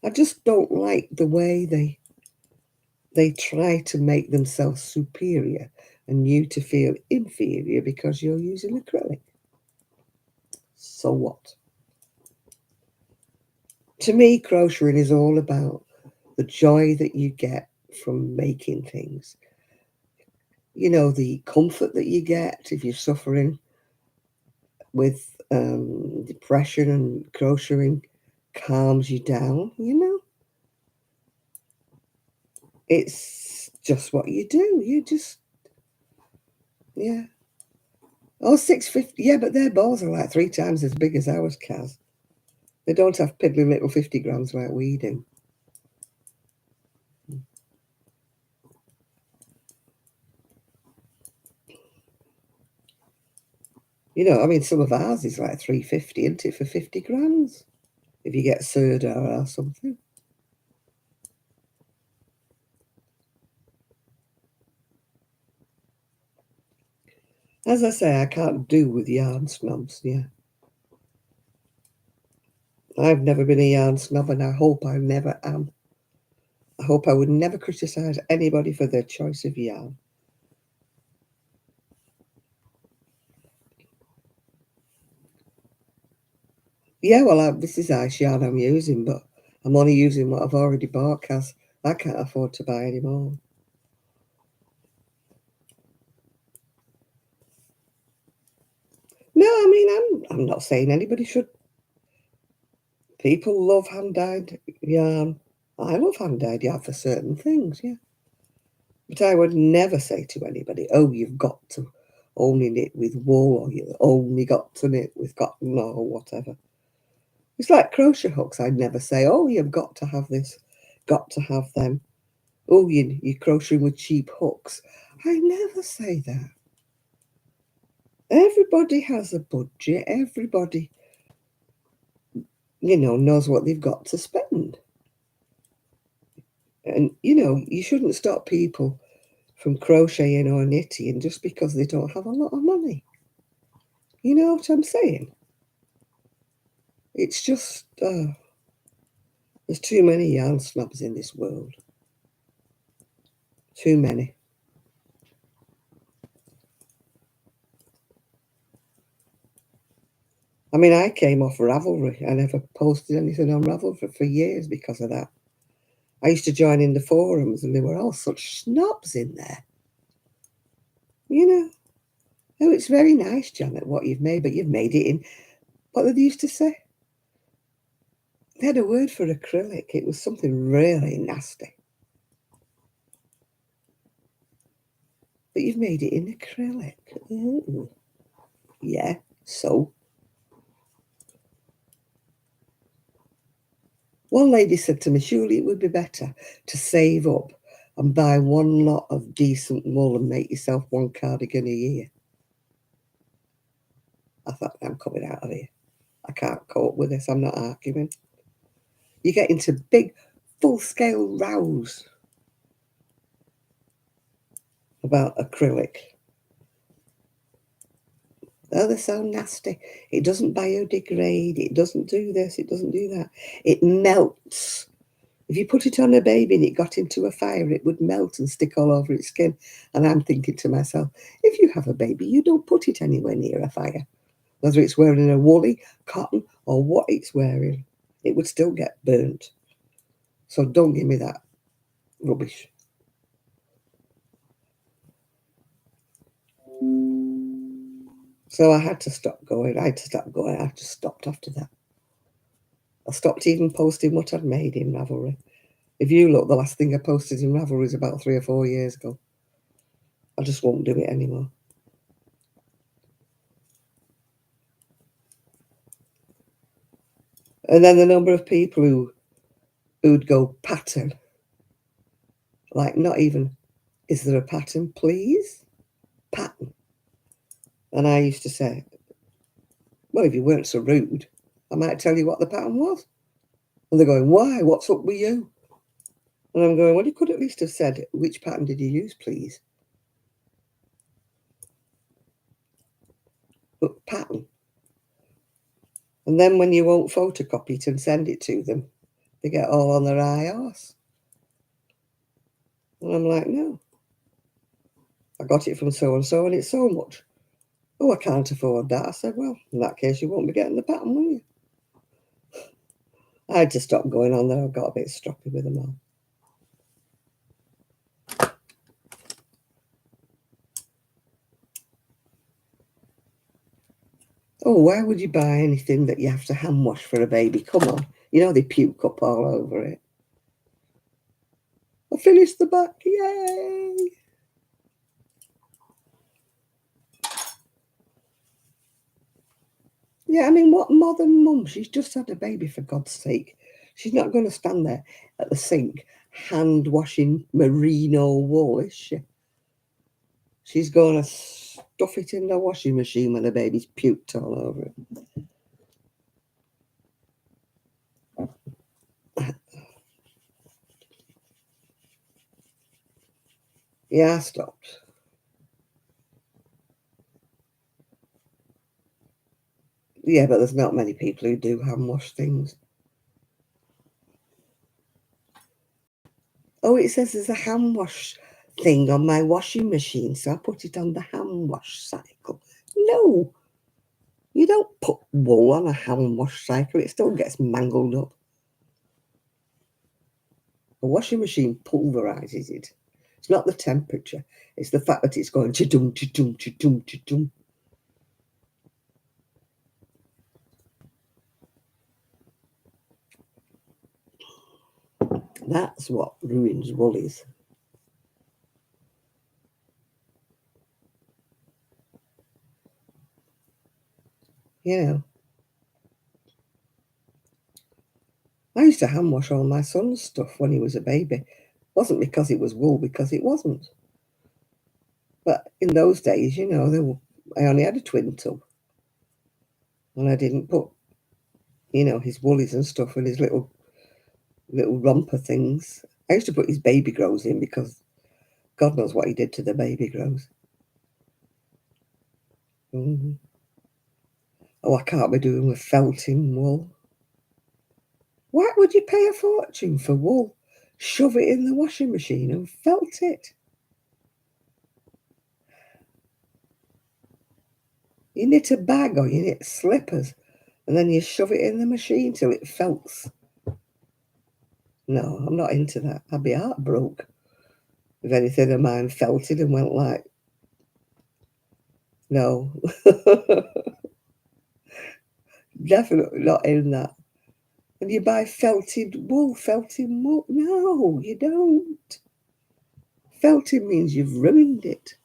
I just don't like the way they try to make themselves superior and you to feel inferior because you're using acrylic. So what? To me, crocheting is all about the joy that you get from making things. You know, the comfort that you get if you're suffering with depression, and crocheting calms you down, you know. It's just what you do. You just, yeah. Oh, 650. Yeah, but their balls are like 3 times as big as ours, Kaz. They don't have piddly little 50 grams like we do. You know, I mean, some of ours is like 350, isn't it, for 50 grams? If you get Serda or something. As I say, I can't do with yarn snobs, yeah. I've never been a yarn snob, and I hope I never am. I hope I would never criticise anybody for their choice of yarn. Yeah, well, this is ice yarn I'm using, but I'm only using what I've already bought because I can't afford to buy any more. No, I mean, I'm not saying anybody should. People love hand-dyed yarn. I love hand-dyed yarn for certain things, yeah. But I would never say to anybody, oh, you've got to only knit with wool, or you only got to knit with cotton, or whatever. It's like crochet hooks. I'd never say, oh, you've got to have this, got to have them. Oh, you're crocheting with cheap hooks. I never say that. Everybody has a budget. Everybody, knows what they've got to spend. And, you shouldn't stop people from crocheting or knitting just because they don't have a lot of money. You know what I'm saying? It's just, there's too many yarn snobs in this world. Too many. I mean, I came off Ravelry. I never posted anything on Ravelry for years because of that. I used to join in the forums and there were all such snobs in there. You know, oh, it's very nice, Janet, what you've made, but you've made it in, what did they used to say? They had a word for acrylic. It was something really nasty. But you've made it in acrylic. Ooh. Yeah, so. One lady said to me, surely it would be better to save up and buy one lot of decent wool and make yourself one cardigan a year. I thought, I'm coming out of here. I can't cope with this. I'm not arguing. You get into big, full-scale rows about acrylic. Oh, they're so nasty. It doesn't biodegrade. It doesn't do this. It doesn't do that. It melts. If you put it on a baby and it got into a fire, it would melt and stick all over its skin. And I'm thinking to myself, if you have a baby, you don't put it anywhere near a fire, whether it's wearing a woolly, cotton, or what it's wearing. it would still get burnt. So don't give me that rubbish. So I had to stop going. I just stopped after that. I stopped even posting what I'd made in Ravelry. If you look, the last thing I posted in Ravelry is about 3 or 4 years ago. I just won't do it anymore. And then the number of people who'd go pattern, like not even, is there a pattern, please? Pattern. And I used to say, well, if you weren't so rude, I might tell you what the pattern was. And they're going, why? What's up with you? And I'm going, well, you could at least have said, which pattern did you use, please? But pattern. And then when you won't photocopy it and send it to them, they get all on their high arse. And I'm like, no, I got it from so-and-so and it's so much. Oh, I can't afford that. I said, well, in that case, you won't be getting the pattern, will you? I had to stop going on there. I got a bit stroppy with them all. Oh, why would you buy anything that you have to hand wash for a baby? Come on. You know they puke up all over it. I finished the back. Yay! Yeah, I mean, what modern mum? She's just had a baby, for God's sake. She's not going to stand there at the sink hand washing merino wool, is she? She's going to stuff it in the washing machine when the baby's puked all over it. Yeah, I stopped. Yeah, but there's not many people who do hand wash things. Oh, it says there's a hand wash thing on my washing machine, so I put it on the hand wash cycle. No, you don't put wool on a hand wash cycle. It still gets mangled up. A washing machine pulverizes it. It's not the temperature. It's the fact that it's going cha-dum, cha-dum, cha-dum, cha-dum. That's what ruins woolies. You know, I used to hand wash all my son's stuff when he was a baby. It wasn't because it was wool, because it wasn't. But in those days, you know, I only had a twin tub. And I didn't put, you know, his woolies and stuff and his little romper things. I used to put his baby grows in because God knows what he did to the baby grows. Mm. Oh, I can't be doing with felting wool. Why would you pay a fortune for wool? Shove it in the washing machine and felt it. You knit a bag or you knit slippers and then you shove it in the machine till it felts. No, I'm not into that. I'd be heartbroken if anything of mine felted and went like, no. Definitely not in that. And you buy felted wool. No, you don't. Felted means you've ruined it.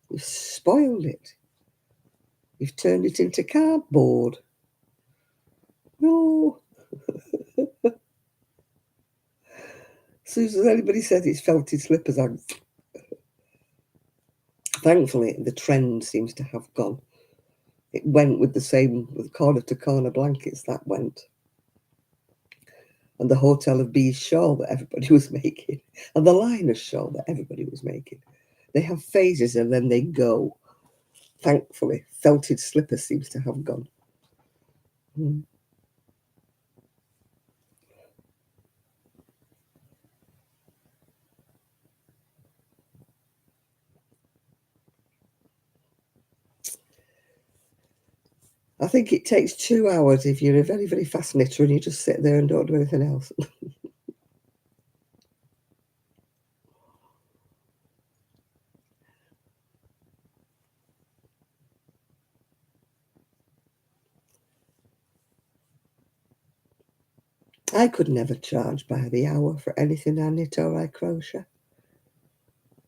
You've spoiled it. You've turned it into cardboard. No. As soon as anybody says it's felted slippers, thankfully the trend seems to have gone. It went with the same, with corner to corner blankets, that went. And the Hotel of Bees shawl that everybody was making, and the Liners shawl that everybody was making. They have phases and then they go. Thankfully, felted slippers seems to have gone. Mm. I think it takes 2 hours if you're a very, very fast knitter and you just sit there and don't do anything else. I could never charge by the hour for anything I knit or I crochet.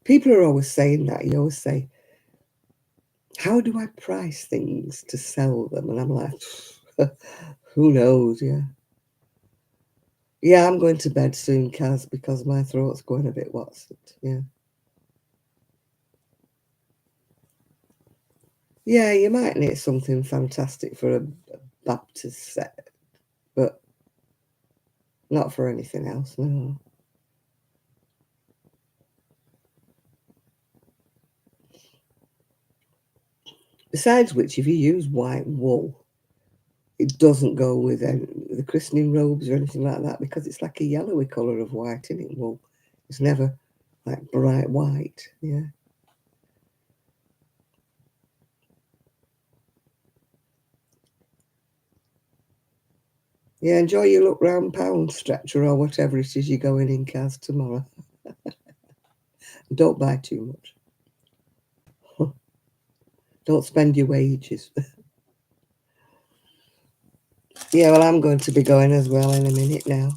People are always saying that. You always say, how do I price things to sell them? And I'm like, who knows? Yeah. Yeah, I'm going to bed soon, Kaz, because my throat's going a bit what's it? Yeah. Yeah, you might knit something fantastic for a Baptist set, but not for anything else, no. Besides which, if you use white wool, it doesn't go with the christening robes or anything like that because it's like a yellowy colour of white in it, wool. It's never like bright white, yeah. Yeah, enjoy your look round pound stretcher or whatever it is you're going in, Kaz, tomorrow. Don't buy too much. Don't spend your wages. Yeah, well, I'm going to be going as well in a minute now.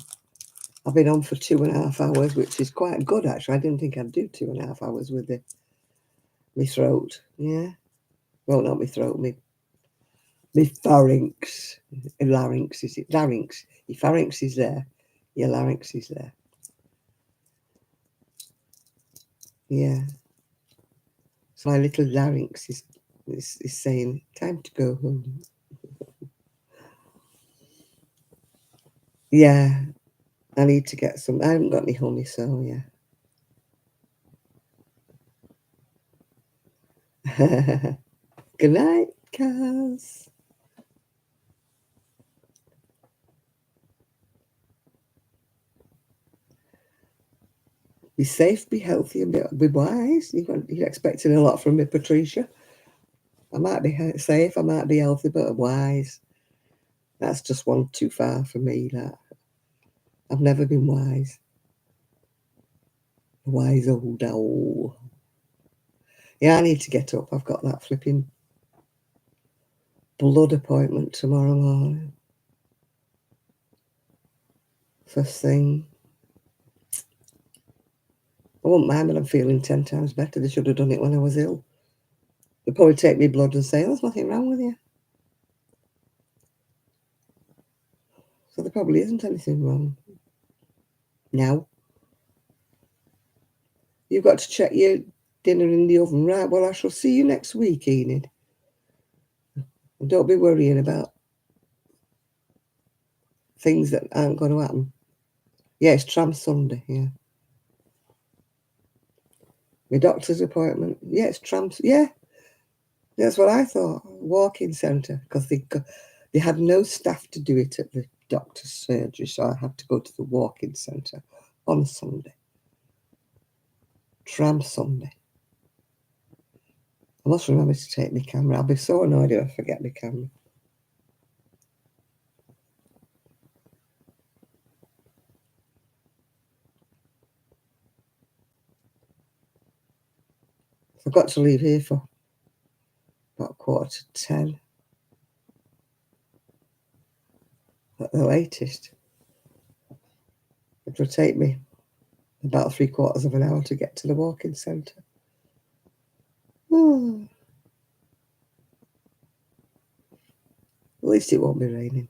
I've been on for 2.5 hours, which is quite good, actually. I didn't think I'd do 2.5 hours with my throat. Yeah. Well, not my throat, my pharynx. Larynx, is it? Larynx. Your pharynx is there. Your larynx is there. Yeah. So my little larynx is saying, time to go home. Yeah. I need to get some. I haven't got any honey, so yeah. Good night, Kaz. Be safe, be healthy, and be wise. You're expecting a lot from me, Patricia. I might be safe, I might be healthy, but wise. That's just one too far for me. That I've never been wise. A wise old owl. Yeah, I need to get up. I've got that flipping blood appointment tomorrow morning. First thing. I won't mind, but I'm feeling 10 times better. They should have done it when I was ill. They'd probably take me blood and say, oh, there's nothing wrong with you. So there probably isn't anything wrong. Now, you've got to check your dinner in the oven. Right, well, I shall see you next week, Enid. And don't be worrying about things that aren't going to happen. Yeah, it's Tram Sunday, yeah. My doctor's appointment. Yeah, it's Tram. Yeah, that's what I thought. Walk-in centre, because they had no staff to do it at the doctor's surgery, so I had to go to the walk-in centre on Sunday. Tram Sunday. I must remember to take my camera. I'll be so annoyed if I forget my camera. I've got to leave here for about 9:45 at the latest. It will take me about 3/4 of an hour to get to the walk-in centre. Oh, at least it won't be raining.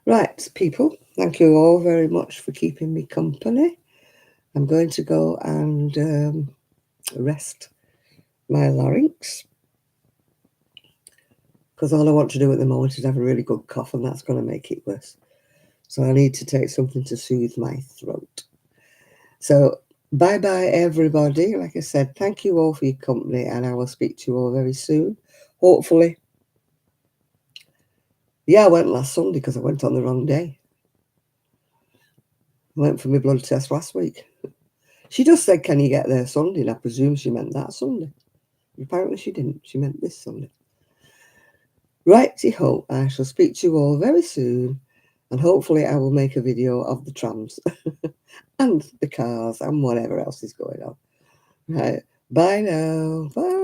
Right, people, thank you all very much for keeping me company. I'm going to go and rest my larynx, because all I want to do at the moment is have a really good cough, and that's going to make it worse. So I need to take something to soothe my throat. So bye-bye, everybody. Like I said, thank you all for your company, and I will speak to you all very soon. Hopefully. Yeah, I went last Sunday because I went on the wrong day. I went for my blood test last week. She just said, can you get there Sunday? And I presume she meant that Sunday. Apparently she didn't. She meant this Sunday. Righty-ho, I shall speak to you all very soon, and hopefully I will make a video of the trams and the cars and whatever else is going on. Right, bye now. Bye.